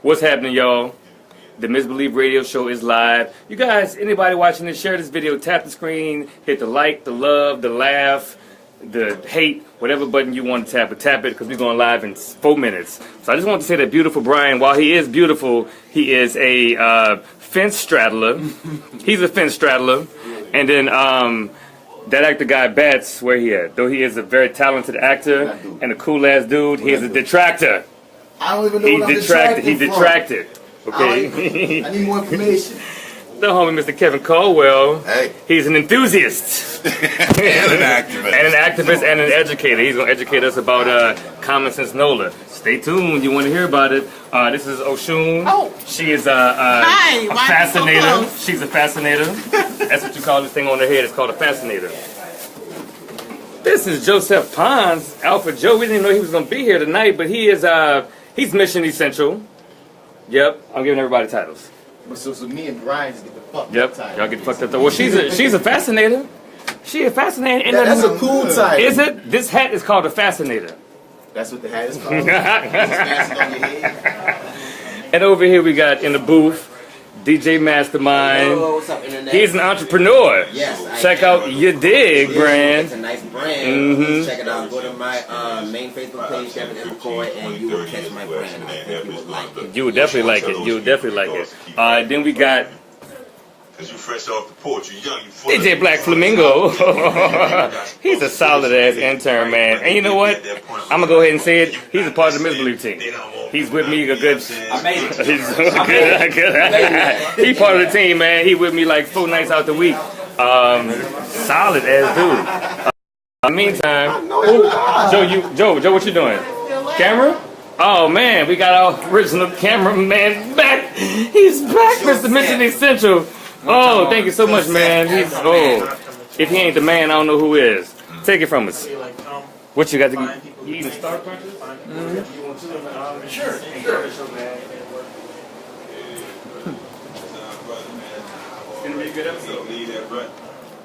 What's happening, y'all? The Misbelief Radio Show is live. You guys, anybody watching this, share this video, tap the screen, hit the like, the love, the laugh, the hate, whatever button you want to tap it, because we're going live in 4 minutes. So I just want to say that beautiful Brian, while he is beautiful, he is a fence straddler. He's a fence straddler. And then that actor guy, Bats, where he at? Though he is a very talented actor and a cool-ass dude, he is a detractor. I don't even know what I'm detracted. He detracted. Okay. I need more information. The homie, Mr. Kevin Caldwell. Hey. He's an enthusiast. And an activist. And an activist and an educator. He's going to educate us about Common Sense NOLA. Stay tuned. You want to hear about it. This is Oshun. Oh. She is a fascinator. She's a fascinator. That's what you call this thing on her head. It's called a fascinator. This is Joseph Pons, Alpha Joe. We didn't even know he was going to be here tonight, but he is he's mission essential. Yep, I'm giving everybody titles. So me and Brian just get the fuck up. Yep, y'all get fucked up. Well, she's a fascinator. She a fascinator. And that's a cool title. Is it? This hat is called a fascinator. That's what the hat is called. It's fastened on your head. And over here we got in the booth, DJ Mastermind. Hello, what's up, Internet? He's an entrepreneur. Yes. Check out Y.A.D.I.G brand. It's a nice brand. Check it out. Go to my main Facebook page, Kevin M. McCoy, and you will catch my brand. I think you would like it. You would definitely like it. You would definitely like it. Then we got you fresh off the porch, you young, you DJ Black Flamingo. He's a solid ass intern, man. And you know what? I'm gonna go ahead and say it. He's a part of the Misbelief team. He's with me a good. I made it. He part of the team, man. He with me like 4 nights out the week. Solid ass dude. In the meantime, Joe, what you doing? Camera? Oh man, we got our original cameraman back. He's back, Mr. Mission Essential. Oh, thank you so much, man. If he ain't the man, I don't know who is. Take it from us. What you got to get? You eating Star Crunchers? Sure. It's gonna be a good episode.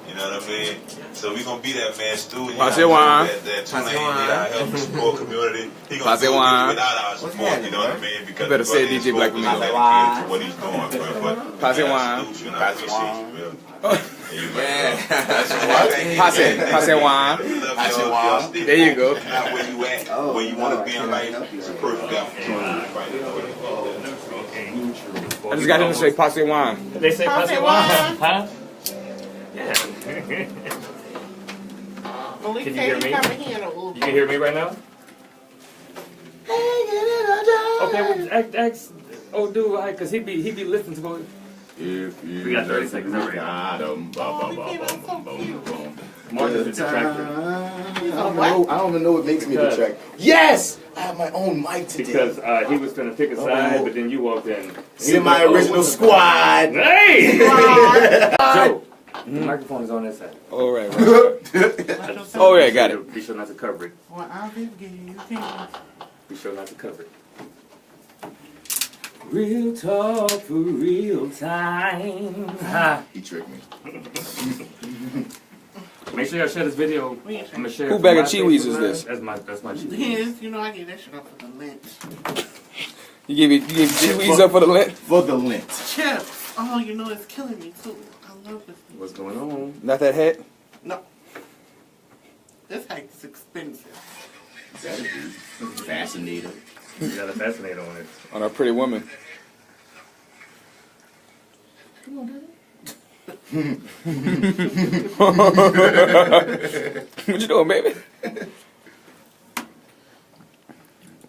You know what I mean? So we gonna be that man, Stu. Pass it wine. Help the support community. He gonna Pass it do it without our support. You know what I mean? Because you better say DJ Black for what he's doing. Pass it wine. Pass it wine. Pass it wine. There you go. Not where you at, where you want to be in life. It's a perfect opportunity. I just got him to say pass it wine. They say pass it wine, huh? Yeah. Malik, can you hear me? You can hear me right now? Okay, well, ask dude, because he be listening to what. We got 30 seconds already. Mark is a detractor. I don't even know what makes me a detractor. Yes! I have my own mic today. Because he was going to pick a side, but then you walked in. Semi-original squad. Hey! Joe, the microphone is on that side. All right. Oh, yeah, got it. Be sure not to cover it. Well, Aunt Viv gave you can't. Be sure not to cover it. Real talk for real time. Ha. He tricked me. Make sure y'all share this video. I'm gonna share. Who bag of Cheewies is this? That's my Cheewies. Yes, you know I get that shit up for the lint. You give Cheewies up for the lint? For the lint. Chips. Oh, you know it's killing me too. I love this. What's going on? Not that hat? No. This hat is expensive. Fascinator. You got a fascinator on it. On a pretty woman. Come on, Daddy. What you doing, baby?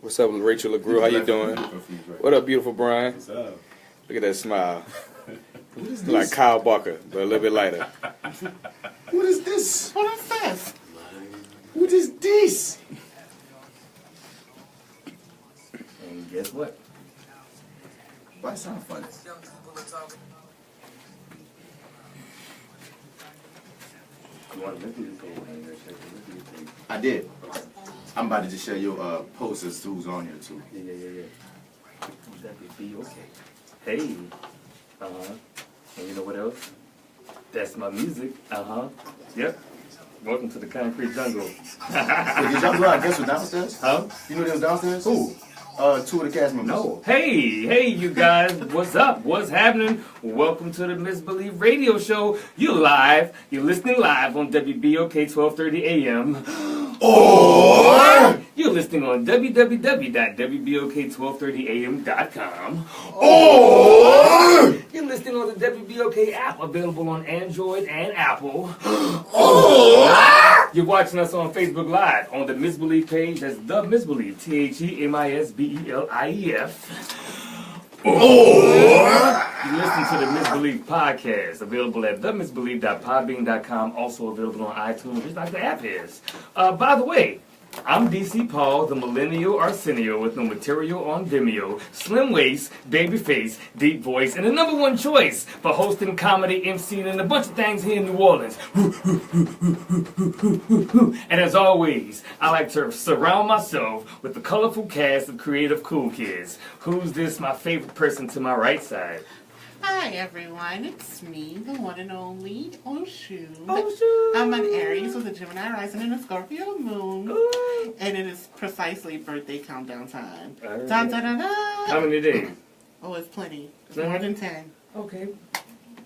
What's up, Rachel LaGrew? How you doing? What up, beautiful Brian? What's up? Look at that smile. Like Kyle Barker, but a little bit lighter. What is this? What is this? What is this? And guess what? Why sound funny? I did. I'm about to just share your posters who's on here too. Yeah. That would be okay. Hey. And you know what else? That's my music. Yep. Welcome to the concrete jungle. Wait, did y'all go out guess with downstairs? Huh? You know they was downstairs? Who? Two of the cast members. No. Hey, you guys, what's up? What's happening? Welcome to the MisBelief Radio Show. You're listening live on WBOK 1230 AM. Or You're listening on www.wbok1230am.com. Or You're listening on the WBOK app, available on Android and Apple. You're watching us on Facebook Live on the MisBelief page. That's TheMisBelief, TheMisBelief. You listen to the MisBelief podcast, available at themisbelief.podbean.com, also available on iTunes, just like the app is. By the way, I'm DC Paul, the millennial Arsenio with no material on Vimeo, slim waist, baby face, deep voice, and the #1 choice for hosting, comedy, MCing, and a bunch of things here in New Orleans. And as always, I like to surround myself with the colorful cast of creative cool kids. Who's this? My favorite person to my right side. Hi everyone, it's me, the one and only Oshun. Oshun. I'm an Aries with a Gemini rising and a Scorpio moon. Ooh. And it is precisely birthday countdown time. All right. Dun, dun, dun, How dun. many days? Oh, it's plenty. It's Plenty? more than 10. Okay.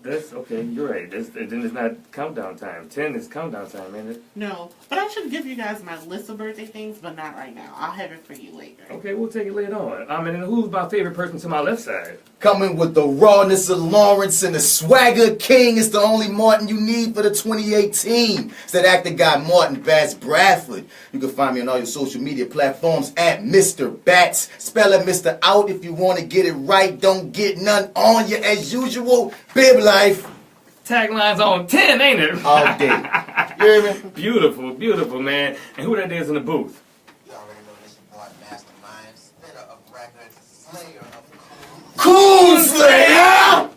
That's okay, you're right. Then it's not countdown time. 10 is countdown time, ain't it? No, but I should give you guys my list of birthday things, but not right now. I'll have it for you later. Okay, we'll take it later on. And then who's my favorite person to my left side? coming with the rawness of Lawrence and the swagger king. It's the only Martin you need for the 2018. It's that actor guy Martin Bats Bradford. You can find me on all your social media platforms at Mr. Bats. Spell it Mr. out if you want to get it right. Don't get none on you as usual. Bib life. Tagline's on 10, ain't it? All day. You hear me? Beautiful, beautiful, man. And who that is in the booth? You already know this your boy Mastermind, spitter of records, slayer of Cool Slayer! and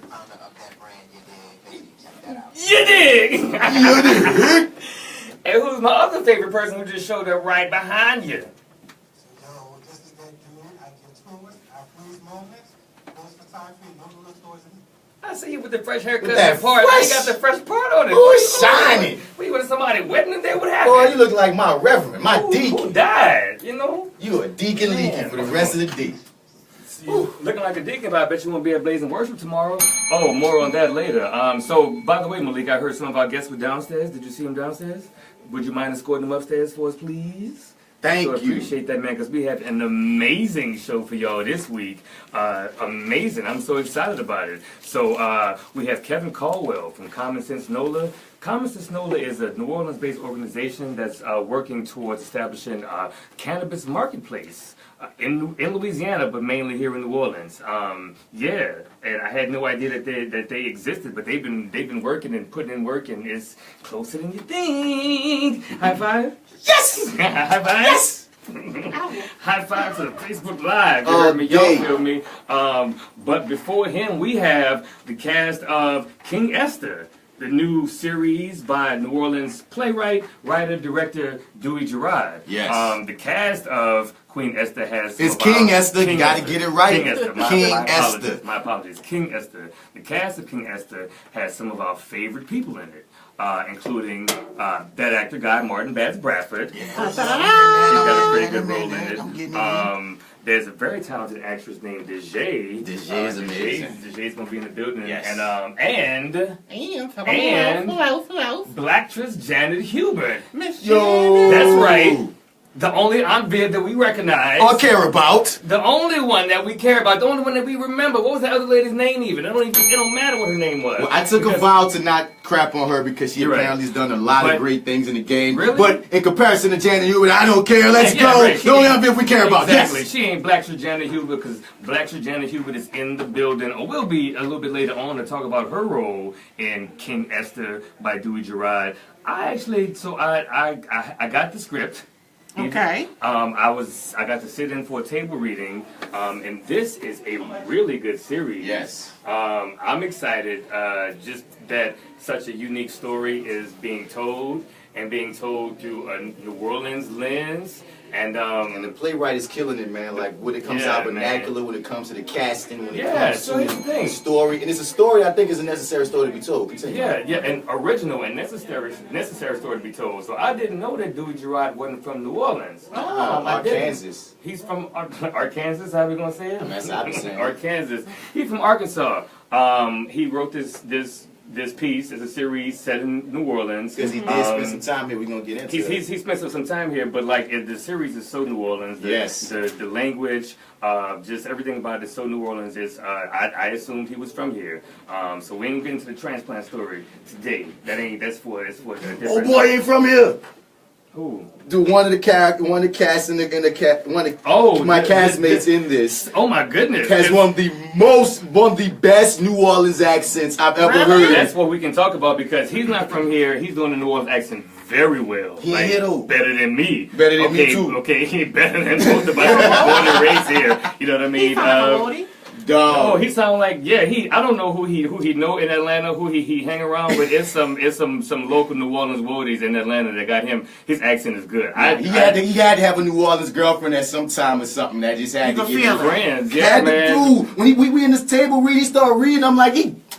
founder of that brand you did. Make sure you check that out. You dig? You dig? And who's my other favorite person who just showed up right behind you? So yo, this is that dude. I get to it. I freeze moments. Those photography, no little stories. I see you with the fresh haircut With that and part. fresh- You got the fresh part on it. Ooh, it's shining. What, you with somebody wedding today? What happened? Boy, you look like my reverend, my Who deacon. died, you know? You a deacon leaking for the rest of the day. You looking like a deacon, but I bet you won't be at Blazing Worship tomorrow. Oh, more on that later. So, by the way, Malik, I heard some of our guests were downstairs. Did you see them downstairs? Would you mind escorting them upstairs for us, please? Thank So I you. appreciate that, man, because we have an amazing show for y'all this week. Amazing. I'm so excited about it. So we have Kevin Caldwell from Common Sense NOLA. Common Sense NOLA is a New Orleans-based organization that's working towards establishing a cannabis marketplace in Louisiana, but mainly here in New Orleans. Yeah, and I had no idea that they existed, but they've been working and putting in work, and it's closer than you think. High five. Yes! High five. Yes! High five to the Facebook Live. You Oh, heard me, y'all dang. feel me. But before him, we have the cast of King Ester, the new series by New Orleans playwright, writer, director Dui Jarrod. Yes. The cast of Queen Ester has... It's King Esther. You gotta get it right. King Ester. King My Esther. apologies. My apologies. King Ester. The cast of King Ester has some of our favorite people in it, including ThatActorGuy Martin Bats Bradford. She's got a pretty good role in it. There's a very talented actress named Dejaye. Dejaye is amazing. Dejaye's gonna be in the building. Yes. And And who else? Blacktress Janet Hubbert. Miss Yo. Janet. That's right. The only Aunt Viv that we recognize. Or care about. The only one that we care about. The only one that we remember. What was that other lady's name even? It don't matter what her name was. Well, I took a Because- vow to not crap on her because she You're right. apparently has done a lot But- of great things in the game. Really? But in comparison to Janet Hubert, I don't care. Let's Yeah, go. right. She The only ain't- Aunt Viv we care about. Exactly. Yes. She ain't Blacktress Janet Hubbert because Blacktress Janet Hubbert is in the building, or will be a little bit later on to talk about her role in King Ester by Dui Jarrod. I got the script. Okay. I got to sit in for a table reading, and this is a really good series. Yes. I'm excited just that such a unique story is being told, and being told through a New Orleans lens, And the playwright is killing it, man. Like when it comes Yeah, out vernacular, when it comes to the casting, when it Yeah, comes so to here's the thing. the story, and it's a story I think is a necessary story to be told. Continue. yeah, an original and necessary story to be told. So I didn't know that Dui Jarrod wasn't from New Orleans. I didn't. Arkansas. He's from Arkansas. How we gonna say it? That's how I be saying it. Arkansas. He's from Arkansas. He wrote this piece. It's a series set in New Orleans. Because he did spend some time here. We're gonna get into it. He spent some time here, but like the series is so New Orleans. The language, just everything about it is so New Orleans. Is I assumed he was from here. So we ain't getting to the transplant story today. That's for a different. Oh boy, ain't from here. Who? Dude, one of the cast in my castmates in this. Oh my goodness! Has one of the best New Orleans accents I've ever heard. That's what we can talk about because he's not from here. He's doing the New Orleans accent very well. He ain't here though. Better than me. Better than me too. Okay, better than both of us. Born and raised here. You know what I mean? Oh, he sound like I don't know who he know in Atlanta, who he hang around with. It's some local New Orleans woodies in Atlanta that got him. His accent is good. He had to have a New Orleans girlfriend at some time or something that just had to get him friends. Yeah, man. When we in this table reading, he started reading. I'm like,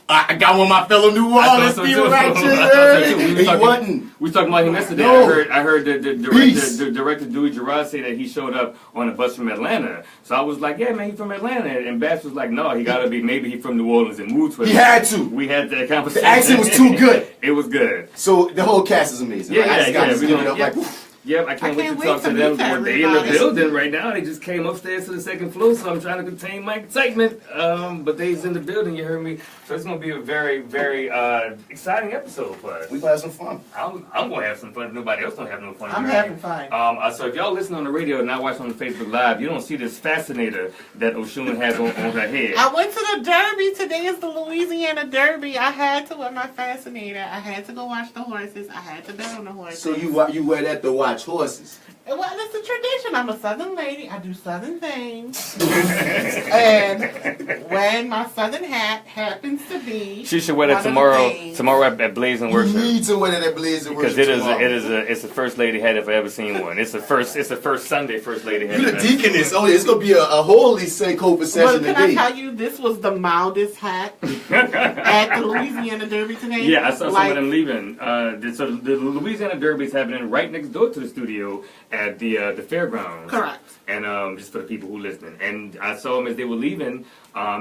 I got one of my fellow New Orleans people right here. He wasn't. We was talking about him yesterday. No. I heard the director Dui Jarrod say that he showed up on a bus from Atlanta. So I was like, yeah, man, he's from Atlanta. And Bass was like, no, he gotta be. Maybe he from New Orleans and moved to Atlanta. He had to. We had that conversation. The accent was too good. It was good. So the whole cast is amazing. Yeah, right? I just got to give it up yeah. like. Yep, I can't wait to talk to them. They in the building right now. They just came upstairs to the second floor, so I'm trying to contain my excitement. But they's in the building, you heard me. So it's going to be a very, very exciting episode for us. We're going to have some fun. I'm going to have some fun if nobody else don't have no fun. I'm having fun. So if y'all listen on the radio and not watching on the Facebook Live, you don't see this fascinator that Oshun has on her head. I went to the Derby. Today is the Louisiana Derby. I had to wear my fascinator. I had to go watch the horses. I had to bet on the horses. So you wear that to watch horses? Well, it's a tradition. I'm a Southern lady. I do Southern things. And when my Southern hat happens to be, she should wear that tomorrow at Blaze and Worship. You need to wear that at Blaze and Worship because it's the first lady hat if I ever seen one. It's the first Sunday first lady hat. You the deaconess. Oh, it's gonna be a holy Sankofa session today. But can I tell you, this was the mildest hat at the Louisiana Derby today. Yeah, I saw some of them leaving. So the Louisiana Derby is happening right next door to the studio at the fairgrounds. Correct. And just for the people who listening, and I saw them as they were leaving.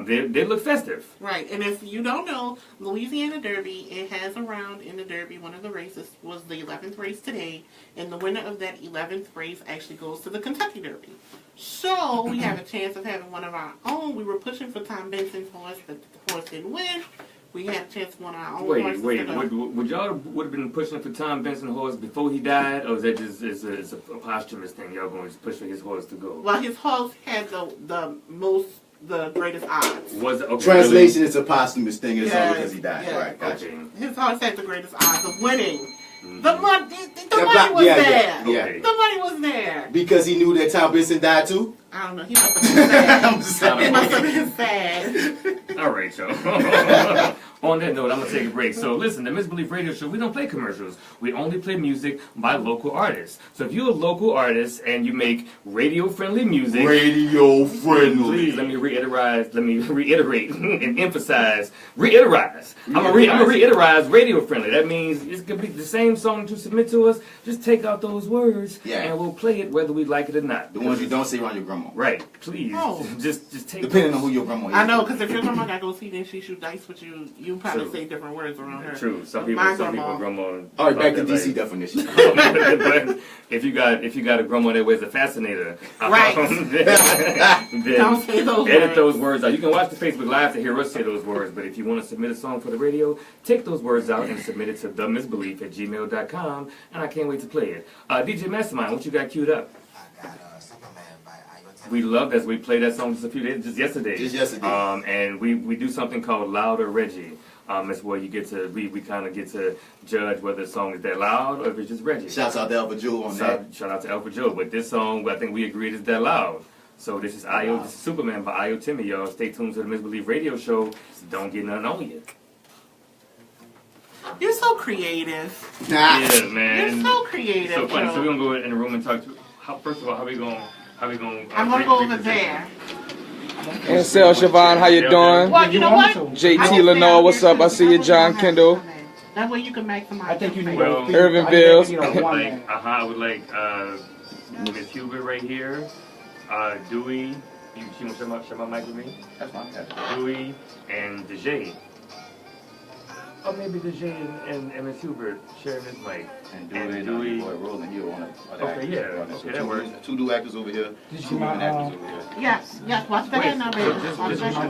They look festive. Right, and if you don't know, Louisiana Derby, it has a round in the Derby. One of the races was the 11th race today, and the winner of that 11th race actually goes to the Kentucky Derby. So we have a chance of having one of our own. We were pushing for Tom Benson's horse, but the horse didn't win. We had a chance of one of our own horses. Would y'all would have been pushing for Tom Benson horse before he died, or is that just it's a posthumous thing? Y'all going to push for his horse to go? Well, his horse had the greatest odds. Was it, okay, translation? Really? It's a posthumous thing. It's only because he died. Yeah. Right? Gotcha. Okay. His horse had the greatest odds of winning. The money was there. Yeah. The money was there. Because he knew that Tom Benson died too? I don't know. He must have been sad. I'm just saying. He must have been sad. All right, y'all. On that note, I'm going to take a break. So listen, the MisBelief Radio Show, we don't play commercials. We only play music by local artists. So if you're a local artist and you make radio-friendly music... Radio-friendly. Please, let me reiterate and emphasize. Reiterate. I'm going to reiterate radio-friendly. That means it's going to be the same song that you submit to us. Just take out those words and we'll play it whether we like it or not. The ones you don't say around your grandma. Right. Please. Oh. Just take depending on who your grandma is. I know, because if your grandma got to go see then she shoot dice with you, you probably say different words around her. True. Some people grandma. All right, back to DC definition. But if you got a grandma that wears a fascinator, right? then don't say those edit words. those words out. You can watch the Facebook Live to hear us say those words, but if you want to submit a song for the radio, take those words out and submit it to TheMisBelief@gmail.com, and I can't wait to play it. DJ Mastermind, what you got queued up? I got Superman by I.A.D.I.G. We love that. We played that song just yesterday. And we do something called Loud or Reggie. It's where you get to we kind of get to judge whether the song is that loud or if it's just Reggie. Shouts out to Alpha Joe on that. Shout out to Alpha Joe. But this song, I think we agreed is that loud. So this is This is Superman by I.O. Timmy, y'all. Stay tuned to the MisBelief Radio Show. Don't get nothing on you. You're so creative. Yeah, man. You're so creative. So funny. So we're gonna go in the room and talk to. First of all, how we gonna? I'm gonna go over there. And Sel Siobhan, how you doing? Well, you know what? JT Lenore, what's up? I see you, John Kendall. That way you can maximize. I think you need Irvin Bills. I would like Miss Hubert right here. Dui. You want to share my mic with me? That's fine. Dui and Dejaye. Or maybe Dejaye and Miss Hubert sharing this mic. And Dui. Boy, Roland, you want to. Okay, yeah. Okay, that works. Two new actors over here. Two actors over here. Yes. Watch the hand now, baby. Just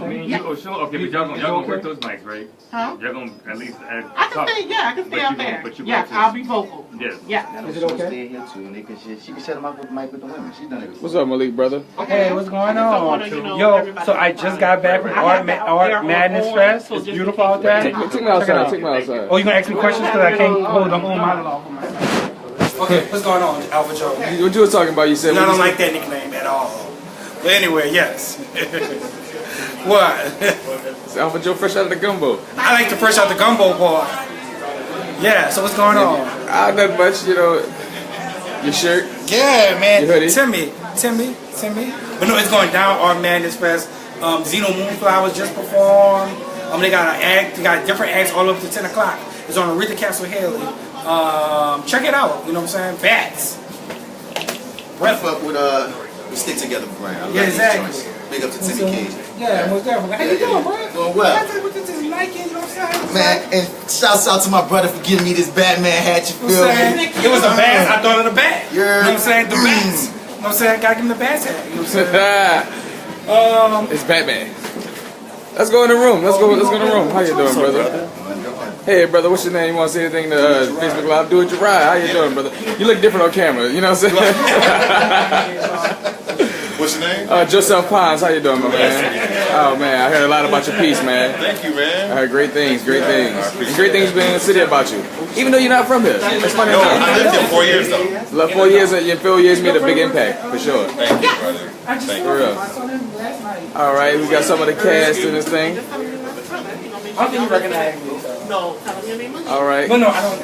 me and you, Oshun? Okay, but y'all gonna work those mics, right? Huh? Y'all gonna at least I can stay out there. Yes, I'll be vocal. Yes. Yeah. Is it okay? Stay here too, and they can she can set them up with the mic with the women. She's done it before. What's up, Malik, brother? Hey, what's going on? Yo, so I just got back from Art Madness Fest. It's beautiful out there. Take me outside. Take me outside. Oh, you gonna ask me questions because I can't hold the whole monologue for myself. Okay, what's going on, Alpha Joe? What you were talking about? You said. I don't like that nickname at all. But anyway, yes. What? It's Alpha Joe fresh out of the gumbo. I like the fresh out the gumbo part. Yeah. So what's going on? Nothing much, you know. Your shirt. Yeah, man. Your hoodie. Timmy. But no, it's going down. Art Madness Fest. Zeno Moonflowers just performed. They got an act. They got different acts all up to 10 o'clock. It's on Aretha Castle Haley. Check it out. You know what I'm saying? Bats. Bradford with we stick together brand. Yeah, exactly. Big up to Timmy Cage. Yeah, most definitely. How you doing, bro? Doing well. Man, and shouts out to my brother for giving me this Batman hat. You feel me? It was a bat. I thought of the bat. Yeah. You know what I'm saying? The bats. You know what I'm saying? Gotta give him the bats hat. You know what I'm saying? It's Batman. Let's go in the room. Let's go in the room. How you doing, brother? Hey, brother, what's your name? You want to say anything to Facebook Live? Do it, Jarrod. How you doing, brother? You look different on camera. You know what I'm saying? What's your name? Joseph Pons. How you doing, my man? Oh, man, I heard a lot about your piece, man. Thank you, man. I heard great things. Great things been in the city about you. Even though you're not from here. That's funny. No, I lived here 4 years, though. 4 years, your 4 years made a big impact, for sure. Thank you, brother. Thank For you. real. All right, we got some of the cast in this thing. I don't think you recognize me. No, tell me your name again. All right. No, I don't.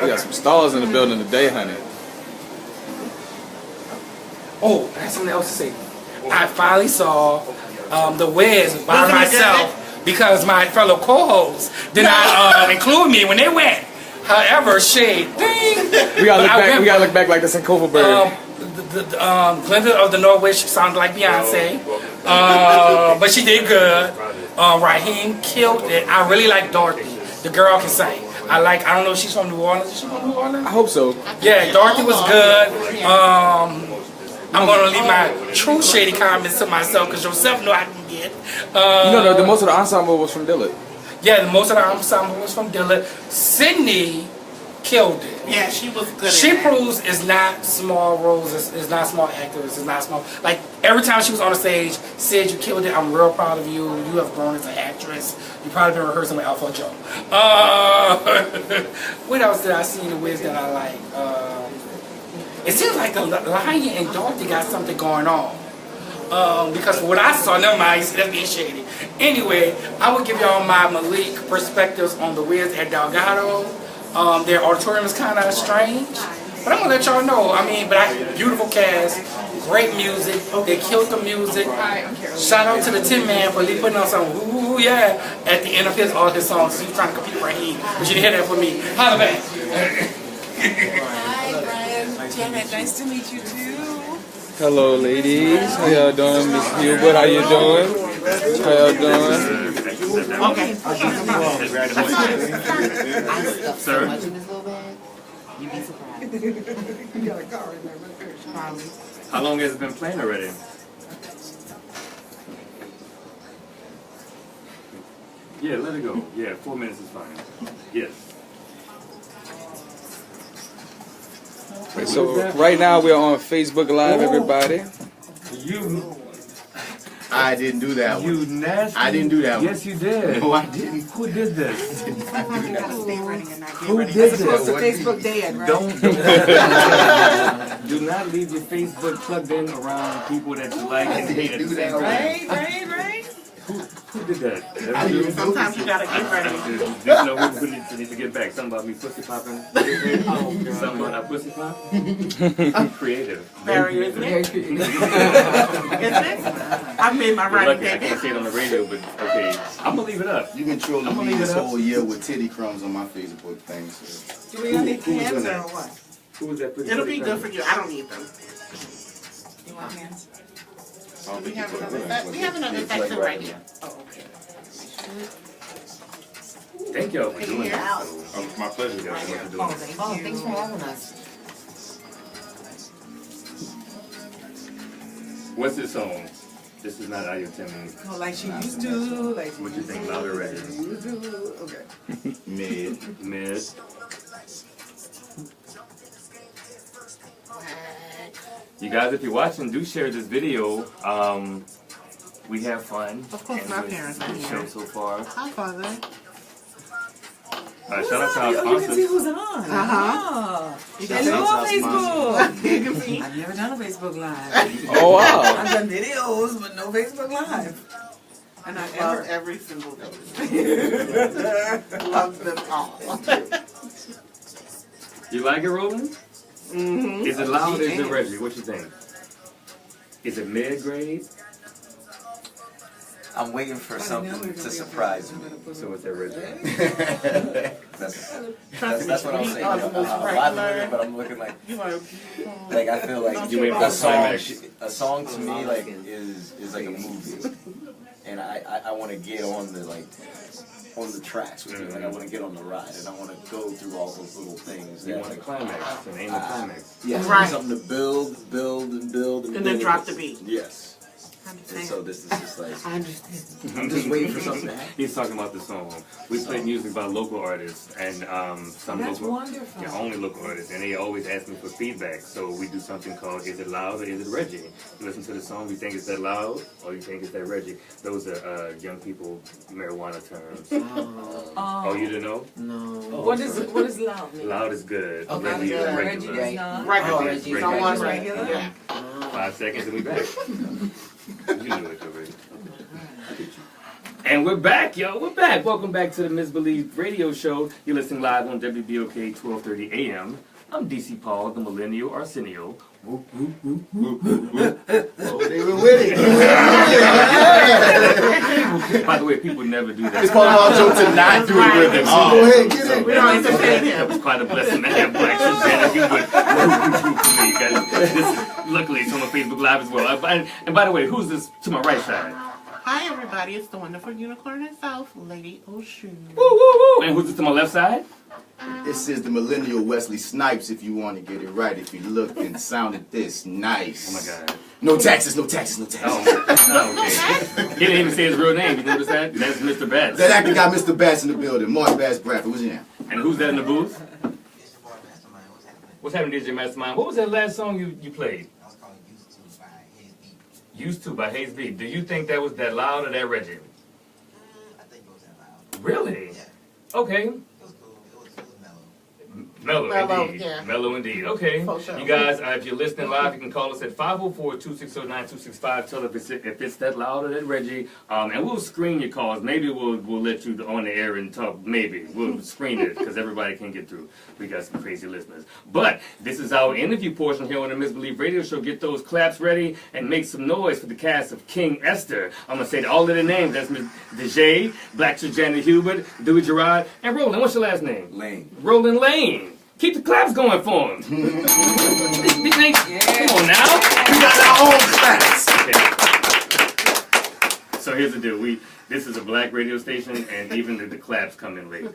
We got some stars in the building today, honey. Oh, I have something else to say. I finally saw the Wiz by myself because my fellow co-hosts did not include me when they went. However, shade. We gotta look back like this in Coverberg. Glenda of the Norwich sounded like Beyonce, but she did good. Raheem killed it. I really like Dorothy. The girl can sing. I don't know if she's from New Orleans. Is she from New Orleans? I hope so. Yeah, Dorothy was good. I'm gonna leave my true shady comments to myself because yourself know I can get. The most of the ensemble was from Dillard. Yeah, most of the ensemble was from Dillard. Sydney killed it. Yeah, she was good. She proves it's not small roles, it's not small actors, it's not small. Like every time she was on the stage, Sid, you killed it. I'm real proud of you. You have grown as an actress. You probably been rehearsing with Alpha Joe. What else did I see in the Wiz that I like? It seems like the Lion and Dorothy got something going on. Because what I saw, never mind, that's being shady. Anyway, I will give y'all my Malik perspectives on the Wiz at Delgado. Their auditorium is kind of strange, but I'm gonna let y'all know. Beautiful cast, great music. They killed the music. Shout out to the Tin Man for putting on some ooh yeah at the end of all his songs. He was trying to compete for Raheem, but you didn't hear that from me. Holla back. Hi, Brian. Janet, nice to meet you too. Hello, ladies. How y'all doing, Miss Hubert? How you doing? How y'all doing? Okay. Sir? Much in this little bag, you'd be surprised. You got a car in there, probably. How long has it been playing already? Yeah, let it go. Yeah, 4 minutes is fine. Yes. Okay, so right now we're on Facebook Live, everybody. I didn't do that one. You nasty. I didn't do that one. Yes, you did. No, I didn't. Who did this? Who Who did Supposed to this? Facebook dead, right? Do not leave your Facebook plugged in around people that you like and hate at the same time. Right. Who did that? Sometimes you gotta get ready. Just know who need to get back. Something about me pussy popping. Something about our pussy pop. I'm creative. Very creative. Isn't it? I've made my writing I paper. can't say it on the radio, but okay. I'm gonna leave it up. You've been trolling me this whole year with titty crumbs on my Facebook thing. So. Do we got any cans or what? Who was that? It'll be good for you. I don't need them. You want cans? We have another section right here. Oh, okay. Thank y'all for doing that. My pleasure, guys. Thank you for doing Oh, that. thank Oh, you. thanks for having us. What's this song? This is not Audio Timmy. Oh, like she used to. Like What you think, louder or used to. Okay. Mid. Mid. You guys, if you're watching, do share this video. We have fun. Of course, my parents are the here. show so far. Hi, Father. Shout out to our Oh, you can see sponsors. who's on. Uh-huh. Hello, Facebook. You can see. I've never done a Facebook Live. Oh wow. I've done videos, but no Facebook Live. And I Love ever. every single day. Love them all. You like it, Roland? Mm-hmm. Is it loud or is it Reggie? What you think? Is it mid-grade? I'm waiting for something to surprise me. So it's that Reggie. That's what I'm saying. Oh, the most I'm regular. but I'm looking like You are I feel like You wait for the climax. a song to me like is like a movie, and I want to get on the on the tracks with you. Like I want to get on the ride, and I want to go through all those little things. You want the climax, and aim the climax. Yeah, Right. something to build, and And then drop the beat. Yes. I And understand. so this is just like I understand. I'm just waiting for something to happen. He's talking about the song. We play music by local artists, and some That's local, wonderful. yeah, only local artists, and they always ask me for feedback. So we do something called "Is it loud or is it Reggie?" You listen to the song, you think it's that loud, or you think it's that Reggie. Those are young people marijuana terms. Oh, you didn't know? No. What is loud mean? Loud is good. Okay, Reggie is good. regular. Reggie is not. Regular. Oh, Reggie. Someone Regular? Yeah. 5 seconds and we back. You knew it already. And we're back, yo. We're back. Welcome back to the MisBelief Radio Show. You're listening live on WBOK 1230 AM. I'm DC Paul, the Millennial Arsenio. Oh, they were with it. By the way, people never do that. It's part of our joke to not do it with him. So go ahead, get it. We don't entertain It him. was quite a blessing to have Blacktress Janet Hubbert for me. Luckily, it's on my Facebook Live as well. And by the way, who's this to my right side? Hi, everybody. It's the wonderful unicorn herself, Lady Oshun. Woo, woo, woo. And who's this to my left side? This is the millennial Wesley Snipes if you want to get it right. If you look and sounded this nice. Oh my God. No taxes, no taxes, no taxes. Oh, okay. He didn't even say his real name. You notice that? That's Mr. Batts. That actor got Mr. Bass in the building. Martin Bass Bradford. What's your name? And who's that in the booth? What's happening, DJ Mastermind? What was that last song you played? Used to by Hayes B. Do you think that was that loud or that Reggie? I think it was that loud. Really? Okay. It was cool. It was mellow. Mellow, Mellow, indeed. yeah. Mellow indeed. Okay. For sure. You guys, if you're listening live, you can call us at 504-260-9265. Tell us if it's that loud or that Reggie. And we'll screen your calls. Maybe we'll let you on the air and talk. Maybe. We'll screen it because everybody can't get through. We got some crazy listeners. But this is our interview portion here on the MisBelief Radio Show. Get those claps ready and make some noise for the cast of King Ester. I'm going to say all of their names. That's Ms. Dejaye, Blacktress Janet Hubbert, Dui Jarrod, and Roland. What's your last name? Lane. Roland Lane. Keep the claps going for him. Come on now. We got our own class. Okay. So here's the deal. This is a black radio station, and even the claps come in late.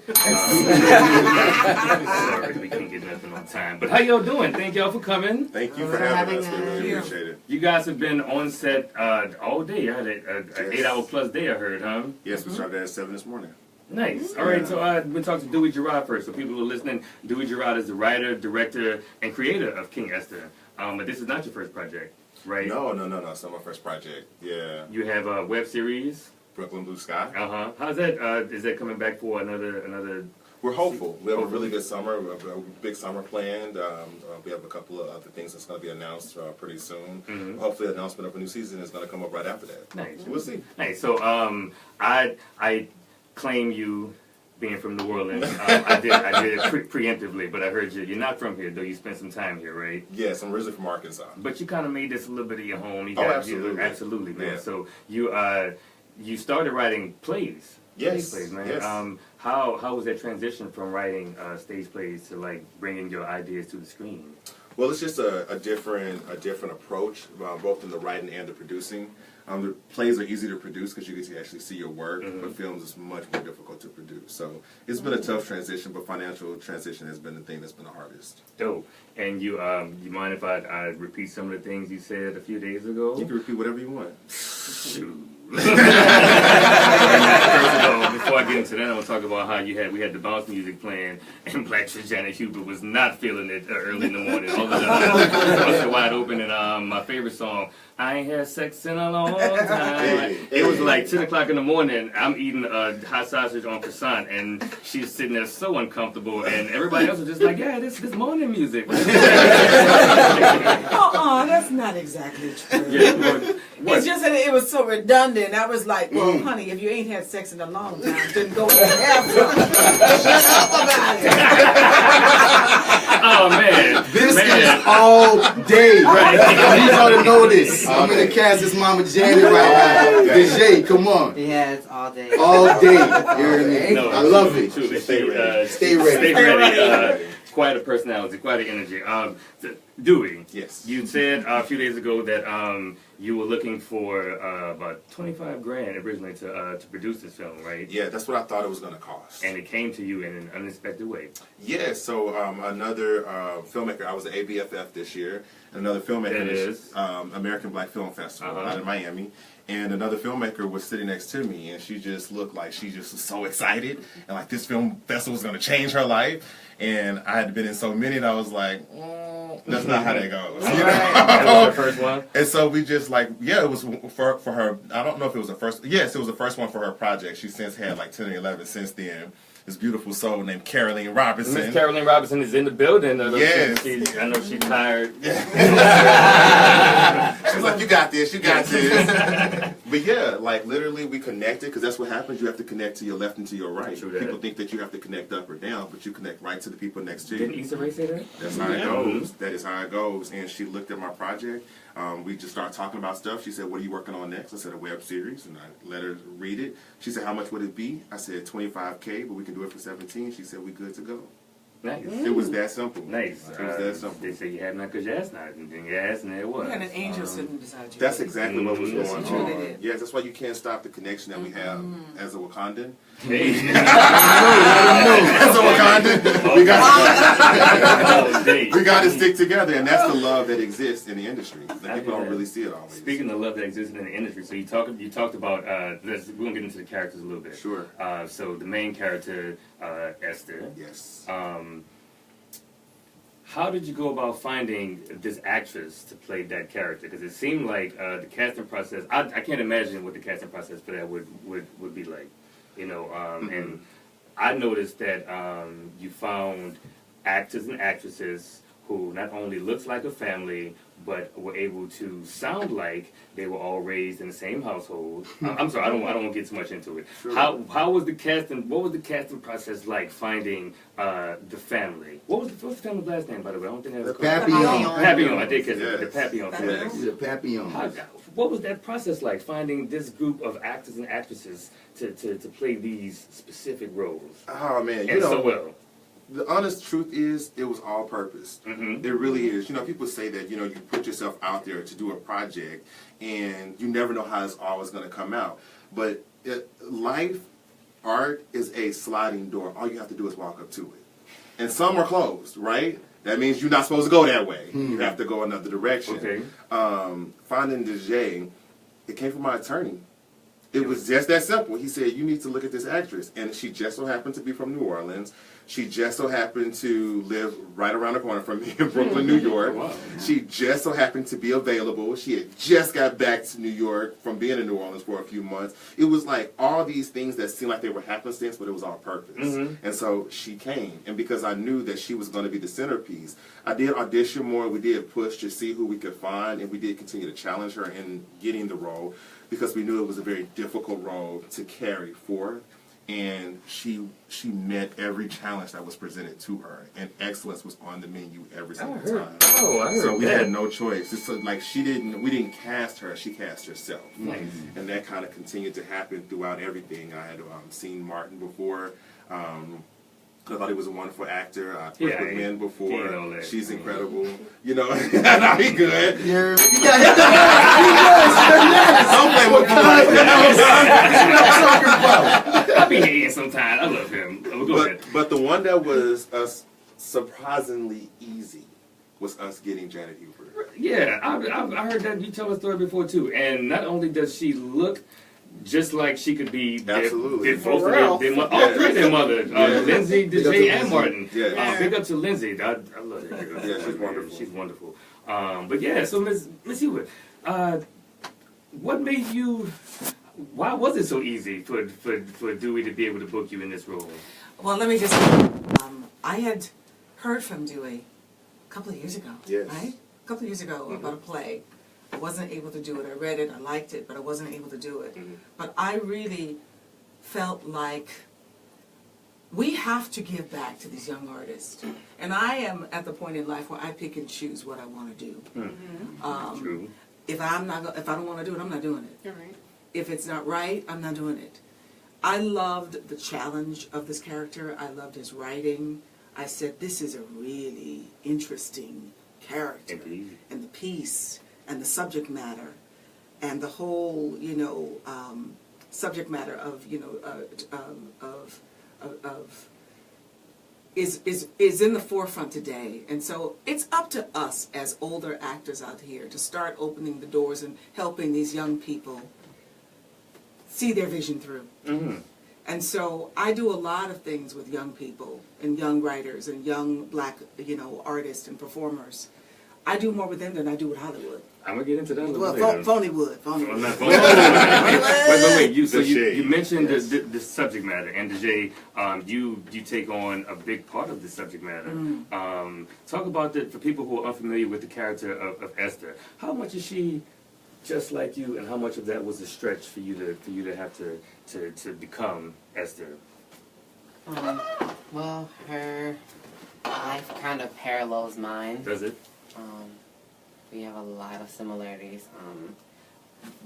Sorry, we can't get nothing on time. But how y'all doing? Thank y'all for coming. Thank you for having us. We really appreciate it. You guys have been on set all day. You had an 8-hour plus day, I heard, huh? Yes, we started at 7 this morning. Nice. All right, so we'll talk to Dui Jarrod first. So people who are listening, Dui Jarrod is the writer, director, and creator of King Ester. But this is not your first project, right? No. It's not my first project. Yeah. You have a web series. Brooklyn Blue Sky. How's that? Is that coming back for another We're hopeful. We have a really good summer. We have a big summer planned. We have a couple of other things that's going to be announced pretty soon. Hopefully, the announcement of a new season is going to come up right after that. Nice. We'll see. Nice. So, I claim you being from New Orleans. I did it preemptively, but I heard you're not from here, though. You spent some time here, right? Yes, I'm originally from Arkansas. But you kind of made this a little bit of your home. You Absolutely. Absolutely, man. Yeah. So you started writing plays. Yes. Stage plays, man. Yes. How was that transition from writing stage plays to like bringing your ideas to the screen? Well, it's just a different approach, both in the writing and the producing. The plays are easy to produce because you get to actually see your work, but films is much more difficult to produce. So it's been a tough transition, but financial transition has been the thing that's been the hardest. Dope. And you mind if I repeat some of the things you said a few days ago? You can repeat whatever you want. Shoot. First of all, before I get into that, I want to talk about how we had the bounce music playing, and Blacktress Janet Hubbert was not feeling it early in the morning. All of a sudden, wide open, and my favorite song, I ain't had sex in a long time. It was like 10 o'clock in the morning. I'm eating hot sausage on croissant, and she's sitting there so uncomfortable, and everybody else was just like, yeah, this morning music. That's not exactly true. Yeah, it's just that it was so redundant. I was like, well, honey, if you ain't had sex in a long time, then go and have some. Shut up about it. Oh, man. This is all day. Right. I need y'all to know this. I'm in the cast as Mama Janet right now. Dejaye, come on. Yeah, it's all day. All day. You hear me? No, I love it. Truly. Stay ready. Stay ready. Quite a personality, quite an energy. Dui, yes. You said a few days ago that you were looking for about $25,000 originally to produce this film, right? Yeah, that's what I thought it was going to cost. And it came to you in an unexpected way. Yeah, so another filmmaker, I was at ABFF this year, another filmmaker, American Black Film Festival out in Miami. And another filmmaker was sitting next to me, and she just looked like she just was so excited, and like this film festival was going to change her life. And I had been in so many, and I was like, that's not how that goes. You know? That was her first one? And so we just like, it was for her. I don't know if it was the first. Yes, it was the first one for her project. She since had like 10 or 11 since then. This beautiful soul named Caroline Robinson. Miss Caroline Robinson is in the building. Yes. I know she's tired. She's like, you got this, you got this. But yeah, like literally we connected, because that's what happens. You have to connect to your left and to your right. People think that you have to connect up or down, but you connect right to the people next to you. Didn't Issa say that? That's how it goes. That is how it goes. And she looked at my project. We just started talking about stuff. She said, what are you working on next? I said, a web series. And I let her read it. She said, how much would it be? I said, $25,000, but we can do it for 17. She said, we good to go. Nice. It was that simple. Nice. It was that simple. They say you have not because you asked not, and then you asked and there it was. You had an angel sitting beside you. That's exactly what was going on. Did. Yes, that's why you can't stop the connection that we have as a Wakandan. Hey. As a Wakandan, we got to stick together, and that's the love that exists in the industry. People don't really see it always. Speaking of love that exists in the industry, so you talked about. We're gonna get into the characters a little bit. Sure. So the main character, Esther. Yes. How did you go about finding this actress to play that character? Because it seemed like the casting process. I can't imagine what the casting process for that would be like. You know, and I noticed that you found actors and actresses who not only looks like a family, but were able to sound like they were all raised in the same household. I'm sorry, I don't want to get too much into it. Sure. How was the casting? What was the casting process like finding the family? What was the family last name, by the way? I don't think that was Papillon. Papillon. I did catch it. The Papillon. The Papillon. What was that process like, finding this group of actors and actresses to play these specific roles? Oh man, and so well. The honest truth is, it was all purpose. It really is. You know, people say that, you know, you put yourself out there to do a project and you never know how it's always going to come out. But life, art is a sliding door. All you have to do is walk up to it. And some are closed, right? That means you're not supposed to go that way. You have to go another direction. Okay. Finding Dejaye, it came from my attorney. It was just that simple. He said, you need to look at this actress. And she just so happened to be from New Orleans. She just so happened to live right around the corner from me in Brooklyn, New York. Wow. She just so happened to be available. She had just got back to New York from being in New Orleans for a few months. It was like all these things that seemed like they were happenstance, but it was all purpose. And so she came. And because I knew that she was going to be the centerpiece, I did audition more. We did push to see who we could find, and we did continue to challenge her in getting the role because we knew it was a very difficult role to carry forth. And she met every challenge that was presented to her, and excellence was on the menu every single time. I heard so we that. had no choice. It's like we didn't cast her; she cast herself, and that kind of continued to happen throughout everything. I had seen Martin before. I thought he was a wonderful actor. I've worked with men before. She's incredible. You know, no, he good. You got hit Don't play with me. I be hating sometimes. I love him. Go ahead. But the one that was surprisingly easy was us getting Janet Hubbert. Yeah, I heard that you tell a story before too. And not only does she look just like she could be, Absolutely. both of them, all three of their mothers, Lindsay, Dejaye, and Martin. Yeah. Big up to Lindsay. I love her. Yeah, she's wonderful. She's wonderful. But yeah, so Miss Hubert, what made you? Why was it so easy for Dui to be able to book you in this role? Well, let me just I had heard from Dui a couple of years ago, right? A couple of years ago about a play. I wasn't able to do it. I read it, I liked it, but I wasn't able to do it. But I really felt like we have to give back to these young artists. And I am at the point in life where I pick and choose what I want to do. True. If I don't want to do it, I'm not doing it. If it's not right, I'm not doing it. I loved the challenge of this character. I loved his writing. I said, this is a really interesting character. Indeed. And the piece and the subject matter and the whole, subject matter of, is in the forefront today. And so it's up to us as older actors out here to start opening the doors and helping these young people see their vision through. And so I do a lot of things with young people and young writers and young black, artists and performers. I do more with them than I do with Hollywood. I'm gonna get into that a little Well, later. Phonywood. Wait. You mentioned the subject matter, and Dejaye, you take on a big part of the subject matter. Talk about that for people who are unfamiliar with the character of Esther. How much is she just like you, and how much of that was a stretch for you to have to become Esther? Well, her life kind of parallels mine. Does it? We have a lot of similarities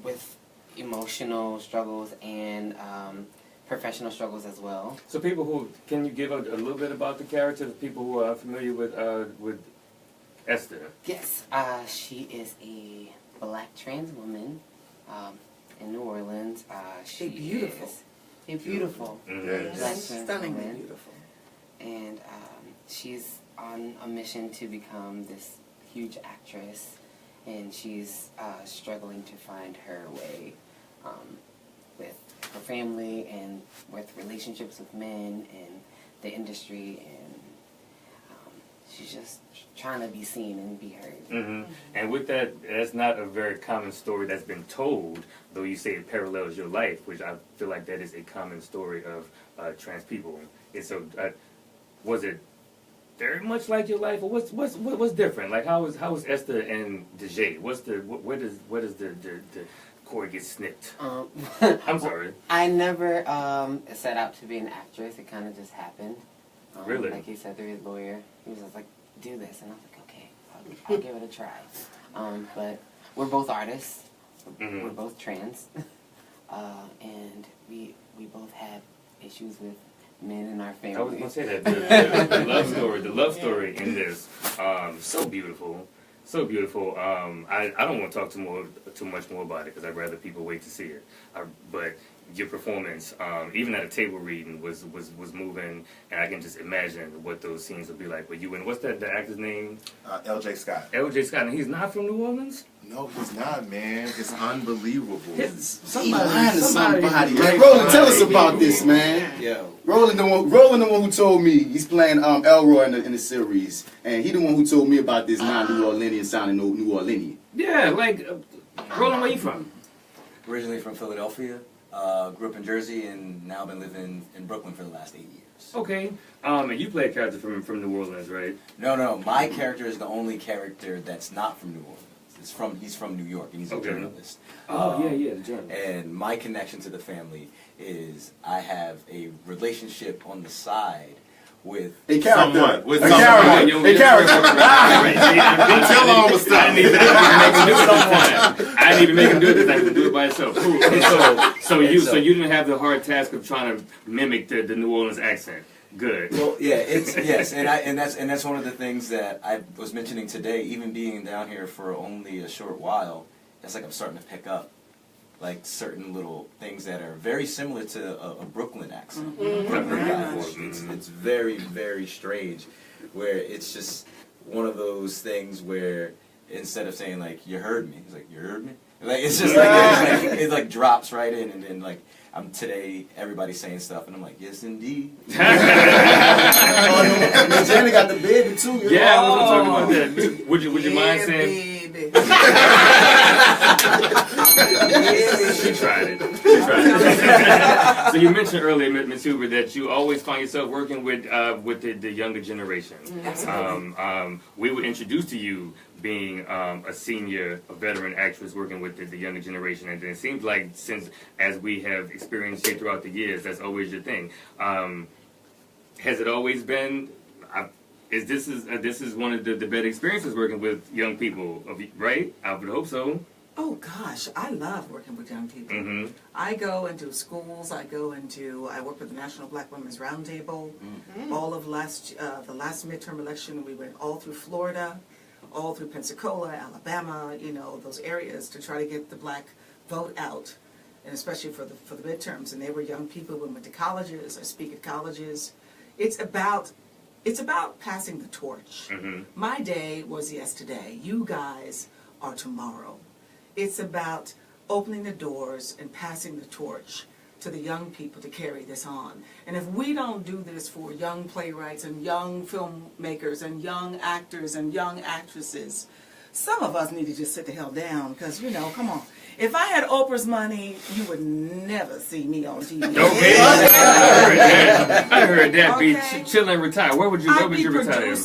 with emotional struggles and professional struggles as well. So can you give a little bit about the character to people who are familiar with Esther? Yes, she is a black trans woman in New Orleans. She beautiful. is a beautiful black trans Stunningly woman. beautiful. And she's on a mission to become this huge actress, and she's struggling to find her way with her family and with relationships with men and the industry, and she's just trying to be seen and be heard. And with that, that's not a very common story that's been told, though you say it parallels your life, which I feel like that is a common story of trans people. And so, was it very much like your life, or what's different? Like how is Esther and Dejaye? Where does the cord get snipped? I'm sorry. I never set out to be an actress. It kind of just happened. Really? Like he said, through his lawyer, he was just like, do this, and I was like, okay, I'll give it a try. But we're both artists. We're both trans, and we both had issues with men in our family. I was gonna say that the love story in this, so beautiful, so beautiful. I don't want to talk too much more about it because I'd rather people wait to see it. But your performance, even at a table reading, was moving, and I can just imagine what those scenes would be like. But you and what's the actor's name? L.J. Scott. L.J. Scott, and he's not from New Orleans. No, he's not, man. It's unbelievable. He lying to somebody. Man, Roland, tell us about this, man. Yeah. Roland, the one who told me he's playing Elroy in the series, and he the one who told me about this non-New Orleanian sounding New Orleanian. Yeah, like Roland, where you from? Originally from Philadelphia. Grew up in Jersey and now been living in Brooklyn for the last 8 years. Okay. And you play a character from New Orleans, right? No. My character is the only character that's not from New Orleans. He's from New York, and he's a journalist. Oh, yeah, the journalist. And my connection to the family is I have a relationship on the side with a character. Someone. With a character. A character. Don't tell all the stuff. I didn't even make him do it this time. I had to do it by itself. So you didn't have the hard task of trying to mimic the New Orleans accent. Good. Well, yeah, yes, and that's one of the things that I was mentioning today. Even being down here for only a short while, it's like I'm starting to pick up like certain little things that are very similar to a Brooklyn accent. It's very, very strange, where it's just one of those things where instead of saying like "you heard me," it's like "you heard me." Like it's just like it like drops right in, and then like. Today, everybody's saying stuff, and I'm like, yes, indeed. Janet got the baby, too. Yeah, I was talking about that. Would you mind saying? Baby. She tried it. So you mentioned earlier, Ms. Hubert, that you always find yourself working with the younger generation. Absolutely. We were introduced to you being a veteran actress working with the younger generation, and it seems like as we have experienced it throughout the years, that's always your thing. Has it always been? This is one of the better experiences working with young people, right? I would hope so. Oh gosh, I love working with young people. Mm-hmm. I go into schools. I work with the National Black Women's Roundtable. Mm-hmm. All of the last midterm election, we went all through Florida, all through Pensacola, Alabama, those areas to try to get the black vote out, and especially for the midterms. And they were young people who went to colleges. I speak at colleges. It's about passing the torch. Mm-hmm. My day was yesterday. You guys are tomorrow. It's about opening the doors and passing the torch to the young people to carry this on. And if we don't do this for young playwrights and young filmmakers and young actors and young actresses, some of us need to just sit the hell down, because, come on. If I had Oprah's money, you would never see me on TV. Okay. I heard that. Okay. Be chill and retire. Where would you retire?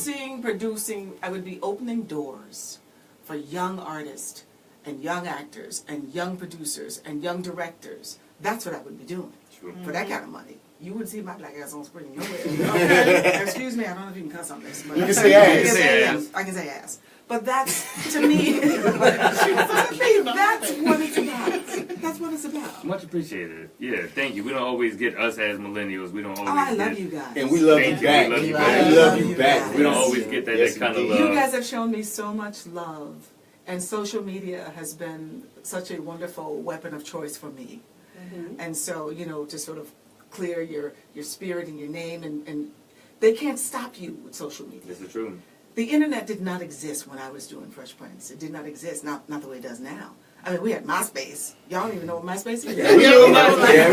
Producing. I would be opening doors for young artists and young actors and young producers and young directors. That's what I would be doing. Sure. For that kind of money. You wouldn't see my black ass on screen nowhere. Excuse me, I don't know if you can cuss on this. But you can say ass. I can say ass. But that's, to me, that's what it's about. That's what it's about. Much appreciated. Yeah, thank you. We don't always get us as millennials. We don't always I love you guys. And we love you back. We love you back. We don't always get that kind of love. You guys have shown me so much love. And social media has been such a wonderful weapon of choice for me. Mm-hmm. And so, to sort of clear your spirit and your name, and they can't stop you with social media. This is true. The internet did not exist when I was doing Fresh Prince. It did not exist, not the way it does now. I mean, we had MySpace. Y'all don't even know what MySpace is? Yeah, we know MySpace.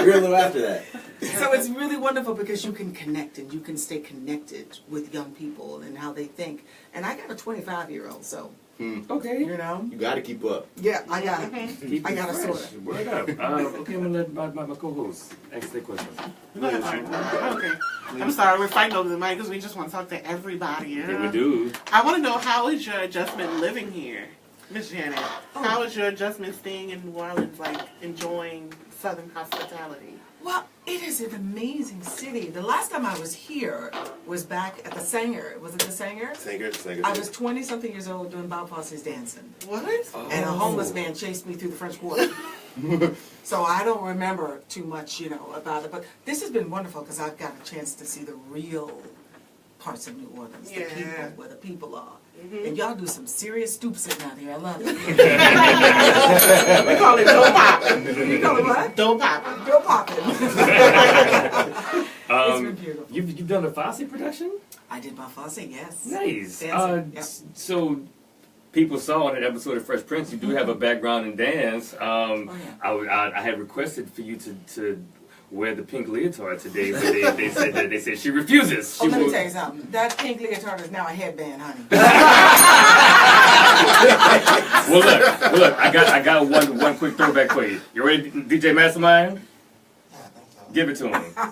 We're a little after that. So it's really wonderful because you can connect and you can stay connected with young people and how they think. And I got a 25-year-old, so... Okay. You got to keep up. Yeah, I got it. I got to sort it. Word up. Okay, I'm going to let my co-host ask that question. Okay. I'm sorry, we're fighting over the mic because we just want to talk to everybody. Yeah, we do. I want to know, how is your adjustment living here, Miss Janet? How is your adjustment staying in New Orleans, like enjoying Southern hospitality? Well, it is an amazing city. The last time I was here was back at the Sanger. Was it the Sanger? Sanger. I was 20-something years old doing Bob Fosse's dancing. What? And a homeless man chased me through the French Quarter. So I don't remember too much, about it. But this has been wonderful because I've got a chance to see the real parts of New Orleans, the people, where the people are. Mm-hmm. And y'all do some serious stoop sitting out here. I love it. We call it dough popping. You call it what? Dough popping. Dough popping. It's been beautiful. You've done a Fosse production? I did my Fosse, yes. Nice. Yep. So, people saw in that episode of Fresh Prince, you do have a background in dance. I had requested for you to wear the pink leotard today, but they said she refuses. Let me tell you something. That pink leotard is now a headband, honey. Well, look, I got one quick throwback for you. You ready, DJ Mastermind? Give it to him. A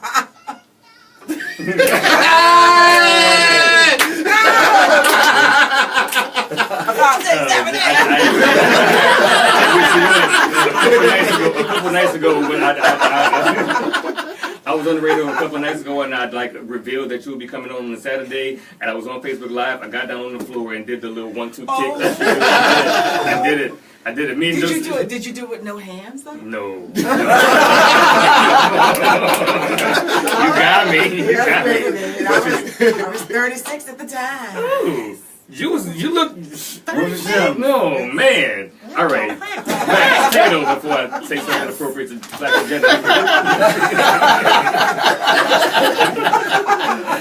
couple nights ago, when I was on the radio a couple nights ago, and I'd like revealed that you would be coming on a Saturday, and I was on Facebook Live. I got down on the floor and did the little 1-2 kick. I did it. Me and Did you do it? Did you do it with no hands though? No. You got me. I was 36 at the time. Ooh, you look. No, man. All right. Take it over before I say something inappropriate to Black agenda.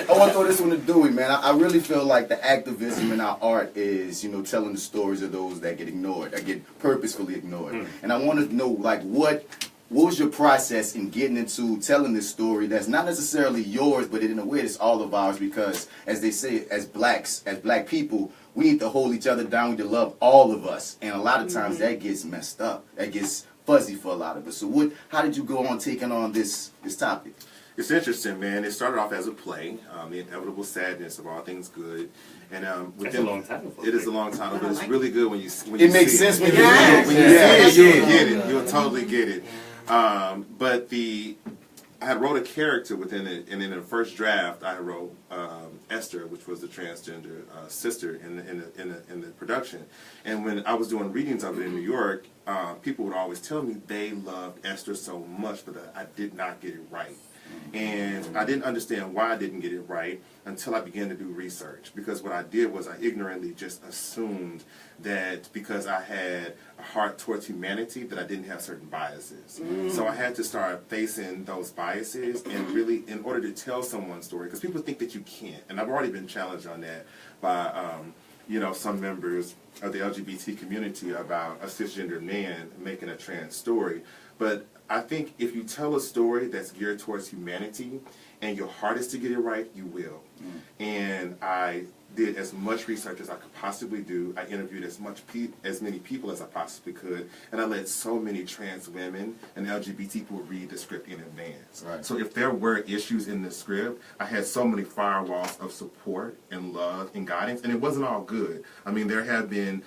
I want to throw this one to Dewey, man. I really feel like the activism in our art is, telling the stories of those that get ignored, that get purposefully ignored. And I want to know, like, what was your process in getting into telling this story that's not necessarily yours, but in a way it's all of ours, because, as they say, as black people, we need to hold each other down. We need to love all of us. And a lot of times that gets messed up. That gets fuzzy for a lot of us. So how did you go on taking on this topic? It's interesting, man. It started off as a play, The Inevitable Sadness of All Things Good. And that's a long title. It is a long title, but it's really good when you it makes sense when you see it. You'll get it. You'll totally get it. But I had wrote a character within it, and in the first draft, I wrote Esther, which was the transgender sister in the production. And when I was doing readings of it in New York, people would always tell me they loved Esther so much, but I did not get it right. And I didn't understand why I didn't get it right until I began to do research. Because what I did was I ignorantly just assumed that because I had a heart towards humanity that I didn't have certain biases. So I had to start facing those biases and really, in order to tell someone's story, because people think that you can't. And I've already been challenged on that by some members of the LGBT community about a cisgender man making a trans story. But I think if you tell a story that's geared towards humanity and your heart is to get it right, you will. And I did as much research as I could possibly do. I interviewed as many people as I possibly could, and I let so many trans women and LGBT people read the script in advance. Right. So if there were issues in the script, I had so many firewalls of support and love and guidance, and it wasn't all good. I mean, there have been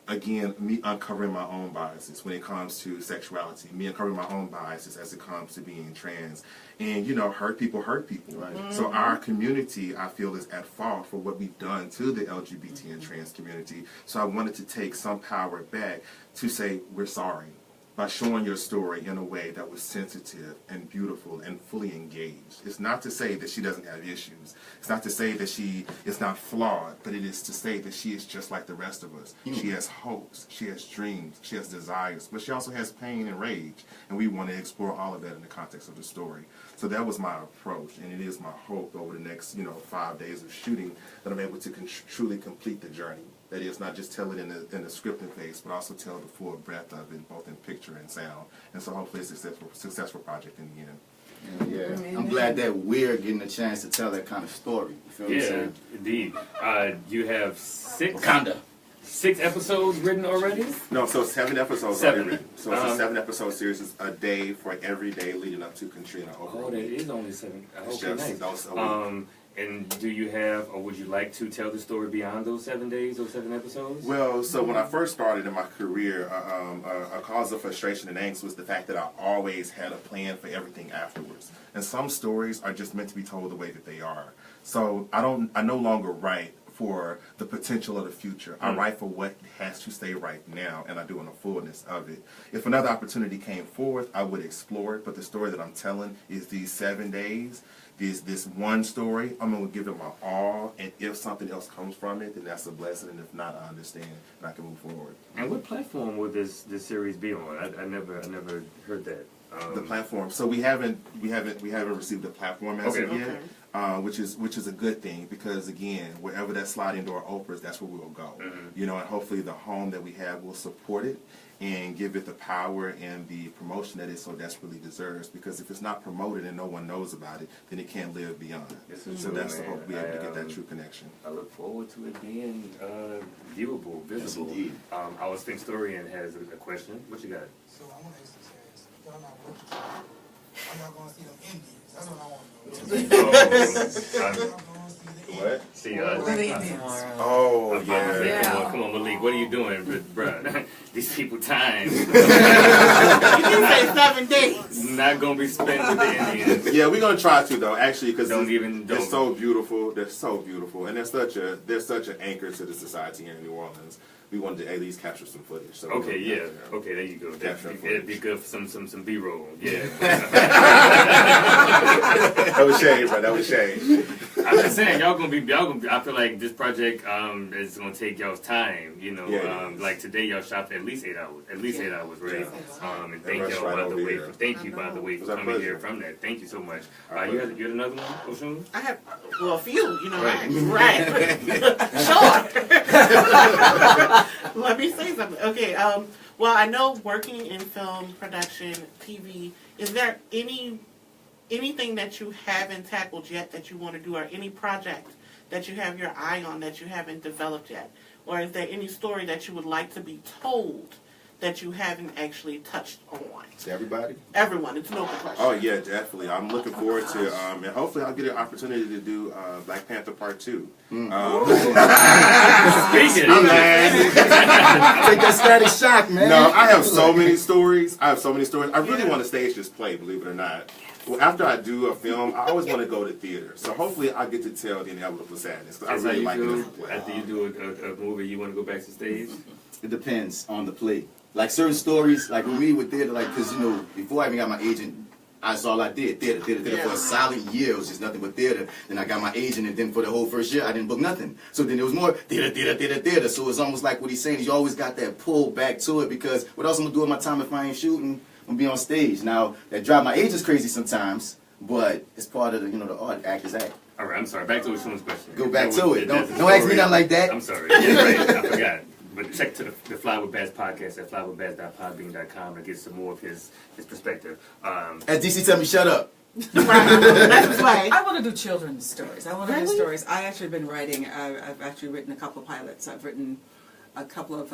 again, me uncovering my own biases when it comes to sexuality, me uncovering my own biases as it comes to being trans. And, hurt people hurt people. Right. So our community, I feel, is at fault for what we've done to the LGBT and trans community. So I wanted to take some power back to say, we're sorry, by showing your story in a way that was sensitive and beautiful and fully engaged. It's not to say that she doesn't have issues. It's not to say that she is not flawed, but it is to say that she is just like the rest of us. She has hopes, she has dreams, she has desires, but she also has pain and rage, and we want to explore all of that in the context of the story. So that was my approach, and it is my hope over the next 5 days of shooting that I'm able to truly complete the journey. That is, not just tell it in the scripted phase, but also tell the full breadth of it, both in picture and sound. And so hopefully it's a successful project in the end. Yeah. I'm glad that we're getting a chance to tell that kind of story. You feel what I'm saying? Indeed. You have 6 episodes written already? No, so 7 episodes 7. already written. So it's a 7-episode series. It's a day for every day leading up to Katrina. Oh, that is only 7. It's Okay, just nice. those And do you have, or would you like to tell the story beyond those 7 days, those 7 episodes? Well, so when I first started in my career, a cause of frustration and angst was the fact that I always had a plan for everything afterwards. And some stories are just meant to be told the way that they are. So I no longer write for the potential of the future. I write for what has to stay right now, and I do in the fullness of it. If another opportunity came forth, I would explore it, but the story that I'm telling is these 7 days. This one story, I'm going to give it my all, and if something else comes from it, then that's a blessing, and if not, I understand, and I can move forward. And what platform will this series be on? I never heard that. The platform. So we haven't received a platform as of yet. which is a good thing, because again, wherever that sliding door opens, that's where we'll go. You know, and hopefully the home that we have will support it and give it the power and the promotion that it so desperately deserves. Because if it's not promoted and no one knows about it, then it can't live beyond. So that's the hope, be able to get that true connection. I look forward to it being viewable, visible. Yes, our Sphinx Historian has a question. What you got? So I want to ask you, y'all not working tomorrow. Are y'all going to see them Indians? That's what I want to know. What? See, oh, yeah. Come on, Malik. What are you doing, bruh? These people time. You didn't say 7 days. Not gonna be spent with the Indians. Yeah, we're gonna try to though, actually, because they're so beautiful. They're so beautiful, and they're such an anchor to the society here in New Orleans. We wanted to at least capture some footage. So okay, yeah. Okay, there you go. It'd be good for some B-roll. Yeah. That was shade, bro. That was shade. I'm just saying, y'all gonna be. I feel like this project is gonna take y'all's time. You know, like today y'all shot for at least 8 hours. At least 8 hours, right? And thank y'all by the way. Thank you by the way for coming here from that. Thank you so much. You had another one, Oshun? I have a few. You know, right? Sure. Let me say something. Okay. Well, I know working in film production, TV. Is there anything that you haven't tackled yet that you want to do, or any project that you have your eye on that you haven't developed yet? Or is there any story that you would like to be told that you haven't actually touched on? To everybody? Everyone. It's an open question. Oh, yeah, definitely. I'm looking forward to, and hopefully I'll get an opportunity to do Black Panther Part 2. Speaking. Take that static shock, man. No, I have so many stories. I really want to stage this play, believe it or not. Well, after I do a film, I always want to go to theater. So hopefully I get to tell the inevitable sadness. I really like it. After you do a movie, you want to go back to stage? It depends on the play. Like certain stories, like with me with theater, like, because, you know, before I even got my agent, that's all I did. Theater for a solid year. It was just nothing but theater. Then I got my agent, and then for the whole first year, I didn't book nothing. So then it was more theater. So it's almost like what he's saying. You always got that pull back to it, because what else I'm going to do with my time if I ain't shooting? I'm going to be on stage. Now, that drive my agents crazy sometimes, but it's part of the, you know, the art, actors act. All right, I'm sorry. Back to Oshun's question. Go back to it. Don't ask me nothing like that. I'm sorry. Yeah, right. I forgot. But check to the Fly with Baz podcast at flywithbaz.podbean.com to get some more of his perspective. As DC tell me, shut up. That's right. I want to do children's stories. I want to do stories. I actually been writing. I've actually written a couple of pilots. I've written a couple of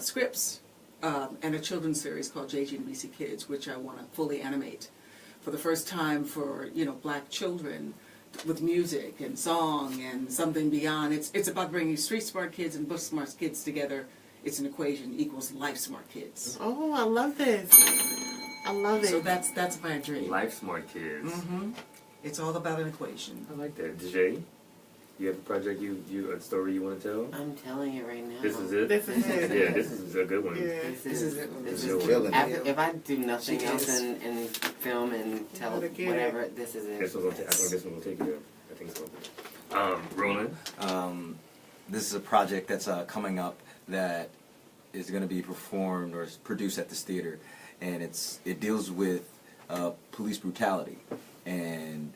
scripts and a children's series called JG and BC Kids, which I want to fully animate for the first time for, you know, black children, with music and song and something beyond. It's about bringing street smart kids and book smart kids together. It's an equation equals life smart kids. Oh, I love this. I love it. So that's my dream. Life smart kids. Mm-hmm. It's all about an equation. I like that. Dejaye, you have a project, a story you want to tell? I'm telling you right now. This is it? This is it. Yeah, this is a good one. Yeah. This is it. This is if I do nothing else in film and tell whatever, this is it. I think this one will take you there. I think so. Roland? This is a project that's coming up that is going to be performed or produced at this theater, and it deals with police brutality, and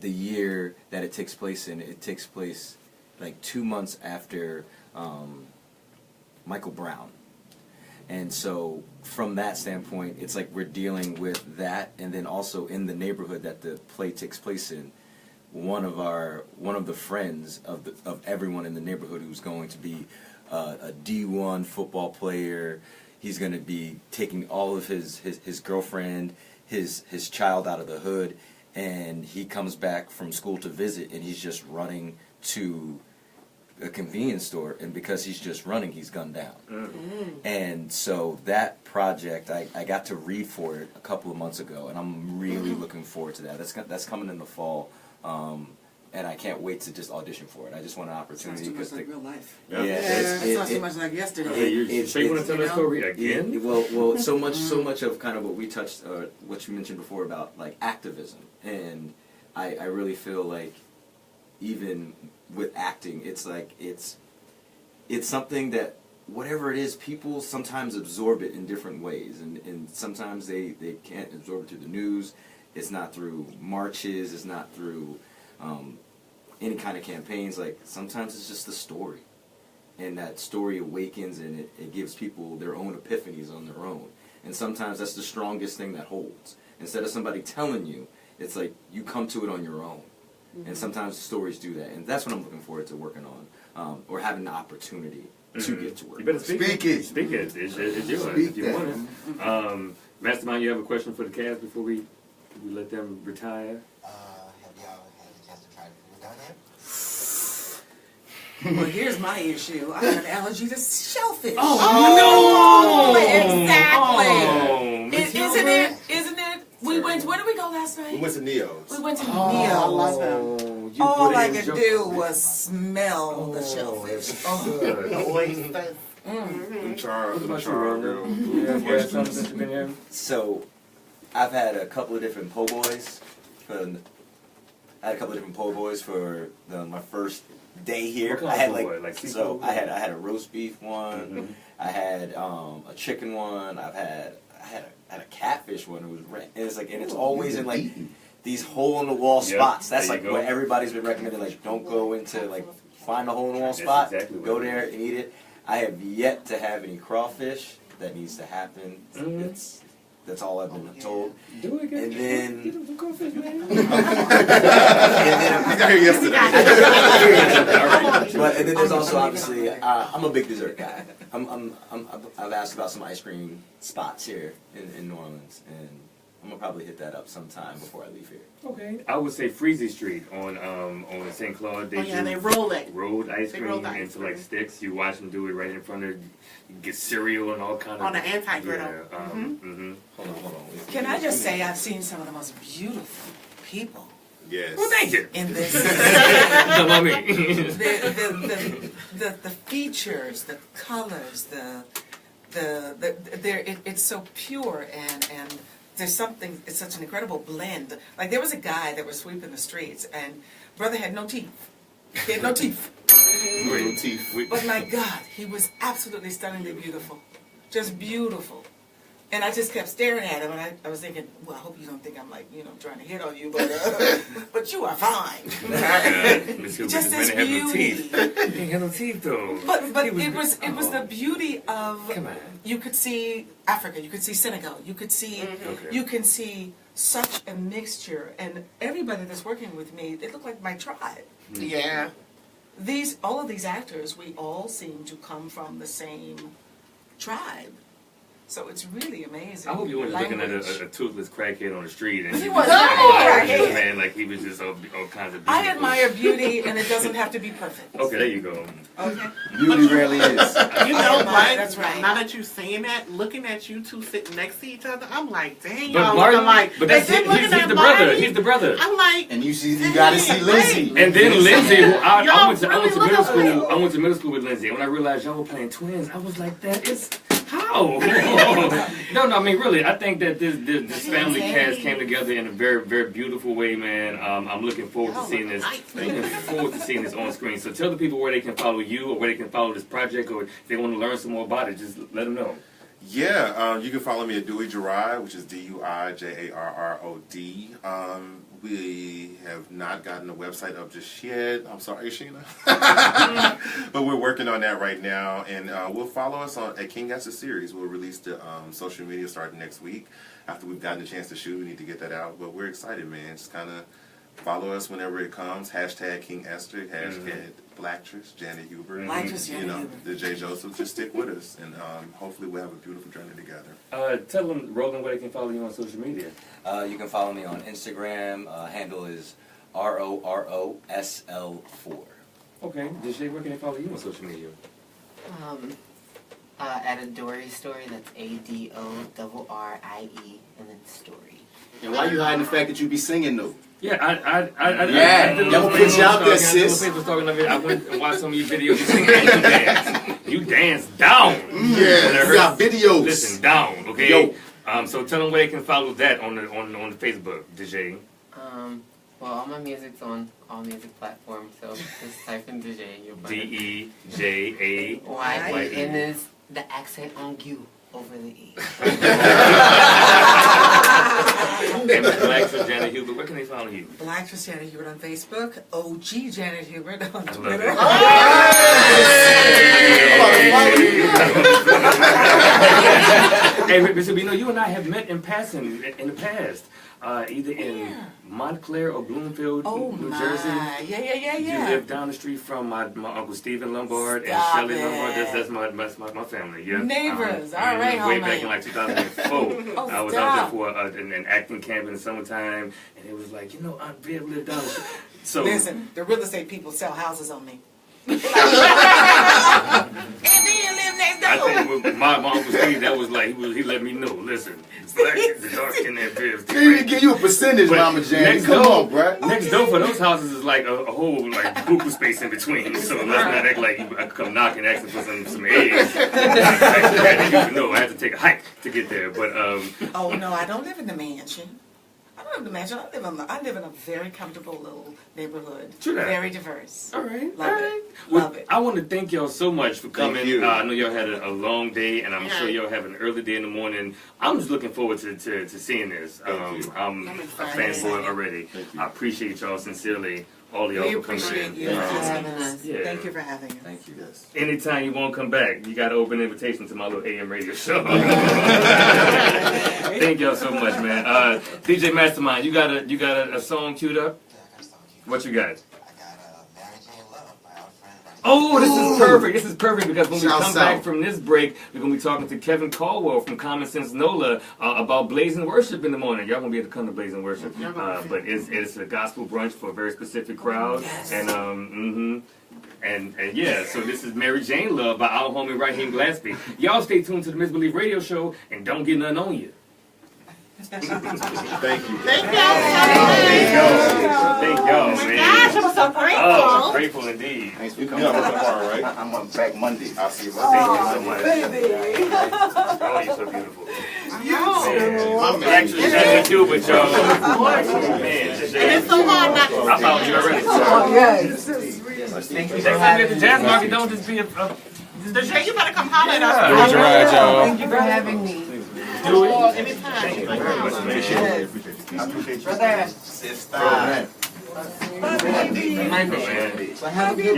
the year that it takes place in. It takes place like 2 months after Michael Brown. And so from that standpoint, it's like we're dealing with that, and then also in the neighborhood that the play takes place in, one of the friends of everyone in the neighborhood who's going to be a D1 football player. He's going to be taking all of his girlfriend, his child out of the hood, and he comes back from school to visit, and he's just running to a convenience store, and because he's just running, he's gunned down. And so that project, I got to read for it a couple of months ago, and I'm really looking forward to that. That's coming in the fall, and I can't wait to just audition for it. I just want an opportunity. Sounds too much like real life. Yeah, it sounds too much like yesterday. So you want to tell that story again? Well, so much of kind of what we touched, what you mentioned before about like activism, and I really feel like even with acting, it's like it's something that whatever it is, people sometimes absorb it in different ways, and sometimes they can't absorb it through the news. It's not through marches. It's not through any kind of campaigns, like sometimes it's just the story. And that story awakens and it gives people their own epiphanies on their own. And sometimes that's the strongest thing that holds. Instead of somebody telling you, it's like you come to it on your own. And sometimes the stories do that. And that's what I'm looking forward to working on, or having the opportunity to get to work. You better speak it. Speak it. It's yours if you that. want it. Mastermind, you have a question for the cast before we let them retire? Have y'all had a chance to try food down here? Well, here's my issue. I have an allergy to shellfish. Oh, no! Exactly. Isn't it? We went. Where did we go last night? We went to Neo's. We went to I Neo's. love them. All I could do was smell the shellfish. So, I've had a couple of different po' boys. For my first day here. What kind I had of like seafood? so I had a roast beef one. I had a chicken one. I had a catfish one. It was red. And it's always in like these hole in the wall spots. That's like what everybody's been recommending. Like, don't go into like find a hole in the wall spot. Exactly Go there and eat it. I have yet to have any crawfish. That needs to happen. That's all I've been told. Do it again. And then get him some crawfish, man. He's got here yesterday. But and then there's also obviously I'm a big dessert guy. I've asked about some ice cream spots here in New Orleans, and I'm gonna probably hit that up sometime before I leave here. Okay. I would say Freezy Street on St. Claude. They roll it. Rolled ice They cream roll the ice into like sticks. You watch them do it right in front of. You get cereal and all kind of. On the anti-griddle. Yeah. Hold on. Can I just say I've seen some of the most beautiful people. Yes. Well, thank you. In this, the features, the colors, it's so pure and there's something. It's such an incredible blend. Like there was a guy that was sweeping the streets and brother had no teeth. He had no teeth. But my God, he was absolutely stunningly beautiful, just beautiful. And I just kept staring at him, and I was thinking, well, I hope you don't think I'm like, trying to hit on you, but you are fine. Just this beauty. He ain't had no teeth though. But it was the beauty of. You could see Africa, you could see Senegal, you could see you can see such a mixture, and everybody that's working with me, they look like my tribe. Yeah. All of these actors, we all seem to come from the same tribe. So it's really amazing. I hope you weren't looking at a toothless crackhead on the street and he was not a crackhead. Man, like he was just all kinds of beauty. I admire beauty, and it doesn't have to be perfect. Okay, there you go. Okay. Beauty rarely is. You know what? That's right. Now that you're saying that, looking at you two sitting next to each other, I'm like, dang, But y'all Martin, looking like. but that's he's the brother. He's the brother. I'm like, And you gotta see Lindsay. And then Lindsay, who I went to middle school. alike. I went to middle school with Lindsay. And when I realized y'all were playing twins, I was like, that is how? No, I mean really. I think that this family cast came together in a very, very beautiful way, man. I'm looking forward to seeing this. Looking forward to seeing this on screen. So tell the people where they can follow you, or where they can follow this project, or if they want to learn some more about it, just let them know. Yeah, you can follow me at Dui Jarrod, which is DuiJarrod. We have not gotten the website up just yet. I'm sorry, Sheena. But we're working on that right now. And we'll follow us at King Esther Series. We'll release the social media starting next week. After we've gotten a chance to shoot, we need to get that out. But we're excited, man. Just kind of follow us whenever it comes. Hashtag King Esther. Hashtag Blacktress Janet Hubbert. Blacktress Janet Hubbert. The J. Joseph. Just stick with us. And hopefully we'll have a beautiful journey together. Tell them, Roland, where they can follow you on social media. You can follow me on Instagram. Handle is ROROSL4. Okay. Dejaye, where can they follow you on social media? At a Dory story, that's ADORRIE, and then story. And why you hiding the fact that you be singing though? Yeah, I don't put you out there, sis. I went and watched some of your videos. You sing and you dance. You dance down. Yeah, you got videos. Listen, down, okay? Yo. So tell them where they can follow that on the Facebook, Dejaye. Well, all my music's on all music platforms, so just type in Dejaye. You'll find DEJAY. And is the accent on you over the E. And Blacktress Janet Hubbert, where can they follow you? Blacktress Janet Hubbert on Facebook, OG Janet Hubbert on Twitter. Hey, Mr. Bino, you and I have met in passing in the past, either in Montclair or Bloomfield, New Jersey. Yeah. You live down the street from my Uncle Stephen Lombard and Shelley Lombard. That's my family. Yeah. Neighbors. All right, way homie. back in like 2004. I was out there for an acting camp in the summertime, and it was like, Aunt Viv lived down the street. So listen, the real estate people sell houses on me. I think with my Uncle Steve, that was like, he let me know, listen, black is the dark skin that Viv. He didn't give you a percentage, Mama Jane. Come on, bruh. Next door for those houses is like a whole like buku space in between. So let's not act like I could come knocking asking for some eggs. No, I had to take a hike to get there. But oh no, I don't live in the mansion. I don't live in the mansion. I live in a very comfortable little neighborhood. True that. Very diverse. All right. Love it. Well, Love it. I want to thank y'all so much for coming. You. I know y'all had a long day, and I'm sure y'all have an early day in the morning. I'm just looking forward to seeing this. I'm a fanboy already. I appreciate y'all sincerely. All of y'all We for coming appreciate in. you for having us. Yeah. Thank you for having us. Thank you. Yes. Anytime you won't come back, you got an open invitation to my little AM radio show. Thank y'all so much, man. DJ Mastermind, you got a song queued up? Yeah, I got a song queued. What you got? I got Mary Jane Love by our friend. Oh, this is perfect. This is perfect because when we Shout come out. back from this break, we're going to be talking to Kevin Caldwell from Common Sense NOLA about Blazing Worship in the morning. Y'all going to be able to come to Blazing Worship. But it's a gospel brunch for a very specific crowd. Yes. And yeah, so this is Mary Jane Love by our homie Raheem Gillespie. Y'all stay tuned to the MisBelief Radio Show and don't get nothing on you. Thank you. Thank y'all. Thank y'all, man. Gosh, I'm so grateful. Oh, grateful indeed. Thanks for You coming. know I'm tomorrow, right? I'm back Monday. I'll see you Thank Monday. you so much. Oh, you're so beautiful. My man. Actually, Janet Hubert, y'all. Man, It's so hard not to I found you already. Yes. Next time you're at the jazz market, don't just be a Dejaye, you better come holler at us. Do it right, y'all. Thank you for having me. do it. Anytime. Thank you very much, man. Brother. Sister. Get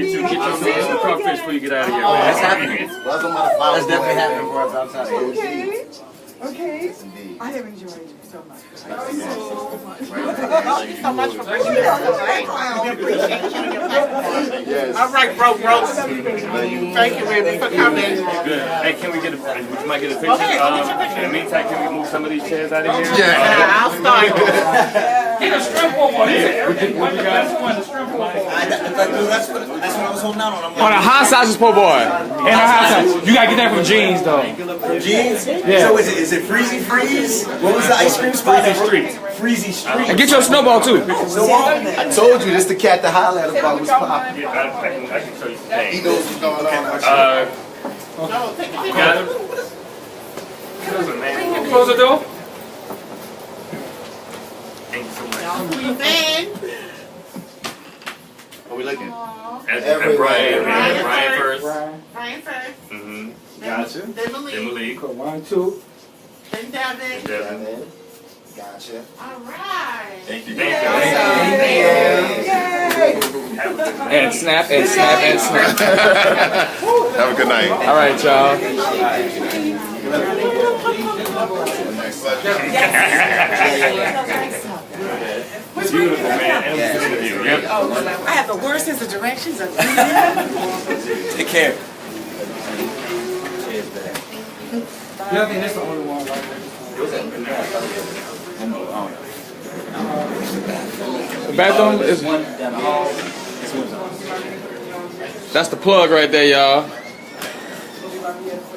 your crawfish before you get out of here, man. That's happening. Welcome to the follow. That's definitely happening for us outside. Okay. Yes, indeed. I have enjoyed it so much. Thank you so much for bringing us tonight. We appreciate you and your platform. Yes. All right, bro. Thank you, baby, for coming. Good. Hey, can we get a picture? In the meantime, can we move some of these chairs out of here? Yeah, I'll start. Get a shrimp bowl. What you guys? That's what I was holding out on. I'm On a hot sausage po' boy. And a hot sausage. You gotta get that from Jeans though. Jeans? Yeah. So is it Freezy Freeze? What was the ice cream spot? Freezy Street. Freezy Street. And get your snowball too. So I told you this the cat to holler at about what's popping. Yeah, I can show you some things. He knows what's going on. You got him? Man. Close the door. Thank you so much. What we looking? And Brian first. Brian first. Mm-hmm. Gotcha. Then Then Malik. Malik. 1, 2. Then Devin. Devin. Gotcha. All right. Thank you. Thank And snap and snap and snap. Have a good night. All right, y'all. Beautiful, man. And it was a good interview. Yep. I have the worst sense of directions. take care. Yeah, I think that's the only one right there. The bathroom is One down the hall. that's the plug right there, y'all.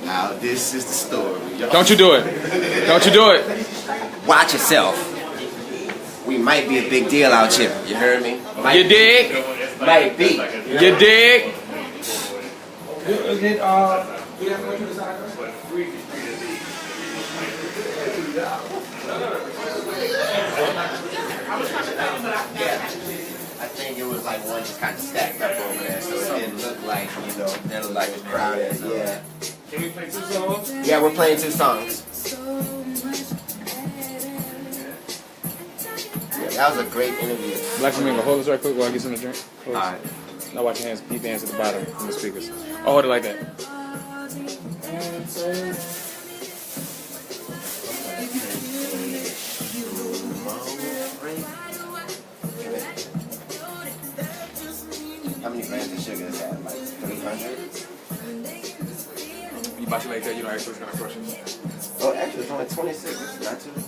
Now this is the story. Don't you do it. Don't you do it. Watch yourself. We might be a big deal out here. You heard me? You dig? Might be. You dig? Is it, we have to go to the side? I think it was like one just kind of stacked up over there, so it didn't look like, it looked like it was crowded. Yeah. Can we play 2 songs? Yeah, we're playing 2 songs. That was a great interview. Black Flamingo, hold this right quick while I get something to drink. Alright. Now watch your hands, keep your hands at the bottom from the speakers. Oh, hold it like that. How many grams of sugar is that? Like 300? You bought you like that, you don't ask those kind of questions. Oh, actually, it's only 26. It's not too bad.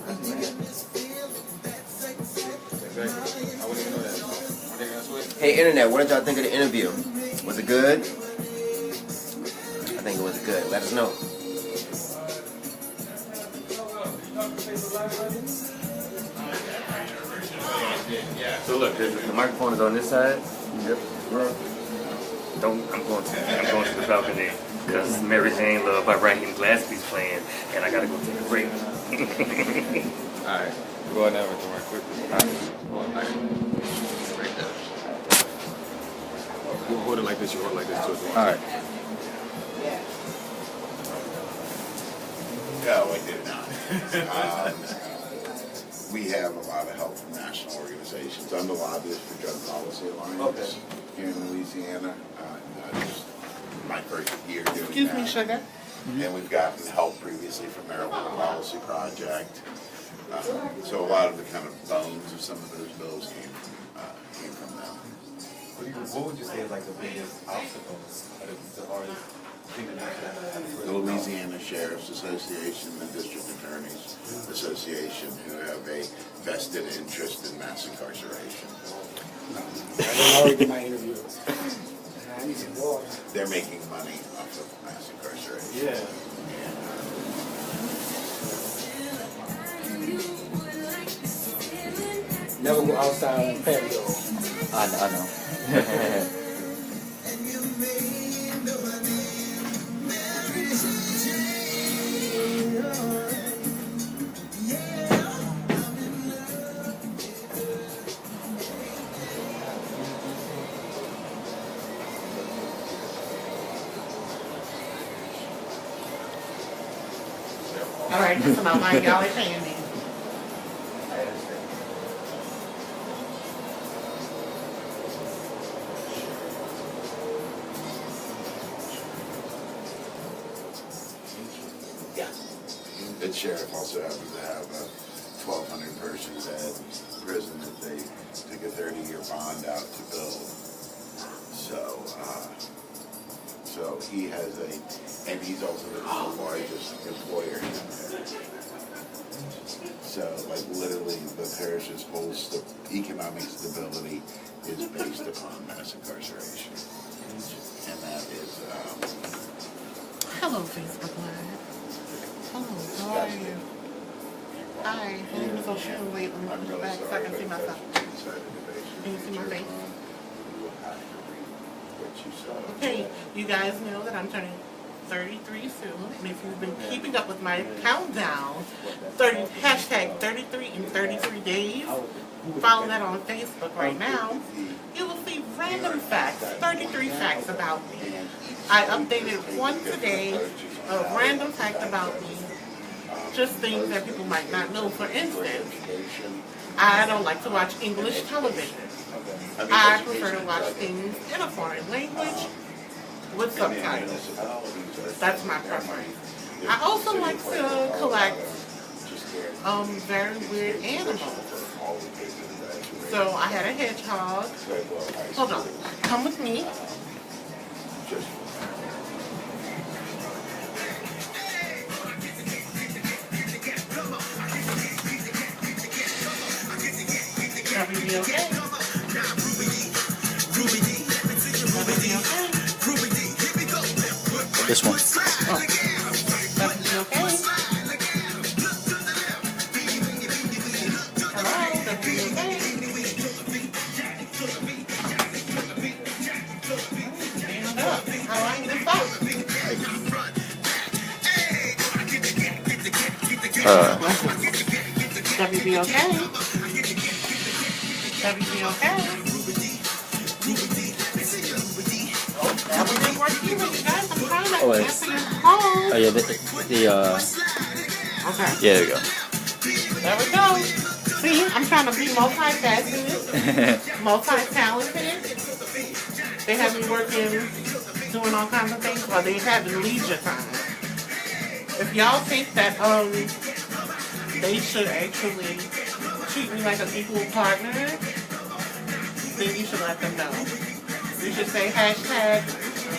Exactly. I wouldn't even know that. Hey, Internet, what did y'all think of the interview? Was it good? I think it was good. Let us know. So look, the microphone is on this side. Yep. I'm going to the balcony because Mary Jane Love by Raheem Gillespie's playing, and I gotta go take a break. Alright, go on that with the right quick. Alright, right there. You hold it like this, you hold it like this too. Alright. No, I did not. We have a lot of help from national organizations. I'm the lobbyist for Drug Policy Alliance here in Louisiana. This is my first year doing Excuse that. me, sugar. And we've gotten help previously from Marijuana Policy Project. So a lot of the kind of bones of some of those bills came from them. What would you say is like the biggest obstacle, the hardest thing to make that? The Louisiana Sheriff's Association, the District Attorneys Association, who have a vested interest in mass incarceration. I already did my interview. I need some water. They're making money off of mass incarceration. Yeah. Never go outside on patio. I know. All right, that's about my y'all are paying me. Yeah. The sheriff also happens to have a 1,200 persons at prison that they took a 30-year bond out to build. So he has and he's also the largest employer in there. So, like, literally, the parish's whole economic stability is based upon mass incarceration. And that is, Hello, Facebook Live. Hello, how are you? Hi, my name is Oshun. Wait, let me put you back so I can see myself. Can you see my face? Okay, you guys know that I'm turning 33 soon, and if you've been keeping up with my countdown, hashtag 33 in 33 days, follow that on Facebook right now, you will see random facts, 33 facts about me. I updated one today, a random fact about me, just things that people might not know. For instance, I don't like to watch English television. I prefer to watch things in a foreign language with subtitles. That's my preference. I also like to collect very weird animals. So I had a hedgehog. Hold on. Come with me. Everything okay? This one. Oh. Everything okay? Hello? Everything okay? Stand up. How are you? Everything okay? Everything okay? Everything working with you guys? I'm trying to answer your call. Oh yeah, Okay. yeah, there we go. There we go. See, I'm trying to be multifaceted, multi-talented. They have me working, doing all kinds of things while they have leisure time. If y'all think that they should actually treat me like an equal partner, then you should let them know. You should say hashtag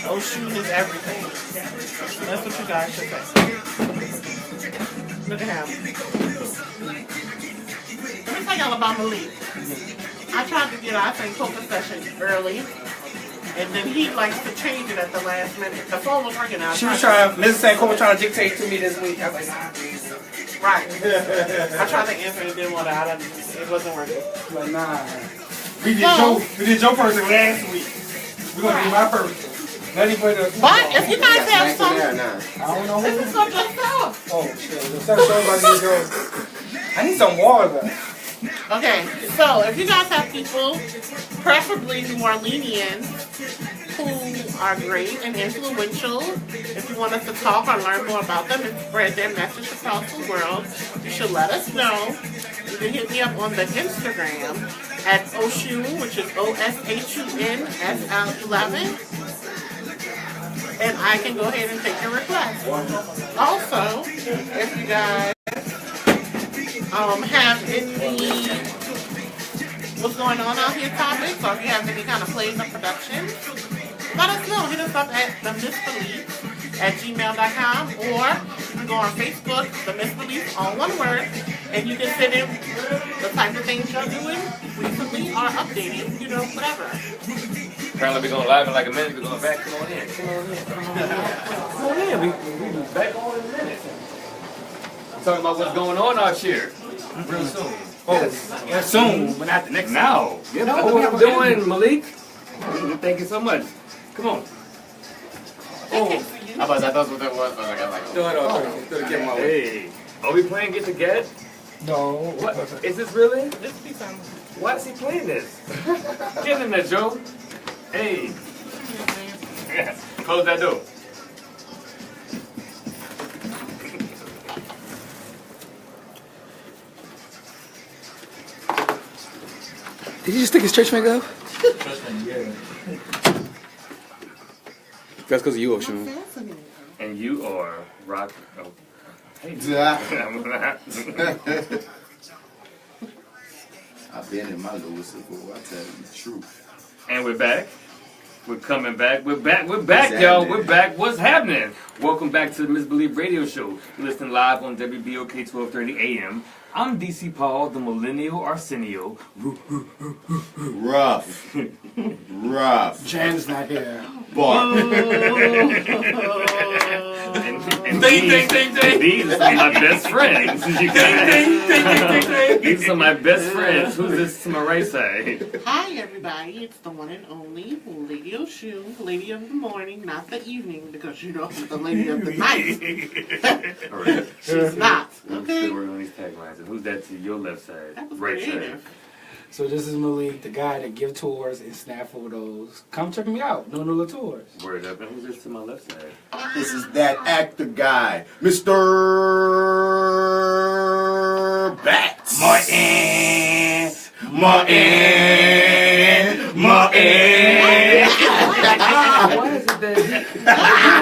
Oshun is everything. That's what you guys should say. Look at him. Let me tell y'all about Malik. I tried to get our thing poker session early, and then he likes to change it at the last minute. The phone was ringing out. She was trying, Mrs. St. Cole was trying to dictate to me this week. I was like, nah. Right. I tried to answer and didn't want to. It wasn't working. Like, nah. We did your person last week. We're going to do my person. But if you guys have some, I don't know this is for yourself. Oh, shit. I need some water. Okay, so if you guys have people, preferably New Orleanians, who are great and influential, if you want us to talk or learn more about them and spread their message across the world, you should let us know. You can hit me up on the Instagram at Oshun, which is OSHUNSL11. And I can go ahead and take your request. Also, if you guys have any what's going on out here topics, or if you have any kind of plays or productions, let us know. Hit us up at TheMisBelief@gmail.com, or you can go on Facebook, TheMisBelief, all one word, and you can send in the type of things you're doing recently or updating, whatever. Apparently we're going live in like a minute. We're going back. Come on in. Come on in. We'll be back on in a minute. Talking about what's going on out here. Real soon. Oh, soon, but not the next now. Yeah, that's what I'm doing, Malik. Thank you so much. Come on. Oh, I thought that was what that was. Hey, are we playing Get the Get? No. What? Is this really? Why is he playing this? Get in there, Joe. Hey. Close that door. Did he just stick his church finger up? Yeah. That's because of you, Oshun. And you are rock. Oh. Hey. I've been in my Louis before, I tell you the truth. And we're back. We're coming back. We're back, y'all. We're back. What's happening? Welcome back to the MisBelief Radio Show. You're listening live on WBOK 1230 AM. I'm DC Paul, the Millennial Arsenio. Rough. Jan's not here. Bark. And these are some of my best friends. These are some of my best friends. Who's this to my right side? Hi, everybody. It's the one and only Lady Oshun, Lady of the Morning, not the evening, because you know I'm the Lady of the Night. All right. She's not. I'm still working on these taglines. And who's that to your left side? That was right creative. side. So this is Malik, the guy that give tours and snap photos. Come check me out. No Nula Tours. Word up. And who's this to my left side? This is that actor guy, Mr. Bats. Martin. Why is it that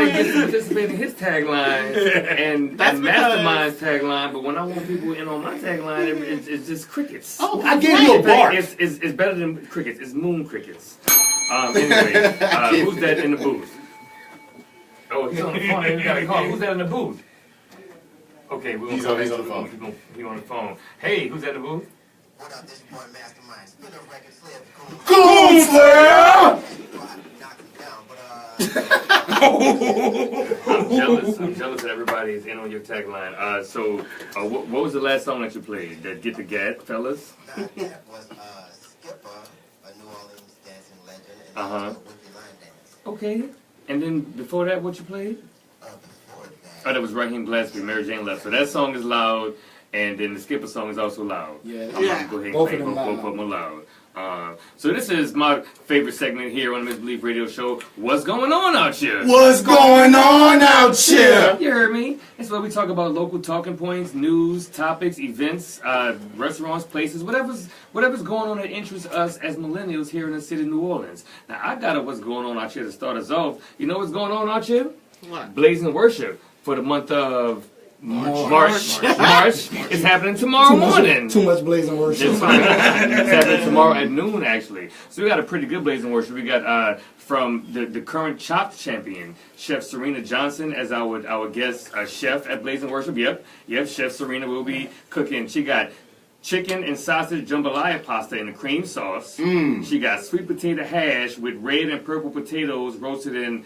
he gets to participate in his tagline and Mastermind's tagline, but when I want people in on my tagline, it's just crickets. Oh, I gave you a bark. It's better than crickets. It's moon crickets. Anyway, who's that in the booth? Oh, he's on the phone. We gotta call him. Who's that in the booth? Okay, he's on the phone. He's on the phone. Hey, who's that in the booth? What up, this boy Mastermind? Spin a record flip. Cool Slayer! I'm jealous that everybody is in on your tagline. So, what was the last song that you played? That Get the Gat, fellas? That was Skipper, a New Orleans dancing legend, and Whippy Line Dance. Okay. And then before that, what you played? Before that. Oh, that was Raheem Blasphemy, Mary Jane Left. So that song is loud, and then the Skipper song is also loud. Yeah. I'm going to go ahead and Both play of them both of them are loud. So this is my favorite segment here on the MisBelief Radio Show. What's going on out here? What's going on out here? You heard me. It's where we talk about local talking points, news, topics, events, restaurants, places, whatever's going on that interests us as millennials here in the city of New Orleans. Now, I got what's going on out here to start us off. You know what's going on out here? What? Blazing Worship for the month of March. It's happening tomorrow morning. Too much blazing worship. It's happening tomorrow at noon, actually. So we got a pretty good blazing worship. We got from the current Chopped champion, Chef Serena Johnson, as our guest chef at Blazing Worship. Yep. Chef Serena will be cooking. She got chicken and sausage jambalaya pasta in the cream sauce. She got sweet potato hash with red and purple potatoes roasted in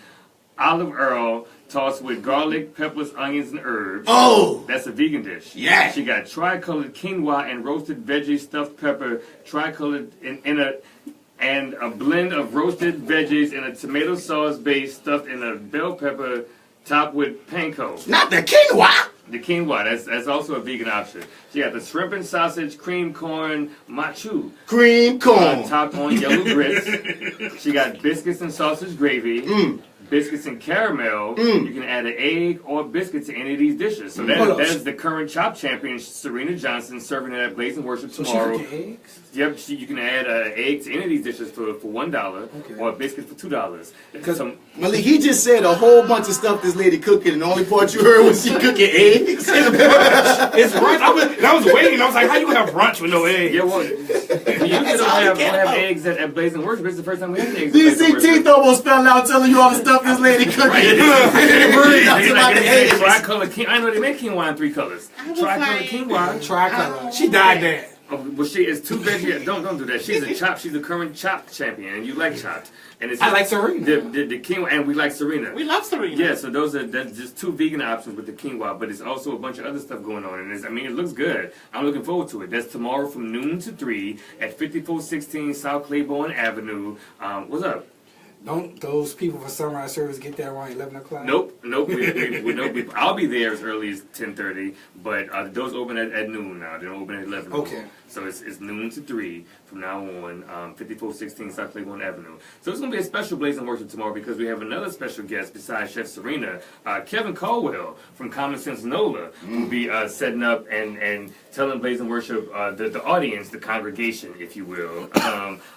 olive oil, tossed with garlic, peppers, onions, and herbs. Oh! That's a vegan dish. Yeah. She got tricolored quinoa and roasted veggie stuffed pepper, tricolored and a blend of roasted veggies in a tomato sauce base stuffed in a bell pepper topped with panko. Not the quinoa! The quinoa, that's also a vegan option. She got the shrimp and sausage, cream corn, machu. Cream corn. Topped on yellow grits. She got biscuits and sausage gravy. Biscuits and caramel. You can add an egg or biscuit to any of these dishes. So that is the current Chopped champion, Serena Johnson, serving it at Blazing Worship tomorrow. So she cooking eggs? Yep, you can add an egg to any of these dishes for $1 or a biscuit for $2. Because Malik, he just said a whole bunch of stuff this lady cooking, and the only part you heard was she cooking eggs. It's brunch. I was waiting. I was like, how you have brunch with no eggs? Yeah, well, we usually don't have eggs at Blazing Worship. It's the first time we had eggs. At DCT almost fell out telling you all the stuff this lady cooking. Tricolor quinoa. I know they make quinoa in 3 colors. Tricolor quinoa. Tricolor. She died there. Oh, well, she is too veggie. Don't do that. She's a Chopped. She's the current Chopped champion, and you like Chopped. And it's I like Serena. The quinoa, and we like Serena. We love Serena. Yeah, so that's just 2 vegan options with the quinoa, but it's also a bunch of other stuff going on, and it looks good. I'm looking forward to it. That's tomorrow from noon to 3 at 5416 South Claiborne Avenue. What's up? Don't those people for sunrise service get there around 11 o'clock? Nope. I'll be there as early as 10:30, but the doors open at noon now. They don't open at 11. Okay. So it's noon to 3 from now on, 5416 South Claiborne Avenue. So it's going to be a special Blazing Worship tomorrow because we have another special guest besides Chef Serena. Kevin Caldwell from Common Sense NOLA will be setting up and telling Blazing Worship, the audience, the congregation, if you will,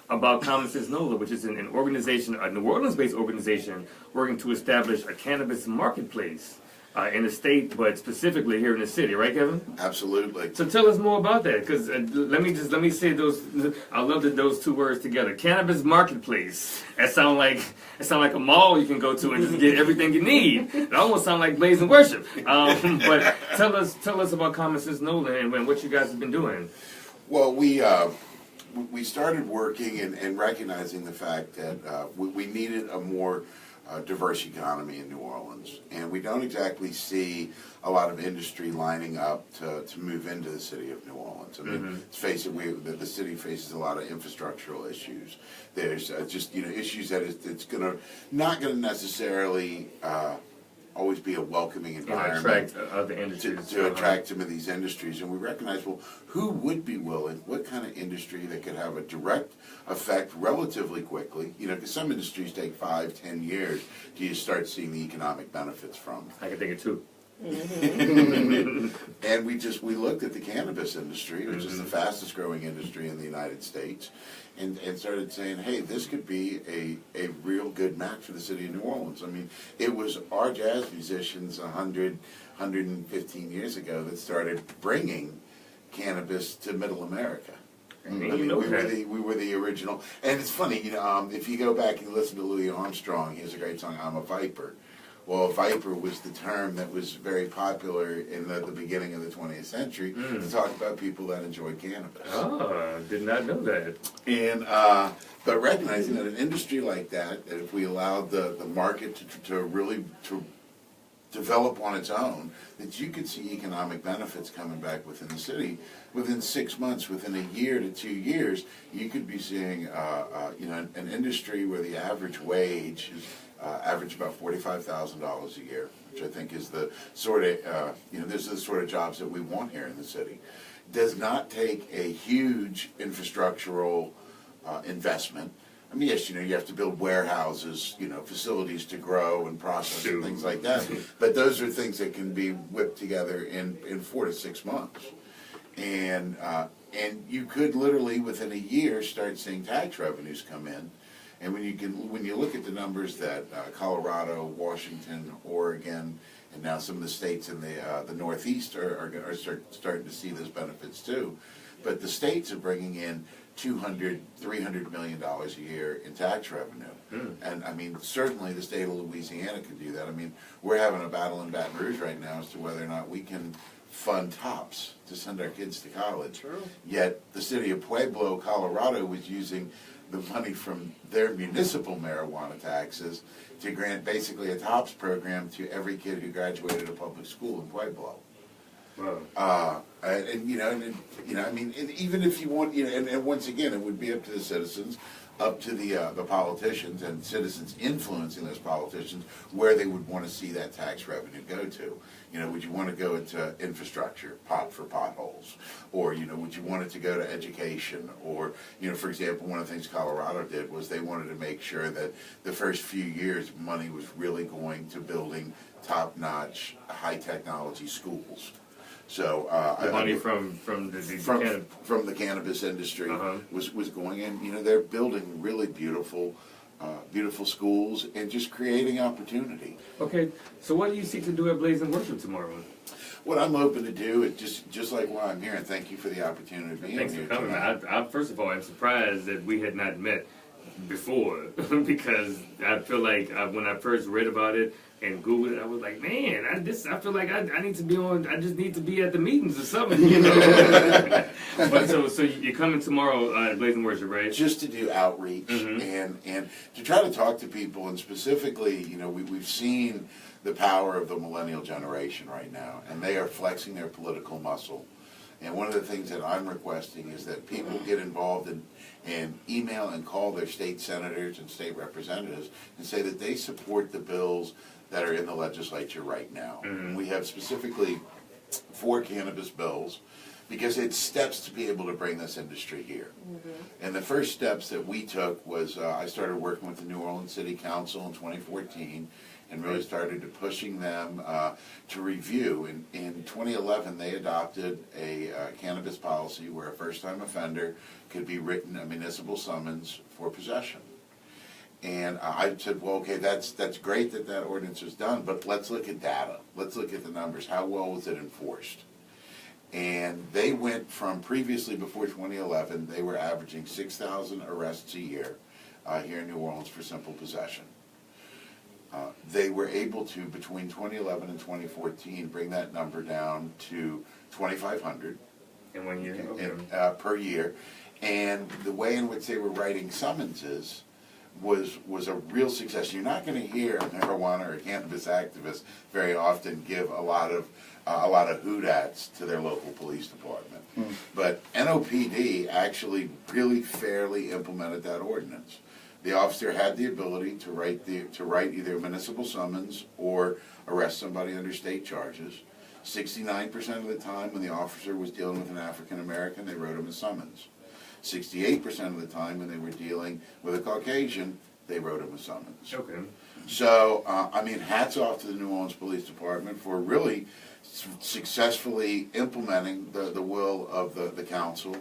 about Common Sense NOLA, which is an organization, a New Orleans-based organization working to establish a cannabis marketplace in the state, but specifically here in the city, right, Kevin? Absolutely. So tell us more about that, because let me say those. I love those 2 words together. Cannabis marketplace. That sound like a mall you can go to and just get everything you need. It almost sounds like Blazing Worship. But tell us about Common Sense NOLA and what you guys have been doing. Well, we started working and recognizing the fact that we needed a more diverse economy in New Orleans, and we don't exactly see a lot of industry lining up to move into the city of New Orleans. I mean, let's face it, the city faces a lot of infrastructural issues. There's just issues that it's not gonna necessarily always be a welcoming environment attract other industries to attract some of these industries. And we recognize, well, who would be willing? What kind of industry that could have a direct effect relatively quickly? Because some industries take 5-10 years till you start seeing the economic benefits from. I can think of 2. And we looked at the cannabis industry, which is the fastest growing industry in the United States, and started saying, hey, this could be a real good match for the city of New Orleans. I mean, it was our jazz musicians 115 years ago that started bringing cannabis to Middle America. We were the original. And it's funny, if you go back and listen to Louis Armstrong, he has a great song, I'm a Viper. Well, Viper was the term that was very popular in the beginning of the 20th century to talk about people that enjoyed cannabis. Oh, did not know that. And but recognizing that an industry like that if we allowed the market to really develop on its own, that you could see economic benefits coming back within the city. Within 6 months, within a year to 2 years, you could be seeing an industry where the average wage is average about $45,000 a year, which I think is the sort of this is the sort of jobs that we want here in the city. Does not take a huge infrastructural investment. I mean, yes, you know, you have to build warehouses, you know, facilities to grow and process and things like that. But those are things that can be whipped together in 4 to 6 months. And you could literally, within a year, start seeing tax revenues come in. And when you look at the numbers that Colorado, Washington, Oregon, and now some of the states in the Northeast are starting to see those benefits too. But the states are bringing in $200, $300 million a year in tax revenue. And I mean, certainly the state of Louisiana could do that. I mean, we're having a battle in Baton Rouge right now as to whether or not we can fund TOPS to send our kids to college. True. Yet the city of Pueblo, Colorado was using the money from their municipal marijuana taxes to grant basically a TOPS program to every kid who graduated a public school in Pueblo. Wow. And you know, I mean, and even if you want, you know, and once again, it would be up to the citizens, up to the politicians and citizens influencing those politicians where they would want to see that tax revenue go to. You know, would you want to go into infrastructure, for potholes, or you know, would you want it to go to education, or you know, for example, one of the things Colorado did was they wanted to make sure that the first few years money was really going to building top-notch, high-technology schools. So the money from the cannabis industry was going in. You know, they're building really beautiful schools and just creating opportunity. Okay, so what do you seek to do at Blaze and Worship tomorrow? What I'm hoping to do is just like why I'm here, and thank you for the opportunity to be here. Thanks for coming. I first of all, I'm surprised that we had not met before because I feel like when I first read about it and Googled it, I was like, man, I feel like I need to be on. I just need to be at the meetings or something, you know. But so you're coming tomorrow at Blaze and Worship, right? Just to do outreach and to try to talk to people, and specifically, you know, we've seen the power of the millennial generation right now, and they are flexing their political muscle. And one of the things that I'm requesting is that people get involved and email and call their state senators and state representatives and say that they support the bills that are in the legislature right now. We have specifically 4 cannabis bills because it's steps to be able to bring this industry here. And the first steps that we took was I started working with the New Orleans City Council in 2014 and really started to pushing them to review. In 2011, they adopted a cannabis policy where a first-time offender could be written a municipal summons for possession. And I said, well, okay, that's great that ordinance was done, but let's look at data. Let's look at the numbers. How well was it enforced? And they went from previously, before 2011, they were averaging 6,000 arrests a year here in New Orleans for simple possession. They were able to, between 2011 and 2014, bring that number down to 2,500. In 1 year? Per year. And the way in which they were writing summonses was a real success. You're not going to hear a marijuana or cannabis activist very often give a lot of hoot-ats to their local police department. But NOPD actually really fairly implemented that ordinance. The officer had the ability to write either a municipal summons or arrest somebody under state charges. 69% of the time when the officer was dealing with an African American, they wrote him a summons. 68% of the time when they were dealing with a Caucasian, they wrote him a summons. Okay. So, I mean, hats off to the New Orleans Police Department for really successfully implementing the will of the council.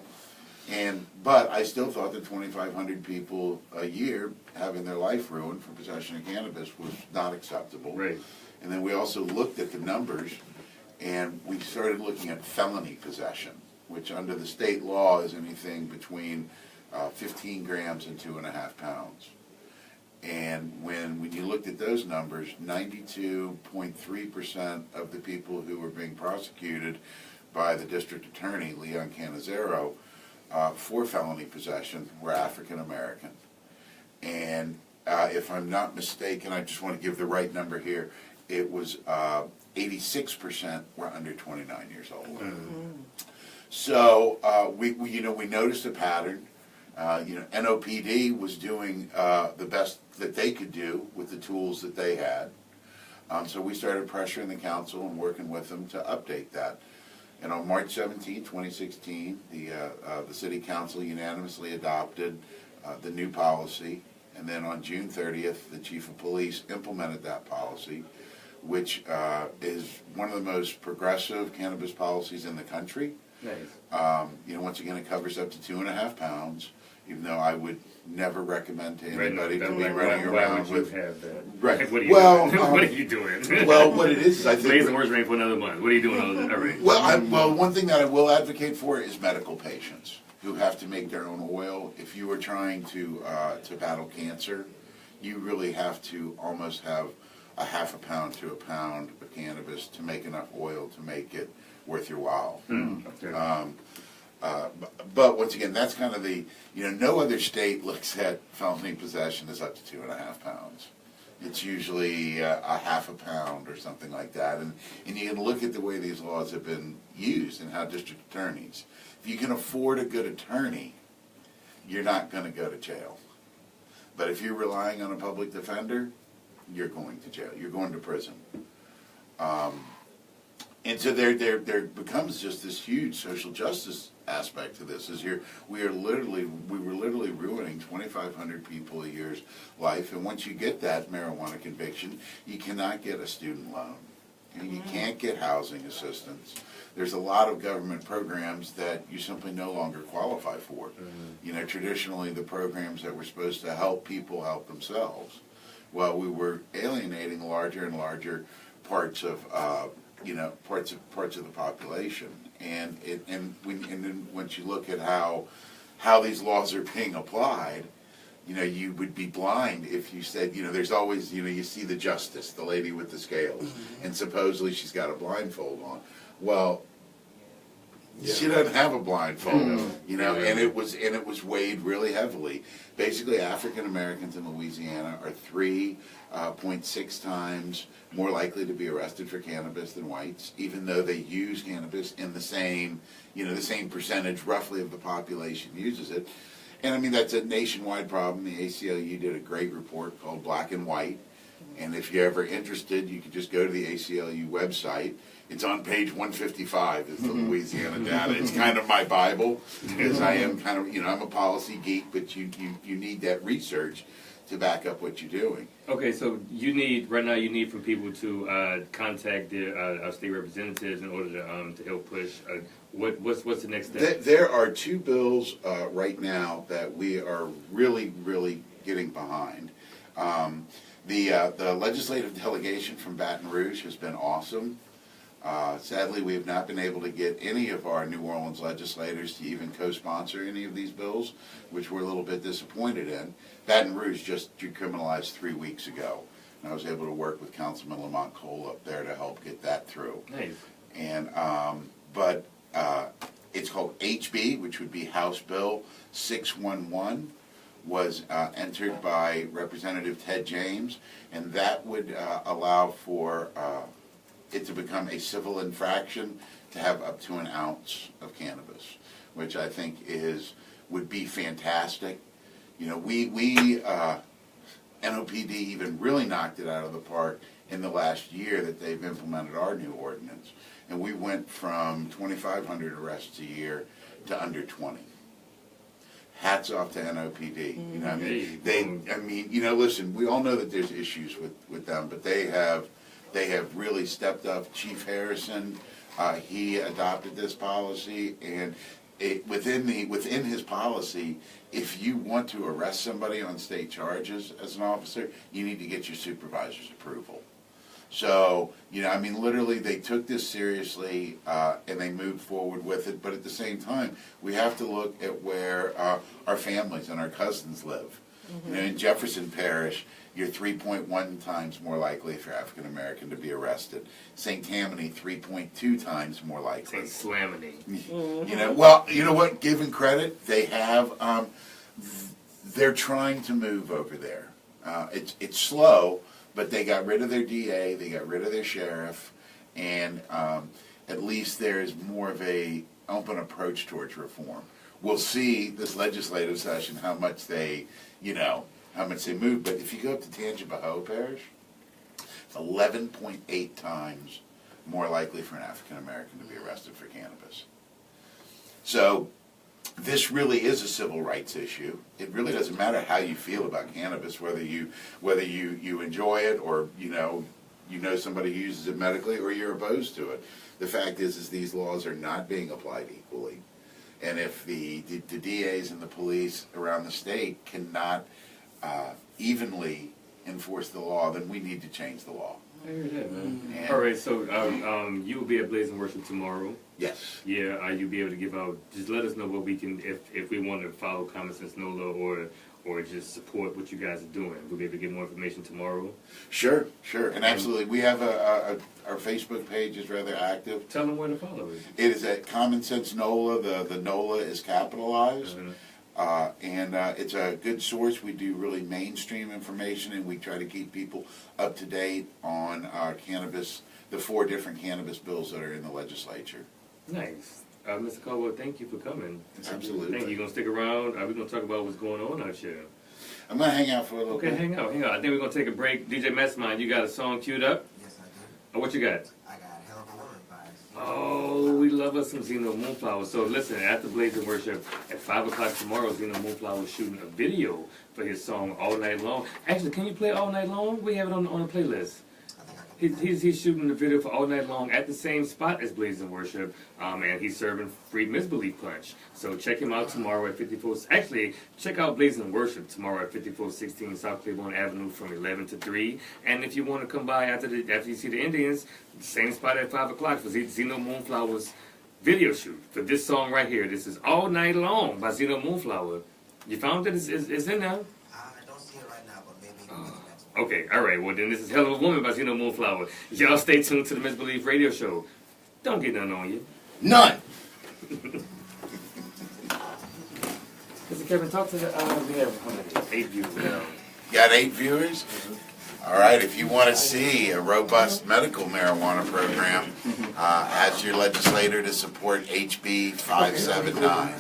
But I still thought that 2,500 people a year having their life ruined for possession of cannabis was not acceptable. Right. And then we also looked at the numbers, and we started looking at felony possession, which under the state law is anything between 15 grams and 2.5 pounds. And when you looked at those numbers, 92.3% of the people who were being prosecuted by the district attorney, Leon Canizero, for felony possession were African American. And if I'm not mistaken, I just want to give the right number here, it was 86% were under 29 years old. So we noticed a pattern. NOPD was doing the best that they could do with the tools that they had. So we started pressuring the council and working with them to update that. And on March 17, 2016, the city council unanimously adopted the new policy, and then on June 30th, the chief of police implemented that policy, which is one of the most progressive cannabis policies in the country. Nice. You know, once again, it covers up to 2.5 pounds, even though I would never recommend to anybody to be running around with. Have that? Right. What are you doing? What are you doing? Well, what it is I think. Blazing words rain for another month. What are you doing all right? Well, one thing that I will advocate for is medical patients who have to make their own oil. If you are trying to battle cancer, you really have to almost have a 1/2 pound to 1 pound of cannabis to make enough oil to make it worth your while. Okay. But once again, that's kind of the, you know, no other state looks at felony possession as up to 2.5 pounds. It's usually a 1/2 pound or something like that. And you can look at the way these laws have been used and how district attorneys, if you can afford a good attorney, you're not going to go to jail. But if you're relying on a public defender, you're going to jail. You're going to prison. And so there becomes just this huge social justice aspect to this. We were literally ruining 2,500 people a year's life. And once you get that marijuana conviction, you cannot get a student loan. And you can't get housing assistance. There's a lot of government programs that you simply no longer qualify for. You know, traditionally the programs that were supposed to help people help themselves. Well, we were alienating larger and larger parts of parts of the population, and then once you look at how these laws are being applied, you know, you would be blind if you said, you know, there's always, you know, you see the justice, the lady with the scales, and supposedly she's got a blindfold on. Well, she doesn't have a blindfold, you know, and it was weighed really heavily. Basically, African Americans in Louisiana are 3.6 times more likely to be arrested for cannabis than whites, even though they use cannabis in the same, you know, the same percentage roughly of the population uses it. And I mean, that's a nationwide problem. The ACLU did a great report called Black and White. And if you're ever interested, you can just go to the ACLU website. It's on page 155 is the Louisiana data. It's kind of my Bible, because I am kind of, you know, I'm a policy geek, but you need that research to back up what you're doing. Okay, so right now you need from people to contact our state representatives in order to help push. What's the next step? There are 2 bills right now that we are really getting behind. The legislative delegation from Baton Rouge has been awesome. Sadly, we have not been able to get any of our New Orleans legislators to even co-sponsor any of these bills, which we're a little bit disappointed in. Baton Rouge just decriminalized 3 weeks ago, and I was able to work with Councilman Lamont Cole up there to help get that through. Nice. And it's called HB, which would be House Bill 611. Was entered by Representative Ted James, and that would allow for it to become a civil infraction to have up to an ounce of cannabis, which I think would be fantastic. You know, NOPD even really knocked it out of the park in the last year that they've implemented our new ordinance, and we went from 2,500 arrests a year to under 20. Hats off to NOPD. You know, I mean, you know, listen, we all know that there's issues with them, but they have really stepped up. Chief Harrison, he adopted this policy, and within his policy, if you want to arrest somebody on state charges as an officer, you need to get your supervisor's approval. So, you know, I mean, literally, they took this seriously, and they moved forward with it. But at the same time, we have to look at where our families and our cousins live. You know, in Jefferson Parish, you're 3.1 times more likely if you're African American to be arrested. St. Tammany, 3.2 times more likely. St. Slaminy. You know, well, you know what? Given credit, they have. They're trying to move over there. It's slow. But they got rid of their DA, they got rid of their sheriff, and at least there's more of a open approach towards reform. We'll see this legislative session how much they move. But if you go up to Tangipahoa Parish, it's 11.8 times more likely for an African American to be arrested for cannabis. So, this really is a civil rights issue. It really doesn't matter how you feel about cannabis, whether you enjoy it or you know somebody who uses it medically or you're opposed to it. The fact is these laws are not being applied equally, and if the DAs and the police around the state cannot evenly enforce the law, then we need to change the law. I hear that, man. All right, so you will be at Blaze and Worship tomorrow. Yes. Yeah, you'll be able to give out. Just let us know what we can, if we want to follow Common Sense NOLA or just support what you guys are doing. We'll be able to get more information tomorrow. Sure, and absolutely. We have our Facebook page is rather active. Tell them where to follow it. It is at Common Sense NOLA. The NOLA is capitalized. And it's a good source. We do really mainstream information, and we try to keep people up to date on cannabis, the 4 different cannabis bills that are in the legislature. Nice. Mr. Caldwell, thank you for coming. Absolutely. Thank you. You going to stick around? We're going to talk about what's going on out here. I'm going to hang out for a little bit. Okay, hang out. I think we're going to take a break. DJ Mastermind, you got a song queued up? Yes, I do. Oh, what you got? I got Hell of a Woman by Oh, we love us some Zeno Moonflower. So listen, after Blaze and Worship, at 5 o'clock tomorrow, Zeno Moonflower is shooting a video for his song All Night Long. Actually, can you play All Night Long? We have it on the playlist. He's shooting the video for All Night Long at the same spot as Blaze and Worship, and he's serving free Misbelief punch. So check him out tomorrow at 54. Actually, check out Blaze and Worship tomorrow at 5416 South Claiborne Avenue from 11 to 3. And if you want to come by after you see the Indians, same spot at 5 o'clock for Zeno Moonflower's video shoot for this song right here. This is All Night Long by Zeno Moonflower. You found it? It's in there? I don't see it right now, but maybe. Okay, all right. Well, then this is Hell of a Woman by Zeno Moonflower. Y'all stay tuned to the Misbelief Radio Show. Don't get none on you. None. Mr. Kevin, talk to the. We have how many? 8 viewers now. Got 8 viewers? All right, if you want to see a robust medical marijuana program, ask your legislator to support HB 579.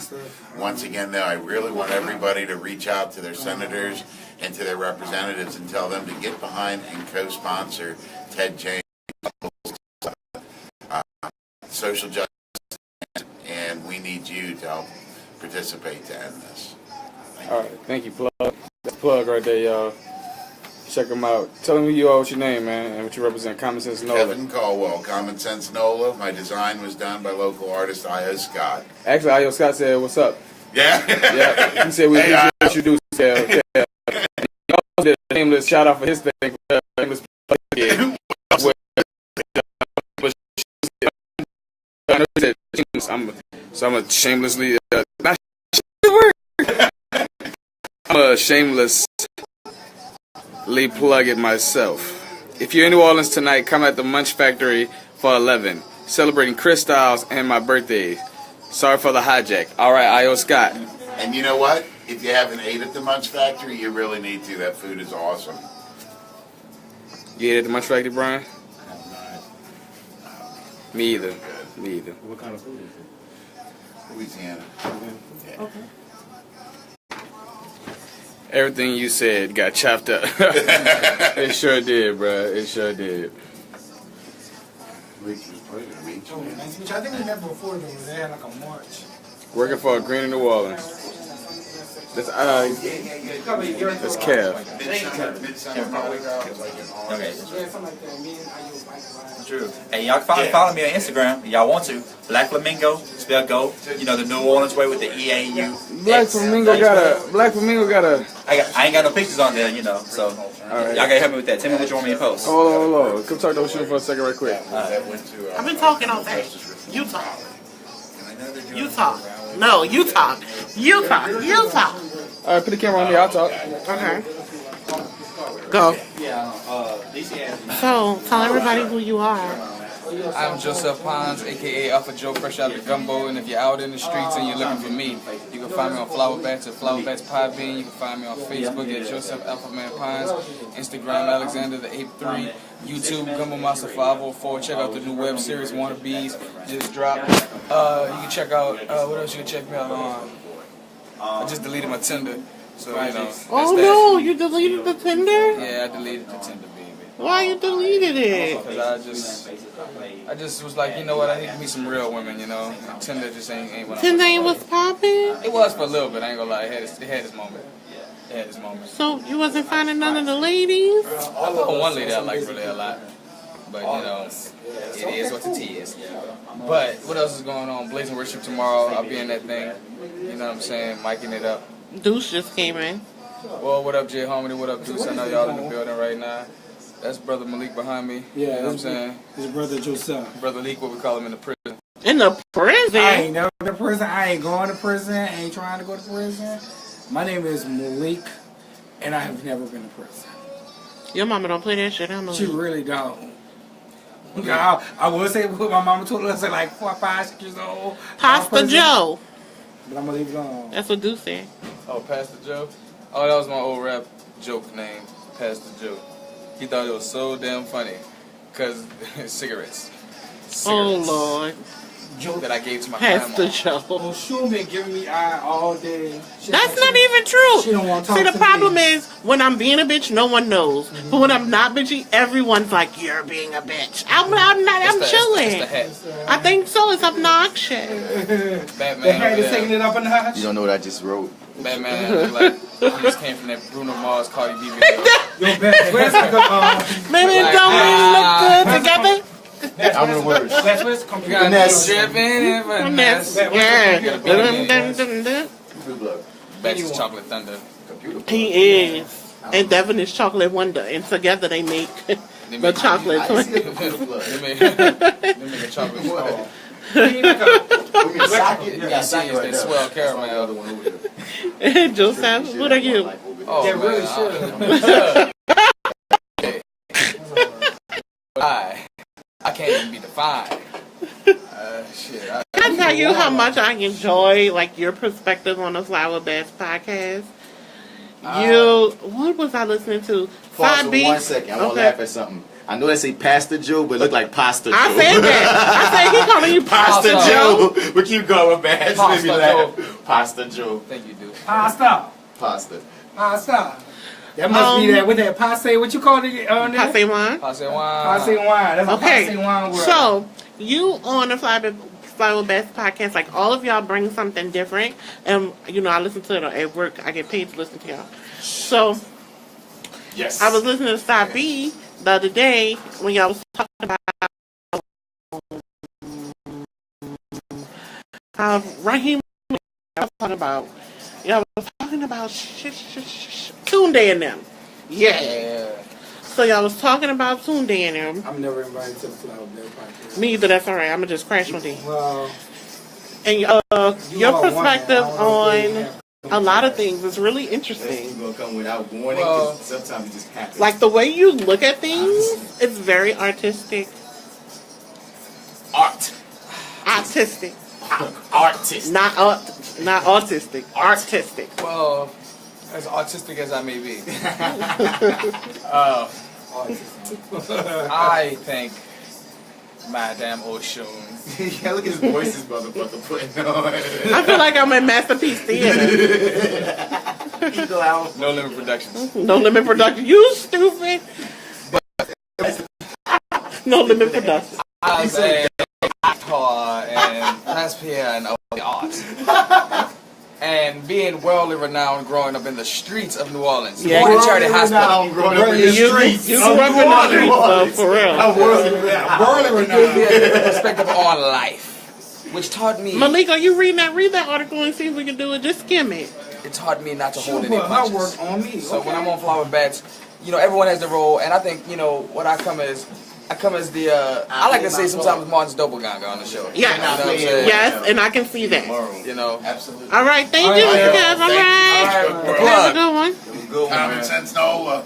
Once again, though, I really want everybody to reach out to their senators and to their representatives and tell them to get behind and co-sponsor Ted James' social justice, and we need you to help participate to end this. All right, thank you, Plug. That's Plug right there, y'all. Check them out. Tell them who you are, what's your name, man, and what you represent. Common Sense NOLA. Kevin Caldwell, Common Sense NOLA. My design was done by local artist I.O. Scott. Actually, I.O. Scott said, "What's up?" Yeah. Yeah. He said we introduce. Yeah. He also did a shameless shout out for his thing. Shameless plug. I'm a shamelessly. Not I'm a shamelessly plug it myself. If you're in New Orleans tonight, come at the Munch Factory for 11. Celebrating Chris Styles and my birthday. Sorry for the hijack. All right, I.O. Scott. And you know what? If you haven't ate at the Munch Factory, you really need to. That food is awesome. You ate at the Munch Factory, Brian? Me either. Me either. What kind of food is it? Louisiana. Yeah. Okay. Everything you said got chopped up. It sure did, bro. It sure did. I think we met before though. They had like a march. Working for a Green in New Orleans. That's Kev. True. Hey, y'all follow me on Instagram. Y'all want to? Black Flamingo, spell go. You know the New Orleans way with the EAU. Black Flamingo got a. I ain't got no pictures on there, you know. So y'all gotta help me with that. Tell me what you want me to post. Hold on. Come talk to Oshun for a second, right quick. I've been talking all day. You talk. You talk. No, you talk. You talk. You talk. All right, put the camera on me. I'll talk. Okay. Go. So, tell everybody who you are. I'm Joseph Pons, a.k.a. Alpha Joe, fresh out of the gumbo. And if you're out in the streets and you're looking for me, you can find me on Flower Bats at Flower Bats Pie Bean. You can find me on Facebook at Joseph Alpha Man Pons, Instagram Alexander the Ape 3, YouTube Gumbo Master 504. Check out the new web series Wannabes just dropped. You can check out what else you can check me out on. I just deleted my Tinder, so you know. Oh no, you deleted the Tinder? Yeah, I deleted the Tinder, baby. Why you deleted it? Because I just was like, you know what, I need to meet some real women, you know. Tinder just ain't what Tinder ain't was popping? It was for a little bit, I ain't gonna lie. It had its moment. It had its moment. So you wasn't finding none of the ladies? I found one lady I liked really a lot. But, you know, it is what it is. But what else is going on? Blazing Worship tomorrow. I'll be in that thing. You know what I'm saying? Miking it up. Deuce just came in. Well, what up, J Harmony? What up, Deuce? I know y'all in the building right now. That's Brother Malik behind me. Yeah, you know what I'm saying? His brother Joseph. Brother Leak, what we call him in the prison. In the prison? I ain't never been to prison. I ain't going to prison. I ain't trying to go to prison. My name is Malik, and I have never been to prison. Your mama don't play that shit, huh, Malik? She really don't. I would say what my mama told us at like 4, 5, 6 years old. Pastor Joe. But I'm going to leave it alone. That's what Deuce said. Oh, Pastor Joe? Oh, that was my old rap joke name, Pastor Joe. He thought it was so damn funny. Because cigarettes. Oh, Lord. That I gave to my Pastor grandma. Joe. Oshun been giving me eye all day. That's not even true. She don't want to talk See, the to problem me. is, when I'm being a bitch, no one knows. But when I'm not bitchy, everyone's like, you're being a bitch. I'm chilling. I think so. It's obnoxious. Batman. The head is taking it up a notch. You don't know what I just wrote. Batman, like, he just came from that Bruno Mars, Cardi B video. Yo, where's the Maybe it don't really look good together. I'm the worst. Where's the computer? Finesse. Finesse. Yeah. That's Chocolate Thunder. He is. And Devin is Chocolate Wonder. And together they make the chocolate. They make a chocolate skull. They swell caramel. Joseph, what are you? Oh, they really should. I can't even be defined. Shit. Can I tell you how much I enjoy like your perspective on the Flower Bass podcast? What was I listening to? Pause for 1 second. I want to laugh at something. I know they say Pastor Joe, but it look like Pasta Joe. I said that. I said he calling you Pasta Joe. But keep going, man. Pasta Joe. Pasta Joe. Thank you, dude. Pasta. That must be that with that passe. What you call it? Passe wine. Passe wine. Passe wine. That's a passe wine word. So you on the Flower Bass podcast, like all of y'all bring something different, and you know I listen to it at work. I get paid to listen to y'all. So yes, I was listening to S2Ep5 the other day when y'all was talking about Raheem. I was talking about. Y'all was talking about Tunde and them. Yeah. So y'all was talking about Tunde and them. I'm never invited to the Flower Bass podcast. Me either, that's alright. I'm gonna just crash one day. Well, and your perspective on a lot of things is really interesting. You're gonna come without warning, 'cause sometimes it just happens. Like the way you look at things, it's very artistic. Artistic. Artist. Not autistic. Artistic. Well, as artistic as I may be, I think Madame Oshun. Yeah, look at his voice, this motherfucker putting on. I feel like I'm in Masterpiece Theater. No Limit Productions. No Limit Productions. You stupid. No Limit Productions. I say actor and Raspberry and all the arts. And being worldly renowned growing up in the streets of New Orleans. Yeah, Born in Charity Hospital. Growing up in the streets. You grew up in the streets, though, for real. Worldly renowned. Perspective on life. Which taught me. Malik, are you reading that? Read that article and see if we can do it. Just skim it. It taught me not to hold any my punches. work on me. So when I'm on Flower Bats, you know, everyone has their role. And I think, you know, what I come as the, I like to say sometimes Martin's doppelganger on the show. Yeah. You know what I'm saying? Yes, and I can see that. You know? Absolutely. All right, thank you, guys. All right. Have a good one. Common sense over.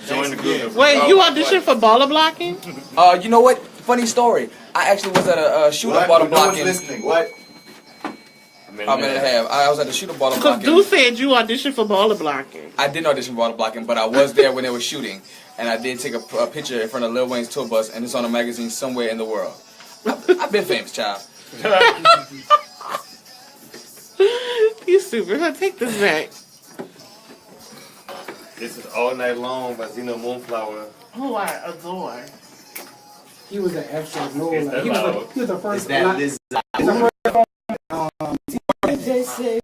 Join the group. Wait, you auditioned for baller blocking? You know what? Funny story. I actually was at a shooter baller blocking. Listening. What? A minute and a half. I was at the shooter baller Because blocking. Dude said you auditioned for baller blocking. I didn't audition for baller blocking, but I was there when they were shooting. And I did take a picture in front of Lil Wayne's tour bus, and it's on a magazine somewhere in the world. I've been famous, child. You stupid. Take this back. This is All Night Long by Zeno Moonflower. Who I adore. He was an excellent Roland. Is that He was loud? the first. Is that Liz? They say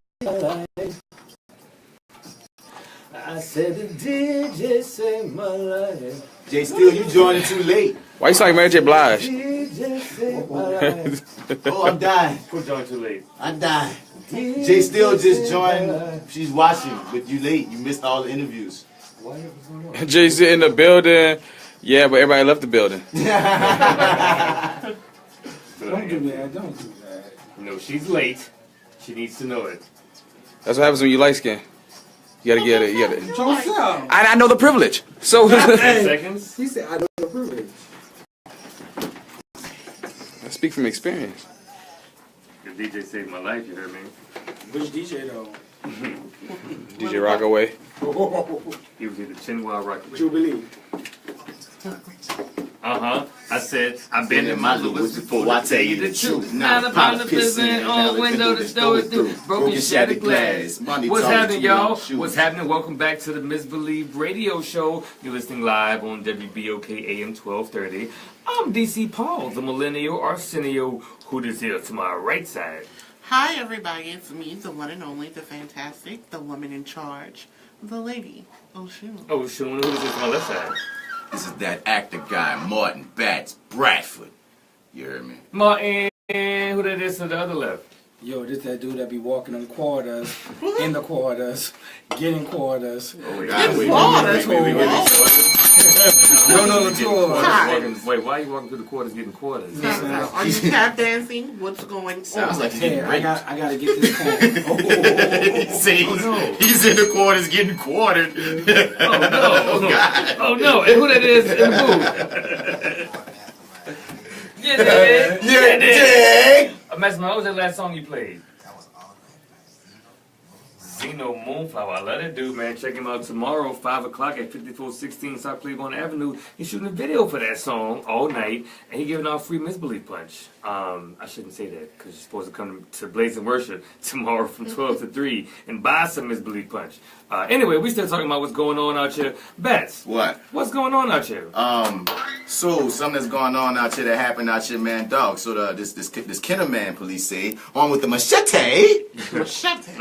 I said the DJ saved my life. Jay Steele, you joining too late. Why you sound like Mary J. Blige? DJ saved my life. Oh, I'm dying. Who joined too late? I'm dying. Jay Steele just joined. She's watching, but you late. You missed all the interviews. Jay-Z in the building. Yeah, but everybody left the building. Don't do that. Don't do that. No, she's late. She needs to know it. That's what happens when you light skin. You gotta get it. You gotta. Joseph. I know the privilege. So. 10 seconds. He said, I know the privilege. I speak from experience. The DJ saved my life, you heard me? Which DJ though? DJ Rockaway. He was in the Chinwa Rockaway. Jubilee. I said, I've Been in my Lewis before I tell you the truth. Not Not a a pissing on window to throw it through. Broken shattered glass. Money What's talking happening, to y'all? me, What's happening? Welcome back to the MisBelief Radio Show. You're listening live on WBOK AM 1230. I'm DC Paul, the Millennial Arsenio, who is here to my right side. Hi, everybody. It's me, the one and only, the fantastic, the woman in charge, the lady, Oshun. Oshun, who is here to my left side? This is that actor guy, Martin Bats Bradford. You heard me? Martin, who that is to the other left? Yo, this that dude that be walking them quarters, in the quarters, getting quarters. Oh, wait, Wait. No, the tour. Wait, why are you walking through the quarters getting quarters? Are you tap dancing? What's going on? Sounds like he's Hey, getting I raped. gotta get this coin. See, he's in the quarters getting quartered. Oh no! Oh no! And who that is in the booth? Yeah, Mastermind, what was that last song you played? Zeno Moonflower. I love that dude, man. Check him out tomorrow, 5 o'clock at 5416 South Claiborne Avenue. He's shooting a video for that song all night, and he's giving out free MisBelief punch. I shouldn't say that, because you're supposed to come to Blaze and Worship tomorrow from 12 to 3 and buy some MisBelief punch. Anyway, we still talking about what's going on out here. Bats. What? What's going on out here? So something that's going on out here that happened out here, man, dog. So this Kenner man, police say, on with the machete,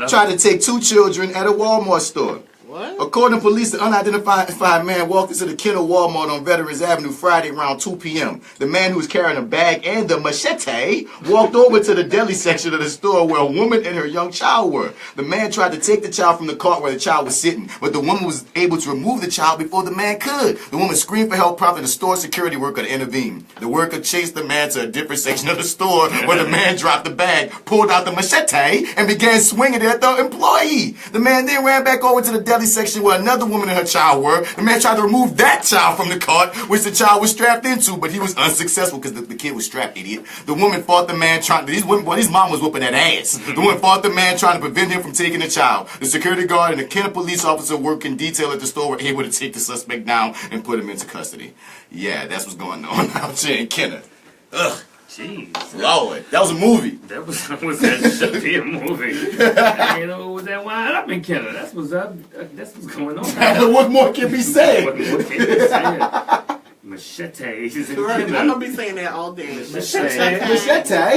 tried to take 2 children at a Walmart store. What? According to police, the unidentified man walked into the Kenner Walmart on Veterans Avenue Friday around 2 p.m. The man who was carrying a bag and the machete walked over to the deli section of the store where a woman and her young child were. The man tried to take the child from the cart where the child was sitting, but the woman was able to remove the child before the man could. The woman screamed for help, prompting the store security worker to intervene. The worker chased the man to a different section of the store where the man dropped the bag, pulled out the machete, and began swinging it at the employee. The man then ran back over to the deli section where another woman and her child were. The man tried to remove that child from the cart, which the child was strapped into, but he was unsuccessful because the kid was strapped, idiot. The woman fought the man trying to... His mom was whooping that ass. The woman fought the man trying to prevent him from taking the child. The security guard and the Kenner police officer working detail at the store were able to take the suspect down and put him into custody. Yeah, that's what's going on out here in Kenner. Ugh. Jeez. Lord, that was a movie. That should be a movie. You know, was that wind up in Canada? That's what's up. That's what's going on. What more can be said? What more can be said? Machetes in Right, Canada. I'm gonna be saying that all day. Machete. You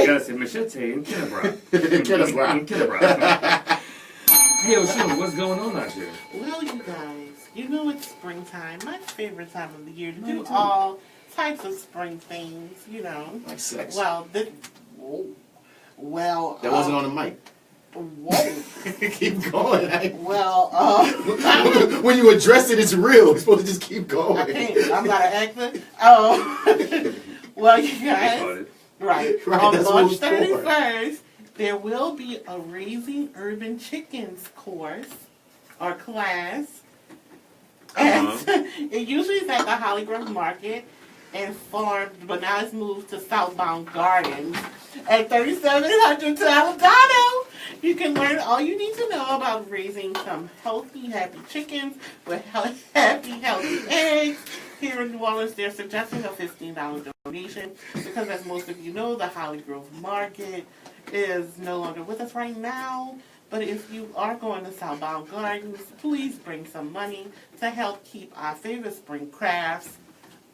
gotta say machete in Kennebrock. Hey, Oshun, what's going on out here? Well, you guys, you know it's springtime. My favorite time of the year to do all types of spring things, you know. Like sex. Well, that wasn't on the mic. Whoa. Keep going. Well, when you address it, it's real. You're supposed to just keep going. I can't. I'm not an actor. Oh. Well, you guys. Right. On March 31st, there will be a Raising Urban Chickens course or class. And it usually is at the Hollygrove Market and Farm, but now it's moved to Southbound Gardens at 3700 Taladano. You can learn all you need to know about raising some healthy, happy chickens with happy, healthy eggs. Here in New Orleans, they're suggesting a $15 donation because, as most of you know, the Hollygrove Market is no longer with us right now. But if you are going to Southbound Gardens, please bring some money to help keep our favorite spring crafts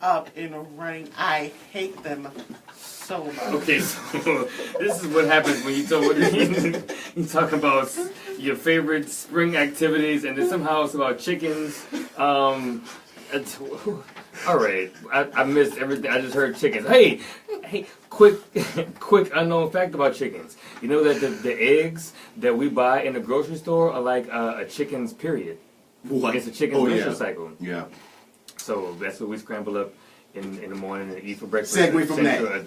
up and running. I hate them so much. Okay, so this is what happens when you talk about your favorite spring activities, and then somehow it's about chickens. All right, I missed everything. I just heard chickens. Hey, quick unknown fact about chickens. You know that the eggs that we buy in the grocery store are like a chicken's period. What? It's a chicken's menstrual cycle. Yeah. So that's what we scramble up in the morning and eat for breakfast. Segue from that.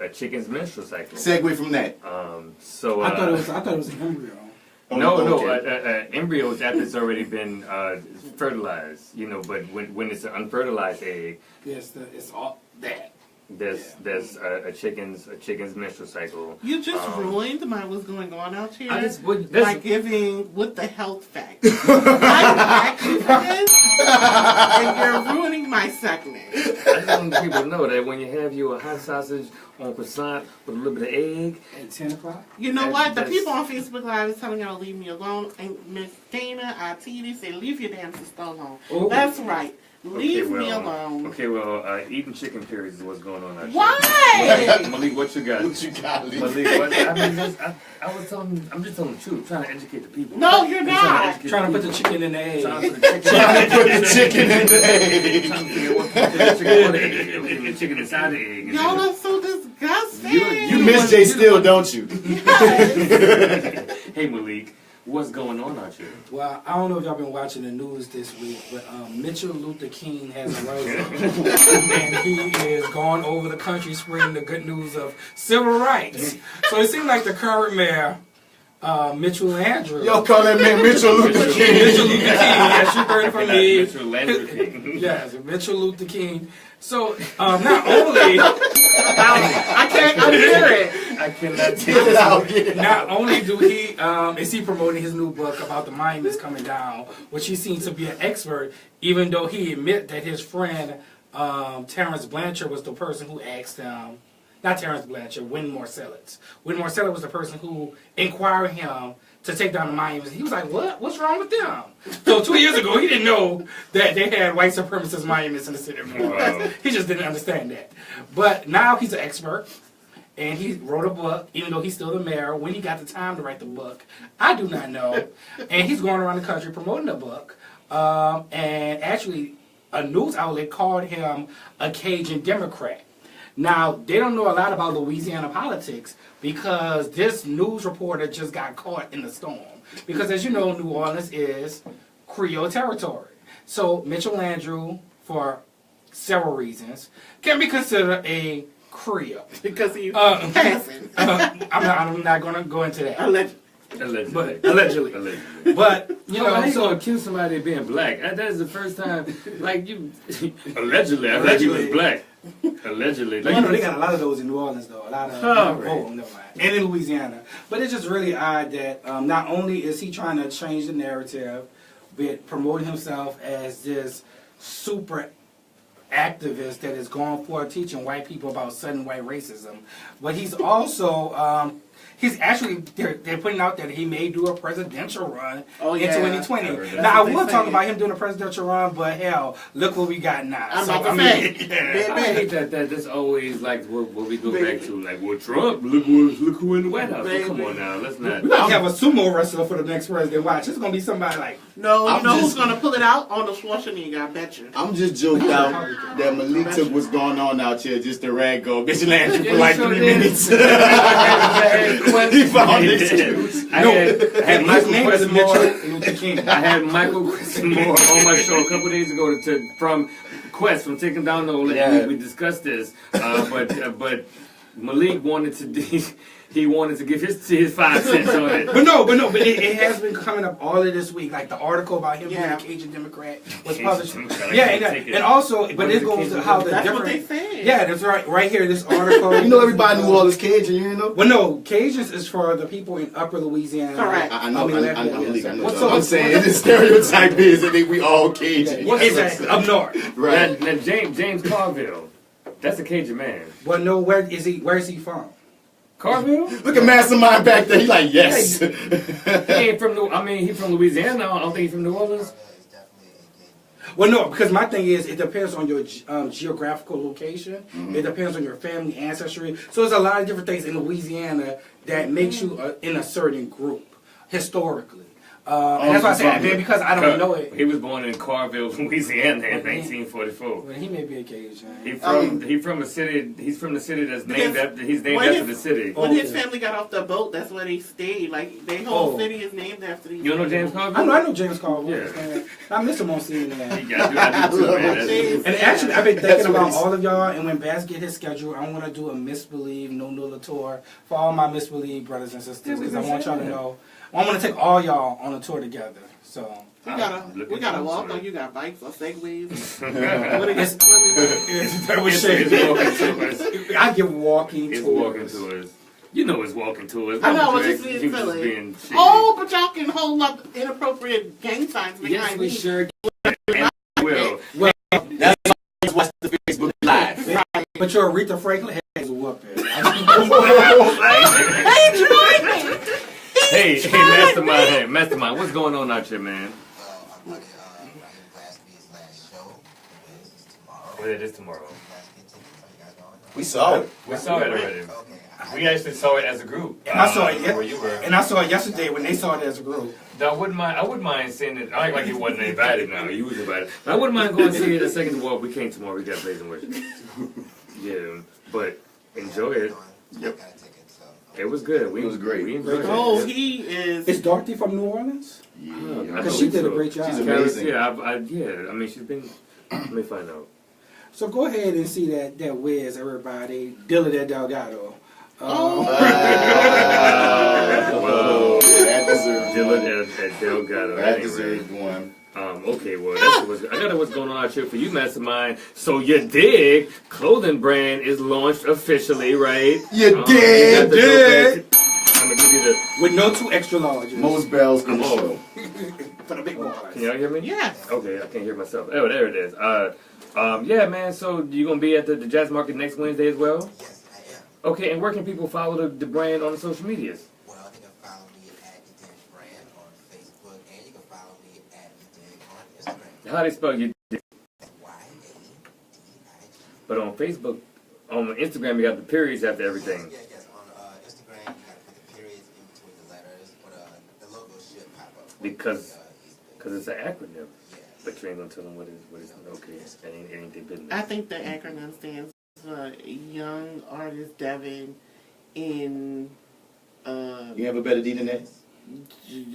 A chicken's menstrual cycle. Segue from that. So I thought it was an embryo. No, embryos after it's already been fertilized, you know. But when it's an unfertilized egg, Yes, it's all that. there's a chicken's menstrual cycle. You just ruined what's going on out here that's- by giving with the health fact. I'm actually for this, and you're ruining my segment. I just want people to know that when you have your hot sausage on croissant with a little bit of egg at 10 o'clock. You know what? The people on Facebook Live is telling y'all to leave me alone. And Miss Dana, IT, say leave your damn sister alone. Oh. That's right. Leave me well, alone. Okay, well, eating chicken periods is what's going on out here. Why? Malik, what you got? What you got, Lee? Malik, what, I'm just telling the truth, trying to educate the people. No, you're not. Trying to put the chicken in the egg. Trying to put the chicken in the egg. Trying to figure out what to put the chicken on the egg. The chicken inside the egg. Y'all are so disgusting. You miss Jay Still, don't you? Hey, Malik. What's going on out here? Well, I don't know if y'all been watching the news this week, but Mitchell Luther King has arisen, and he is going over the country spreading the good news of civil rights. So it seems like the current mayor, Mitchell Andrew. Y'all call that man Mitchell Luther King. Mitchell Luther King. Yes, you heard it from me. Mitchell Andrew King. Yes, Mitchell Luther King. So not only I can't unhear it. I cannot get it out. Not only do he is he promoting his new book about the monuments coming down, which he seems to be an expert, even though he admit that his friend Terrence Blanchard was the person who asked him. Not Terrence Blanchard, Win Marcellus. Win Marcellus was the person who inquired him to take down the monuments. He was like, what? What's wrong with them? So 2 years ago, he didn't know that they had white supremacist monuments in the city of New Orleans. He just didn't understand that. But now he's an expert, and he wrote a book, even though he's still the mayor. When he got the time to write the book, I do not know. And he's going around the country promoting the book. And actually, a news outlet called him a Cajun Democrat. Now, they don't know a lot about Louisiana politics because this news reporter just got caught in the storm. Because as you know, New Orleans is Creole territory. So Mitchell Andrew, for several reasons, can be considered a Creole. Because he's passing. I'm not going to go into that. Allegedly. But, you know, I ain't so gonna accuse somebody of being black. That is the first time, like, you, allegedly, I heard he was black. Allegedly. Like, no, they got a lot of those in New Orleans, though. A lot of, never mind. And in Louisiana. But it's just really odd that not only is he trying to change the narrative, but promoting himself as this super activist that is going for teaching white people about sudden white racism, but he's also he's actually they're putting out that he may do a presidential run in 2020. Now I will talk about him doing a presidential run, but hell, look what we got now. I'm So, about to I say, mean, I hate that that's always like what we go back to. Like, well, Trump, look who in the White House. Well, come on now, let's not. we might have a sumo wrestler for the next president. Watch, it's gonna be somebody like. No, you know who's gonna pull it out? Arnold Schwarzenegger, I bet you. I'm just joked out that Malik took what's going on out here just to rag go Mitchell Andrew for like 3 minutes. He found the excuse. I had Michael Questenmore. I had Michael Questenmore on my show a couple days ago from Quest from Taking Down the Old. We discussed this, but Malik wanted to. He wanted to give his 5 cents on it. But it has been coming up all of this week. Like the article about him being a Cajun Democrat was published. And also, but it goes to how the That's different. what they said. Yeah, that's right here. This article. You know everybody knew all this Cajun, you know? Well, no, Cajuns is for the people in Upper Louisiana. Correct. I know. So I'm saying the stereotype is that we all Cajun. Exactly. Up north. Right. Now James Carville, that's a Cajun man. Well, no, where is he from? Carville? Look at Mastermind back there. He like, yes. He ain't from he's from Louisiana. I don't think he's from New Orleans. Well, no, because my thing is, it depends on your geographical location. It depends on your family ancestry. So there's a lot of different things in Louisiana that makes you in a certain group historically. And that's why I said, man, because I don't know it. He was born in Carville, Louisiana in 1944. Well, he may be a Cajun. He's from a city. He's from the city that's named after. He's named after the city. When his family got off the boat, that's where they stayed. Like their whole city is named after these. You don't know James Carville? I know James Carville. Yeah. I miss him on CNN. I do too, man. And actually, I've been thinking about all of y'all. And when Bass get his schedule, I want to do a MisBelief No Nulla tour for all my MisBelief brothers and sisters. Because I want y'all to know. I want to take all y'all on a tour together. So we gotta walk, or you got bikes or segways. I give walking tours. Walking tours. You know it's walking tours. I know, but just being silly. Oh, but y'all can hold up inappropriate gang signs behind yes, we me. sure can. Will. Well, that's what's the Facebook Live. Right. But your Aretha Franklin has a whooping. Hey, Mastermind, what's going on out here, man? Well, it is tomorrow. We saw it. We saw it already. We actually saw it as a group. And I saw it. Where you were. And I saw it yesterday when they saw it as a group. I wouldn't mind seeing it. I act like he wasn't invited now. You was invited. But I wouldn't mind going to see it a second of all. We came tomorrow. We got plays and worship. Yeah, but enjoy it. Yep. It was good. It was great. We enjoyed it. Oh, he is. Is Dorothy from New Orleans? Yeah. Because she did a great job. She's amazing. Yeah, I mean, she's been. Let me find out. So go ahead and see that Wiz, everybody. Dilla de Delgado. Well, that deserved Dilla at Delgado. That deserved one. Okay, well, I gotta know what's going on out here for you, Mastermind. So you dig clothing brand is launched officially, right? You dig. I'm gonna give you the with no 2 extra larges. Most bells in the show. For the big boys. Can y'all hear me? Yes. Okay, I can't hear myself. Oh, there it is. Yeah, man. So you gonna be at the Jazz Market next Wednesday as well? Yes, I am. Okay, and where can people follow the brand on the social medias? Well, they can follow me at The Dig Brand on Facebook, and you can follow me at The Dig on Instagram. How they spell your dig? Y.A.D.I.G. But on Facebook, on Instagram, you got the periods after everything. Yes. On Instagram, you got to put the periods in between the letters, but the logo should pop up. Because it's an acronym. But you ain't gonna tell them what is okay. It ain't their business. I think the acronym stands for Young Artist Devin in. You have a better D than that?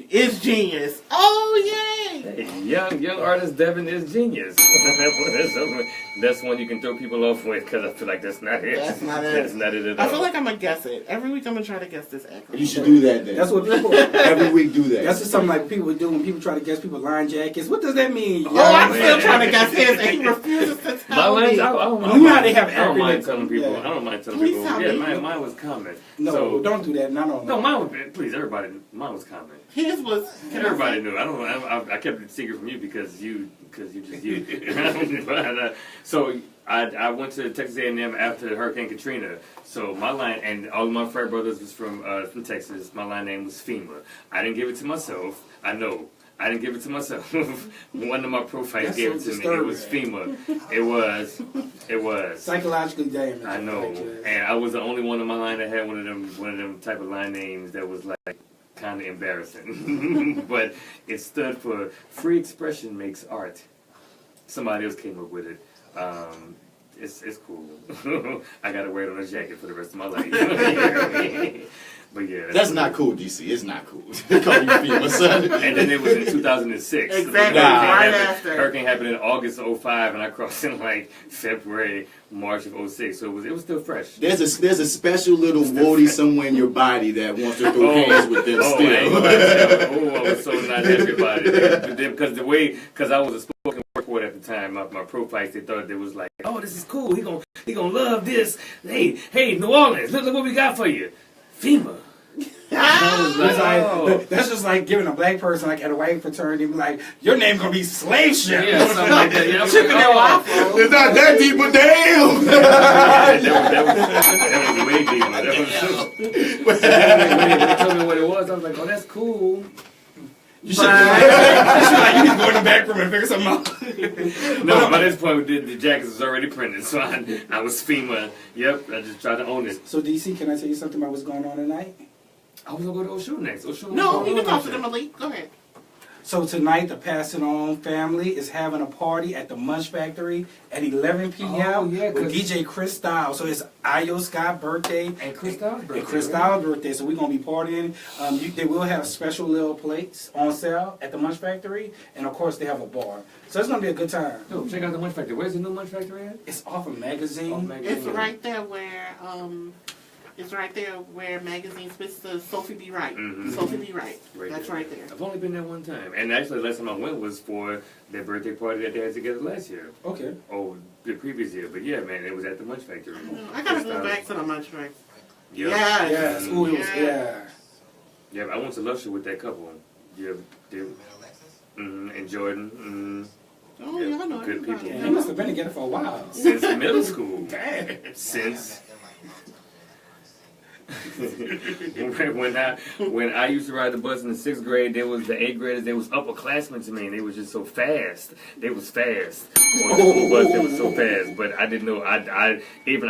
Is genius. Oh yay! Hey, young artist Devin is genius. That's one you can throw people off with because I feel like that's not it. That's not it. That's not it at all. I feel like I'm gonna guess it every week. I'm gonna try to guess this acronym. You should do that then. That's what people every week do that. That's just something like people do when people try to guess people's line jackets. What does that mean? Oh, I'm still trying to guess his, and he refuses to tell me. You know how they have I don't mind acronyms. telling people. Yeah. I don't mind telling Please people. tell Yeah, me. mine was common. No, So, don't do that. No. mine was. Please, everybody. Mine was common. His was. Everybody knew. I kept it secret from you because you just you. But, so I went to Texas A&M after Hurricane Katrina. So my line, and all of my frat brothers was from Texas. My line name was FEMA. I didn't give it to myself. I know. I didn't give it to myself. One of my profiles gave it to me. It was FEMA. It was. Psychologically damaged. I know. And I was the only one on my line that had one of them type of line names that was like kind of embarrassing. But it stood for Free Expression Makes Art. Somebody else came up with it. It's cool. I gotta wear it on a jacket for the rest of my life. But yeah, that's not cool, DC. It's not cool. They call you FEMA, son. And then it was in 2006. Exactly. Right after. Hurricane happened in August of 05, and I crossed in like February, March of 06. So it was still fresh. There's a special little woody somewhere in your body that wants to throw hands with them still. I was so not everybody. Because I was a spoken word poet at the time. My profiles, they thought it was like, oh, this is cool. He gonna love this. Hey, New Orleans, look what we got for you. FEMA. That's just like giving a black person like at a white fraternity, be like, your name gonna be slave ship. Yeah, something like that. Yeah, Chicken and waffle. It's not that deep, but damn. That was way deep. When they told me what it was, I was like, oh, that's cool. You should like, you need to go in the back room and figure something out. No, by this point, the jackets was already printed, so I was FEMA. Yep, I just tried to own it. So, DC, can I tell you something about what's going on tonight? I was going to go to Oshun next. Oshun. No, you can talk to them, Malik. Go ahead. So tonight, the Pass It On family is having a party at the Munch Factory at 11 p.m. Oh, yeah, with DJ Chris Styles. So it's Ayo Scott's birthday. And Chris Styles' birthday. And Chris Styles' birthday. So we're going to be partying. They will have special little plates on sale at the Munch Factory. And, of course, they have a bar. So it's going to be a good time. Yo, check out the Munch Factory. Where's the new Munch Factory at? It's off of Magazine. It's right there where... It's right there where magazine splits to Sophie B. Wright. Mm-hmm. Sophie B. Wright. That's there. right there. I've only been there one time. And actually, the last time I went was for their birthday party that they had together last year. Okay. Oh, the previous year. But yeah, man, it was at the Munch Factory. I gotta go back to the Munch Factory. Yep. Yes. Yes. Ooh, yeah. Yeah, I went to Lusher with that couple. Yeah, and Jordan. Oh, yeah, y'all know good everybody. people. Yeah, they must have been together for a while. Since middle school. Damn. Since... when I used to ride the bus in the 6th grade, there was the 8th graders. They was upperclassmen to me, and they was just so fast. They was fast on the school bus. They was so fast, but I didn't know. I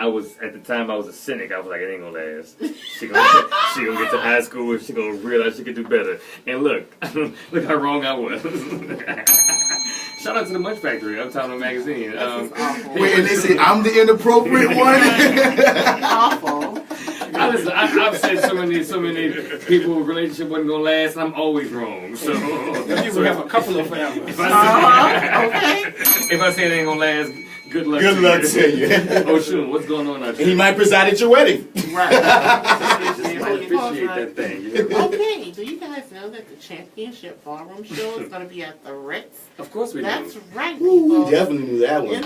was at the time I was a cynic. I was like, it ain't gonna last. She gonna get to high school and she gonna realize she could do better. And look how wrong I was. Shout out to the Munch Factory, Uptown on Magazine. Wait, and they say I'm the inappropriate one. Awful. I've said so many people relationship wasn't gonna last, and I'm always wrong. So you have a couple of families. If I say it ain't gonna last, good luck. Good luck to you. Oshun, what's going on out there? He might preside at your wedding. Right. I appreciate that thing. Okay, do you guys know that the championship ballroom show is going to be at the Ritz? Of course we do. That's right, Ooh, people. we definitely knew that one.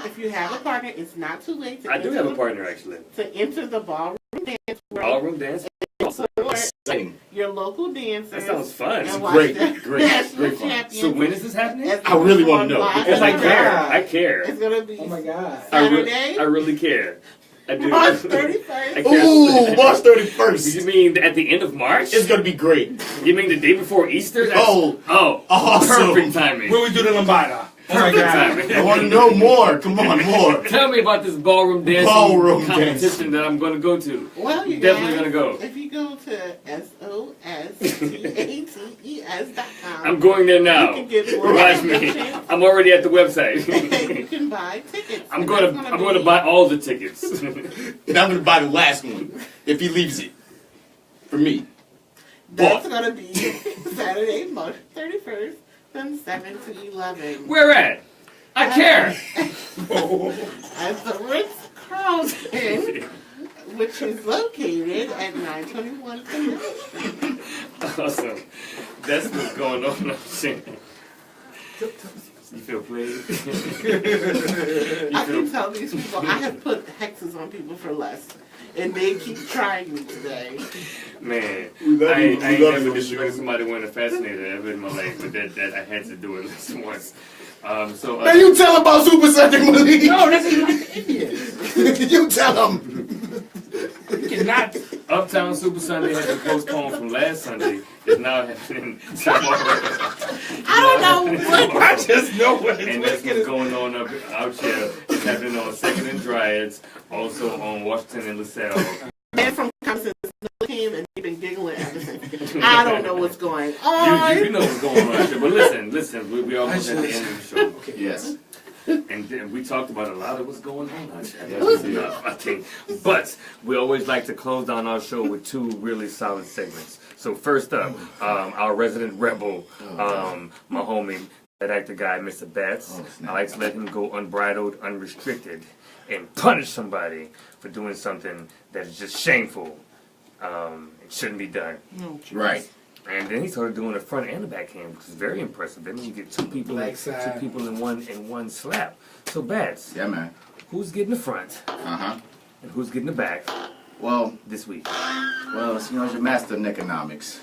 If you have a partner, it's not too late to I do have a partner, actually. To enter the ballroom dance. Ballroom dance? Exciting. Your local dancers. That sounds fun. Great. So when is this happening? I really want to know. Because I care. I care. It's going to be oh my God. Saturday. I really care. I do. March 31st. Ooh, March 31st. You mean at the end of March? It's going to be great. You mean the day before Easter? Oh, awesome. Perfect timing. When we do the lambada. Oh my God. I want to know more. Come on, more. Tell me about this ballroom dancing competition that I'm going to go to. Well, you definitely going to go. If you go to SOSTATES.com, I'm going there now. You can get more watch me. I'm already at the website. You can buy tickets. I'm going to buy all the tickets. And I'm going to buy the last one if he leaves it for me. That's going to be Saturday, March 31st. From 7 to 11. Where at? I care. At the Ritz-Carlton, which is located at 921 Canal Street. Awesome. That's what's going on. You feel played? I can tell these people, I have put hexes on people for less. And they keep trying me today. Man, I ain't never destroyed somebody winning a fascinator ever in my life, but that I had to do it this once. Man, you tell him about Super Sunday, Malik. No, that's like Indian. You tell him. You cannot. Uptown Super Sunday had been postponed from last Sunday. It's now happening tomorrow. I don't know what. I just know what. And that's what's going on out here. It's happening on 2nd and Dryads, also on Washington and LaSalle. And from Wisconsin came and they've been giggling ever since. I don't know what's going on. You know what's going on out here. But listen, we almost at the end of the show. Okay. Yes. And we talked about a lot of what's going on out there. That's enough, I think. But we always like to close down our show with 2 really solid segments. So first up, our resident rebel, my homie, ThatActorGuy, Mr. Bats. I like to let him go unbridled, unrestricted, and punish somebody for doing something that is just shameful. It shouldn't be done. Right. And then he started doing the front and the backhand, which is very impressive. Then you get two people in one slap. So Bats. Yeah, man. Who's getting the front? And who's getting the back? Well, this week? Well, you know, as your master in economics,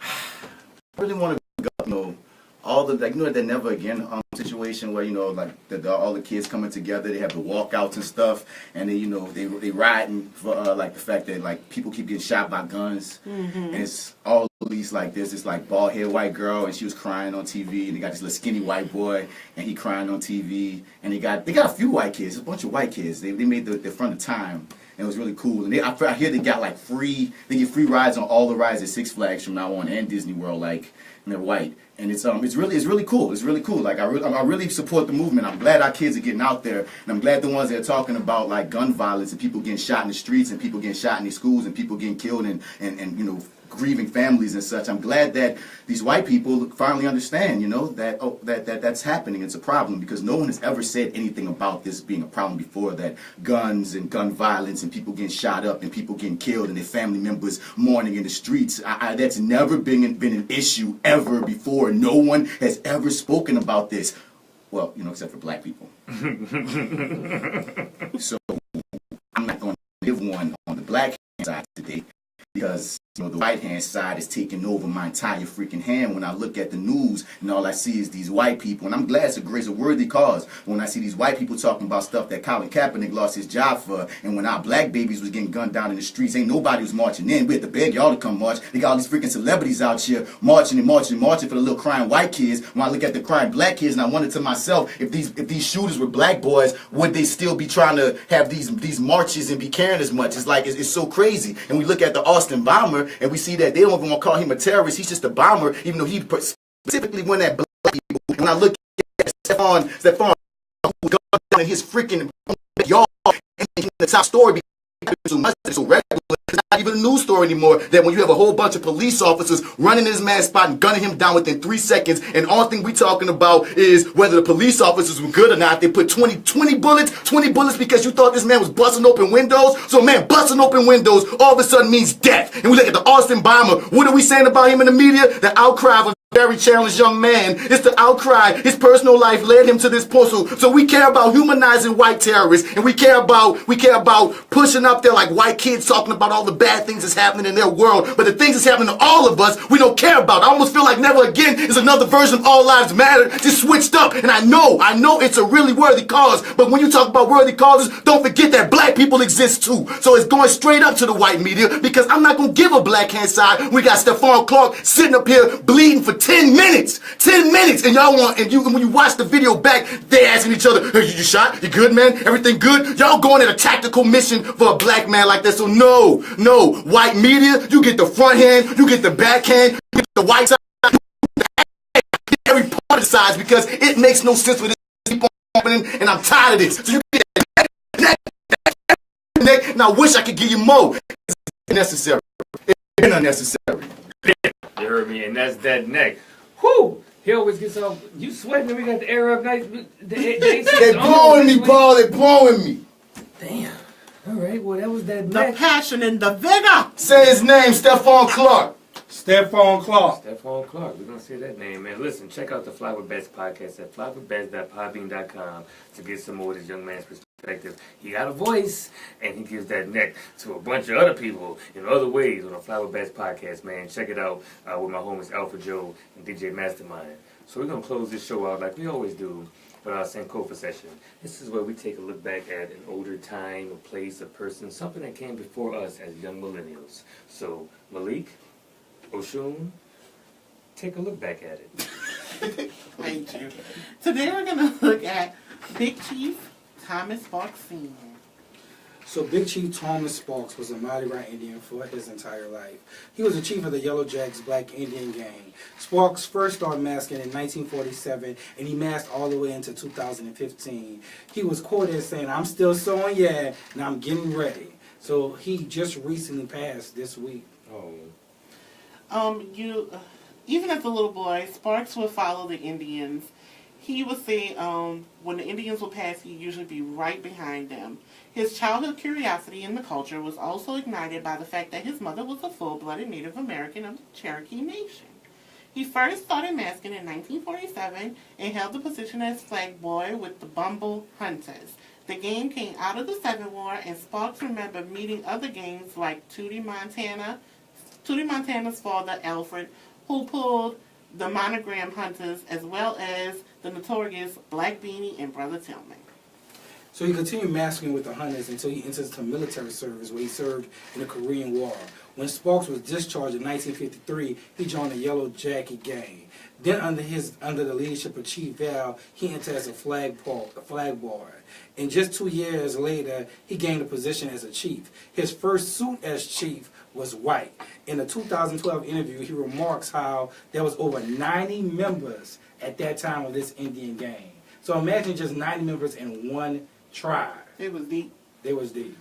I really want to go, you know, all the, like, you know, that never again situation where, you know, like all the kids coming together, they have the walkouts and stuff, and they, you know, they riding for like the fact that like people keep getting shot by guns, and it's all these like there's this like bald head white girl, and she was crying on TV, and they got this little skinny white boy, and he crying on TV, and they got a few white kids, a bunch of white kids. They made the front of time. And it was really cool. And I hear they got like they get free rides on all the rides at Six Flags from now on and Disney World, like, and they're white. And it's really cool. It's really cool. Like I really support the movement. I'm glad our kids are getting out there, and I'm glad the ones that are talking about like gun violence and people getting shot in the streets and people getting shot in their schools and people getting killed and you know, grieving families and such. I'm glad that these white people finally understand, you know, that that's happening. It's a problem because no one has ever said anything about this being a problem before, that guns and gun violence and people getting shot up and people getting killed and their family members mourning in the streets. That's never been an issue ever before. No one has ever spoken about this. Well, you know, except for black people. So I'm not going to give one on the black side today, because, you know, the right hand side is taking over my entire freaking hand when I look at the news and all I see is these white people. And I'm glad it's a worthy cause when I see these white people talking about stuff that Colin Kaepernick lost his job for, and when our black babies was getting gunned down in the streets, ain't nobody was marching in. We had to beg y'all to come march. They got all these freaking celebrities out here marching for the little crying white kids. When I look at the crying black kids, and I wonder to myself, if these shooters were black boys, would they still be trying to have these marches and be caring as much? It's like, it's so crazy. And we look at the Austin bomber, and we see that they don't even want to call him a terrorist. He's just a bomber, even though he specifically went at black people. And when I look at Stephon who got down in his freaking yard, and the top story so much, so regular, it's not even a news story anymore, that when you have a whole bunch of police officers running in his man's spot and gunning him down within 3 seconds, and the only thing we talking about is whether the police officers were good or not. They put 20 bullets because you thought this man was busting open windows. So man, busting open windows all of a sudden means death. And we look at the Austin bomber. What are we saying about him in the media? The outcry of a very challenged young man. It's the outcry. His personal life led him to this point. So we care about humanizing white terrorists, and we care about pushing up there like white kids talking about all the bad things that's happening in their world. But the things that's happening to all of us, we don't care about. I almost feel like Never Again is another version of All Lives Matter, just switched up. And I know it's a really worthy cause. But when you talk about worthy causes, don't forget that black people exist too. So it's going straight up to the white media, because I'm not going to give a black hand side. We got Stephon Clark sitting up here bleeding for 10 minutes. 10 minutes. And y'all when you watch the video back, they asking each other, hey, you shot? You good, man? Everything good? Y'all going at a tactical mission for a black man like that. So no, white media, you get the front hand, you get the back hand, you get the white side, every part of the sides, because it makes no sense for this to keep on happening, and I'm tired of this. So you get that neck, and I wish I could give you more. It's necessary. It's unnecessary. You heard me, and that's that neck. Whew! He always gets off. You sweating, and we got the air up nice. They blowing me, Paul. They blowing me. Damn. All right. Well, that was that. The passion and the vigor. Say his name, Stephon Clark. Stephon Clark. Stephon Clark. We're gonna say that name, man. Listen, check out the Fly with Best podcast at flywithbest.podbean.com to get some more of this young man's perspective. He got a voice, and he gives that neck to a bunch of other people in other ways on the Fly with Best podcast, man. Check it out with my homies Alpha Joe and DJ Mastermind. So we're gonna close this show out like we always do with our Sankofa session. This is where we take a look back at an older time, a place, a person, something that came before us as young millennials. So Malik, Oshun, take a look back at it. Thank you. Today we're going to look at Big Chief Thomas Sparks Sr. So Big Chief Thomas Sparks was a Mardi Gras Indian for his entire life. He was the chief of the Yellow Jacks Black Indian Gang. Sparks first started masking in 1947, and he masked all the way into 2015. He was quoted as saying, "I'm still sewing, yeah, and I'm getting ready." So he just recently passed this week. Oh. Even as a little boy, Sparks would follow the Indians. He would say when the Indians would pass, he'd usually be right behind them. His childhood curiosity in the culture was also ignited by the fact that his mother was a full-blooded Native American of the Cherokee Nation. He first started masking in 1947 and held the position as flag boy with the Bumble Hunters. The game came out of the Seven War, and Sparks remembered meeting other games like Tootie Montana's father, Alfred, who pulled the Monogram Hunters, as well as the notorious Black Beanie and Brother Tillman. So he continued mastering with the Hunters until he entered into military service, where he served in the Korean War. When Sparks was discharged in 1953, he joined the Yellow Jacket Gang. Then, under the leadership of Chief Val, he entered as a flag boy. And just 2 years later, he gained a position as a chief. His first suit as chief was white. In a 2012 interview, he remarks how there was over 90 members at that time of this Indian gang. So imagine just 90 members in one tribe. It was deep. It was deep.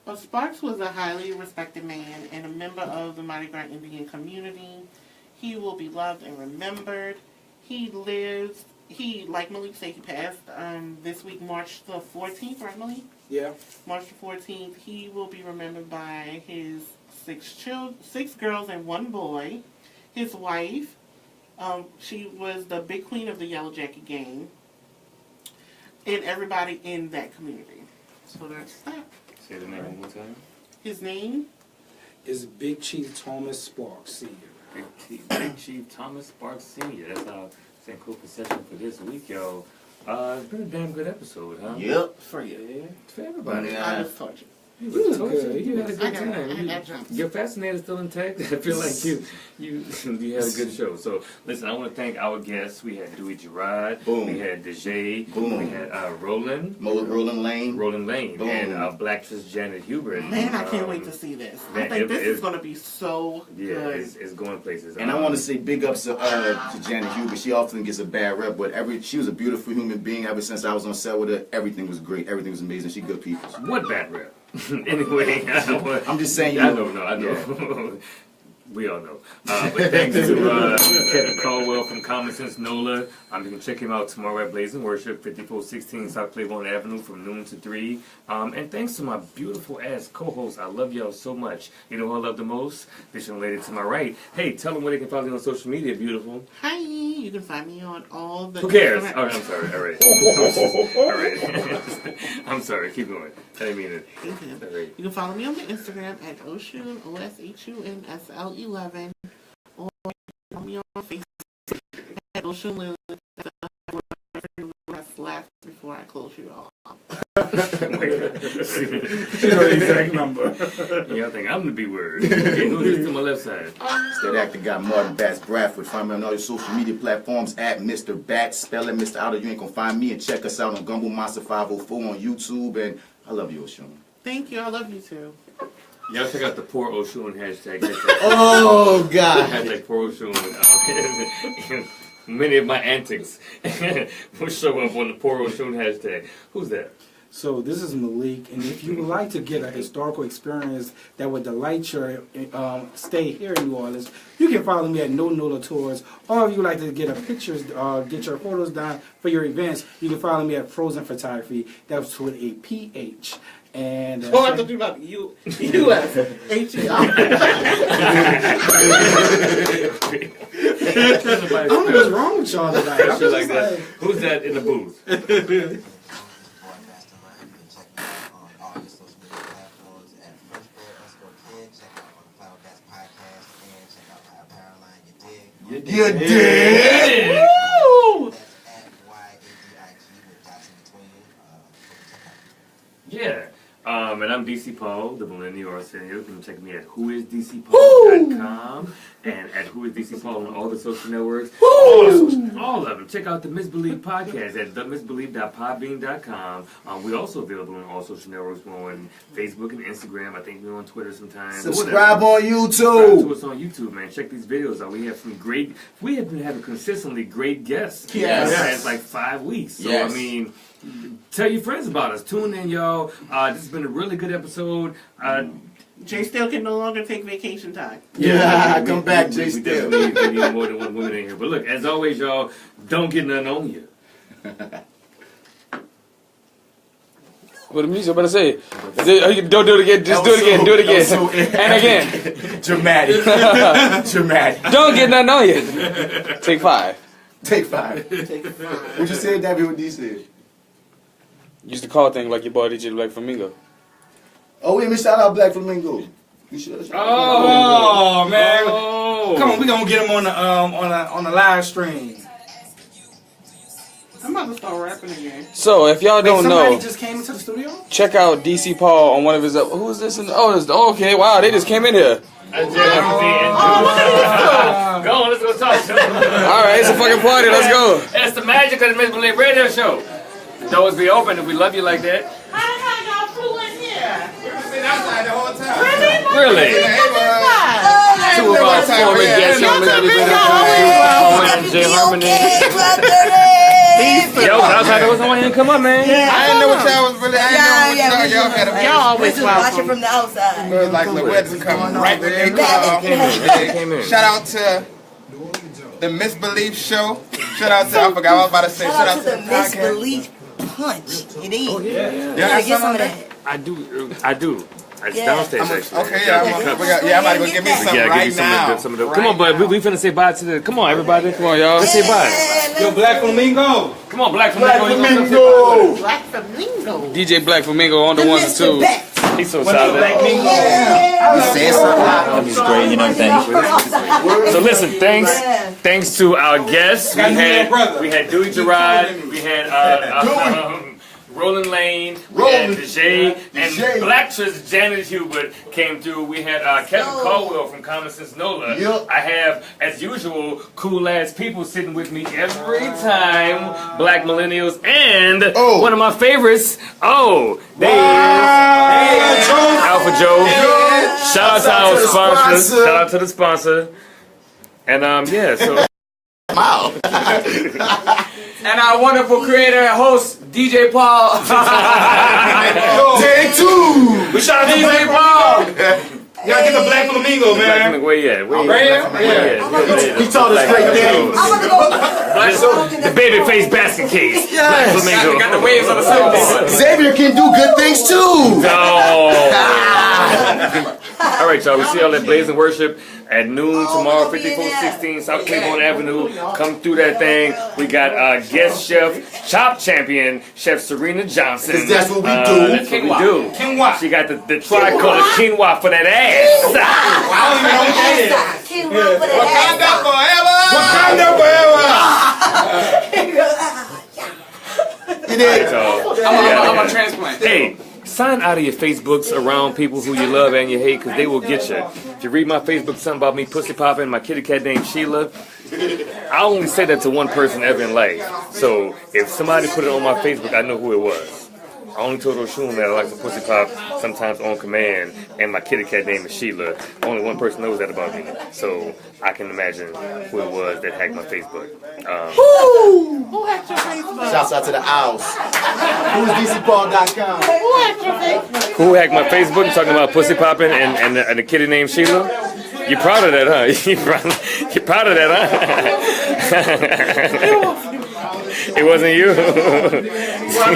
Well, Sparks was a highly respected man and a member of the Mardi Gras Indian community. He will be loved and remembered. Like Malik said, he passed this week, March the 14th, right, Malik? Yeah. March the 14th. He will be remembered by his 6 girls and 1 boy. His wife, she was the big queen of the Yellow Jacket Gang. And everybody in that community. So that's that. Say the name one more time. His name is Big Chief Thomas Sparks Sr. Big Chief Thomas Sparks Sr. That's our St. session for this week, yo. It's been a damn good episode, huh? Yep. For you. Yeah. For everybody. I was tortured. You was tortured. You had a good I time. got jumps. Your fascinator's still intact. I feel like you had a good show. So listen, I want to thank our guests. We had Dui Jarrod. Boom. We had Dejaye. Boom. We had Roland. Roland Lane. Roland Lane. Boom. And Blacktress Janet Hubbert. Man, I can't wait to see this. I think this is going to be so good. It's going places. And I want to say big ups to Janet Hubbert. She often gets a bad rep, but she was a beautiful human being. Ever since I was on set with her, everything was great. Everything was amazing. She good people. What bad rep? Anyway, I'm just saying. I know. Yeah. We all know. But thanks to Kevin Caldwell from Common Sense NOLA. You can check him out tomorrow at Blazing Worship, 5416 South Claiborne Avenue from noon to 3. And thanks to my beautiful ass co-hosts. I love y'all so much. You know who I love the most? This young lady to my right. Hey, tell them where they can follow you on social media, beautiful. Hi, you can find me on all the... Who cares? Oh, I'm sorry. All right. All right. I'm sorry. Keep going. I didn't mean it. All right. You can follow me on the Instagram at Oshun, OSHUNSL11, or follow me on Facebook at Oshun Lily. Laugh before I close you off. You know the exact number. Yeah, I think I'm the B word. Okay, who's this to my left side? It's that actor guy, Martin Bats Bradford. Find me on all your social media platforms at Mr. Bats. Spell it, Mr. Outer. You ain't gonna find me. And check us out on Gumbo Monster 504 on YouTube. And I love you, Oshun. Thank you. I love you too. Y'all check out the Poor Oshun hashtag. Oh, God. Hashtag Poor Oshun. Many of my antics will show up on the Poor Oshun hashtag. Who's that? So this is Malik, and if you would like to get a historical experience that would delight your stay here in New Orleans, you can follow me at No Nola Tours. Or if you would like to get get your photos done for your events, you can follow me at Frozen Photography. That was with a PH. And I have to do about U.S. H-E-R. I don't know what's wrong with y'all tonight. I'm just like that. Who's that in the booth? You did? Woo! Yeah. And I'm DC Paul, the Millennial Arsenio. You can check me at whoisdcpaul.com and at whoisdcpaul on all the social networks. All of them. Check out the Misbelief podcast at themisbelief.podbean.com. We're also available on all social networks. We're on Facebook and Instagram. I think we're on Twitter sometimes. Subscribe on YouTube. Subscribe to us on YouTube, man. Check these videos out. We have been having consistently great guests. Yes. Yeah, it's like 5 weeks. So, yes. I mean, tell your friends about us. Tune in, y'all. This has been a really good episode. Jay Still can no longer take vacation time. Yeah, come back, Jay Still. We need more than one woman in here. But look, as always, y'all, don't get nothing on you. What the music about to say? Don't do it again. Just do it again. Do it again. And again. Dramatic. Dramatic. Don't get nothing on you. Take 5. Take 5. What you said, David? What D said? used to call things like your boy DJ Black Flamingo. Oh, wait a minute, shout out Black Flamingo. You should. Oh man, come on, we gonna get him on the live stream. I'm about to start rapping again. So if y'all don't somebody know, just came into the studio. check out DC Paul on one of his. Who is this? Okay, wow, they just came in here. Go on, let's go talk to him. All right, it's a fucking party. Let's go. That's the magic of the MisBelief Radio Show. The doors be open if we love you like that. How y'all flew in here? Been outside the whole time. Really? Two of our former guests on MisBelief Radio Show. Yo, outside there was someone here. Come on, man. I didn't know what y'all was really. I didn't know what y'all had. Y'all always watch it from the outside. It was like the weather's coming right when they came in. Shout out to the MisBelief Show. Shout out to, I forgot what I was about to say. Shout out to the MisBelief Punch. It is. Oh, yeah. Yeah, get some of that. I do. It's downstairs, actually. Okay, I'm about to go get me some right now. Come on, bud. We finna say bye to the. Come on, everybody. Come on, y'all. Let's say bye. Yo, Black Flamingo. Come on, Black Flamingo. Black Flamingo. DJ Black Flamingo on the ones and twos. He's so solid. He's great, you know, thanks. So listen, thanks to our guests. We had Dui Jarrod, we had Roland Lane, we had Dejaye, and Blacktress Janet Hubbert came through. We had Kevin Caldwell from Common Sense NOLA. I have, as usual, cool ass people sitting with me every time. Black millennials and one of my favorites. There he is. Alpha Joe. Shout out to our sponsors. Shout out to the sponsor. And so. And our wonderful creator and host, DJ Paul. Take two. We shout out to DJ Paul. You gotta get the Black Flamingo, man. Where you at? He taught us great things. The baby face basket case. Black Flamingo. Got the waves on the surface. Xavier can do good things too. All right, y'all. We see y'all at Blazing Worship at noon tomorrow, 5416 South Claiborne Avenue. Come through that thing. We got guest chef, chop champion, Chef Serena Johnson. 'Cause that's what we do. That's what we do. Quinoa. She got the tricolor quinoa for that ass. I don't even know what that is. Quinoa for that I'm a transplant. Hey, sign out of your Facebooks around people who you love and you hate, because they will get you. If you read my Facebook, something about me pussy popping, my kitty cat named Sheila, I only say that to one person ever in life. So if somebody put it on my Facebook, I know who it was. I only told Oshun that I like to pussy pop sometimes on command, and my kitty cat name is Sheila. Only one person knows that about me, so I can imagine who it was that hacked my Facebook. Who hacked your Facebook? Shouts out to the owls. Who's DCPaul.com? Who hacked your Facebook? Who hacked my Facebook? You talking about pussy popping and the kitty named Sheila? You proud of that, huh? You proud of that, huh? It wasn't you. Well,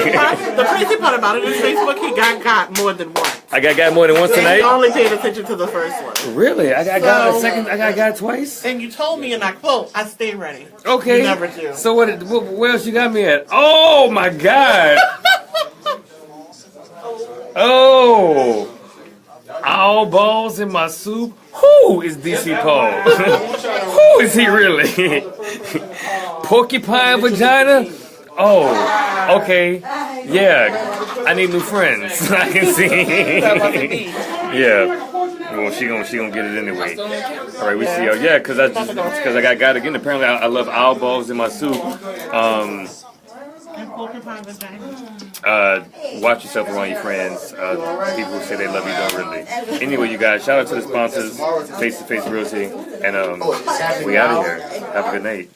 the crazy part about it is Facebook, he got more than once. I got more than once tonight? He only paid attention to the first one. Really? I got a second. I got twice. And you told me, and I quote, I stay ready. Okay. You never do. So where else you got me at? Oh my God. Oh. All balls in my soup. Who is DC Paul? Who is he really? Porcupine vagina? Oh, okay. Yeah, I need new friends. I can see. Yeah. Well, she gonna get it anyway. All right, we see. Yeah, because I got again. Apparently, I love owl balls in my soup. Watch yourself around your friends. People who say they love you don't really. Anyway, you guys, shout out to the sponsors, Face to Face Realty, and we out of here. Have a good night.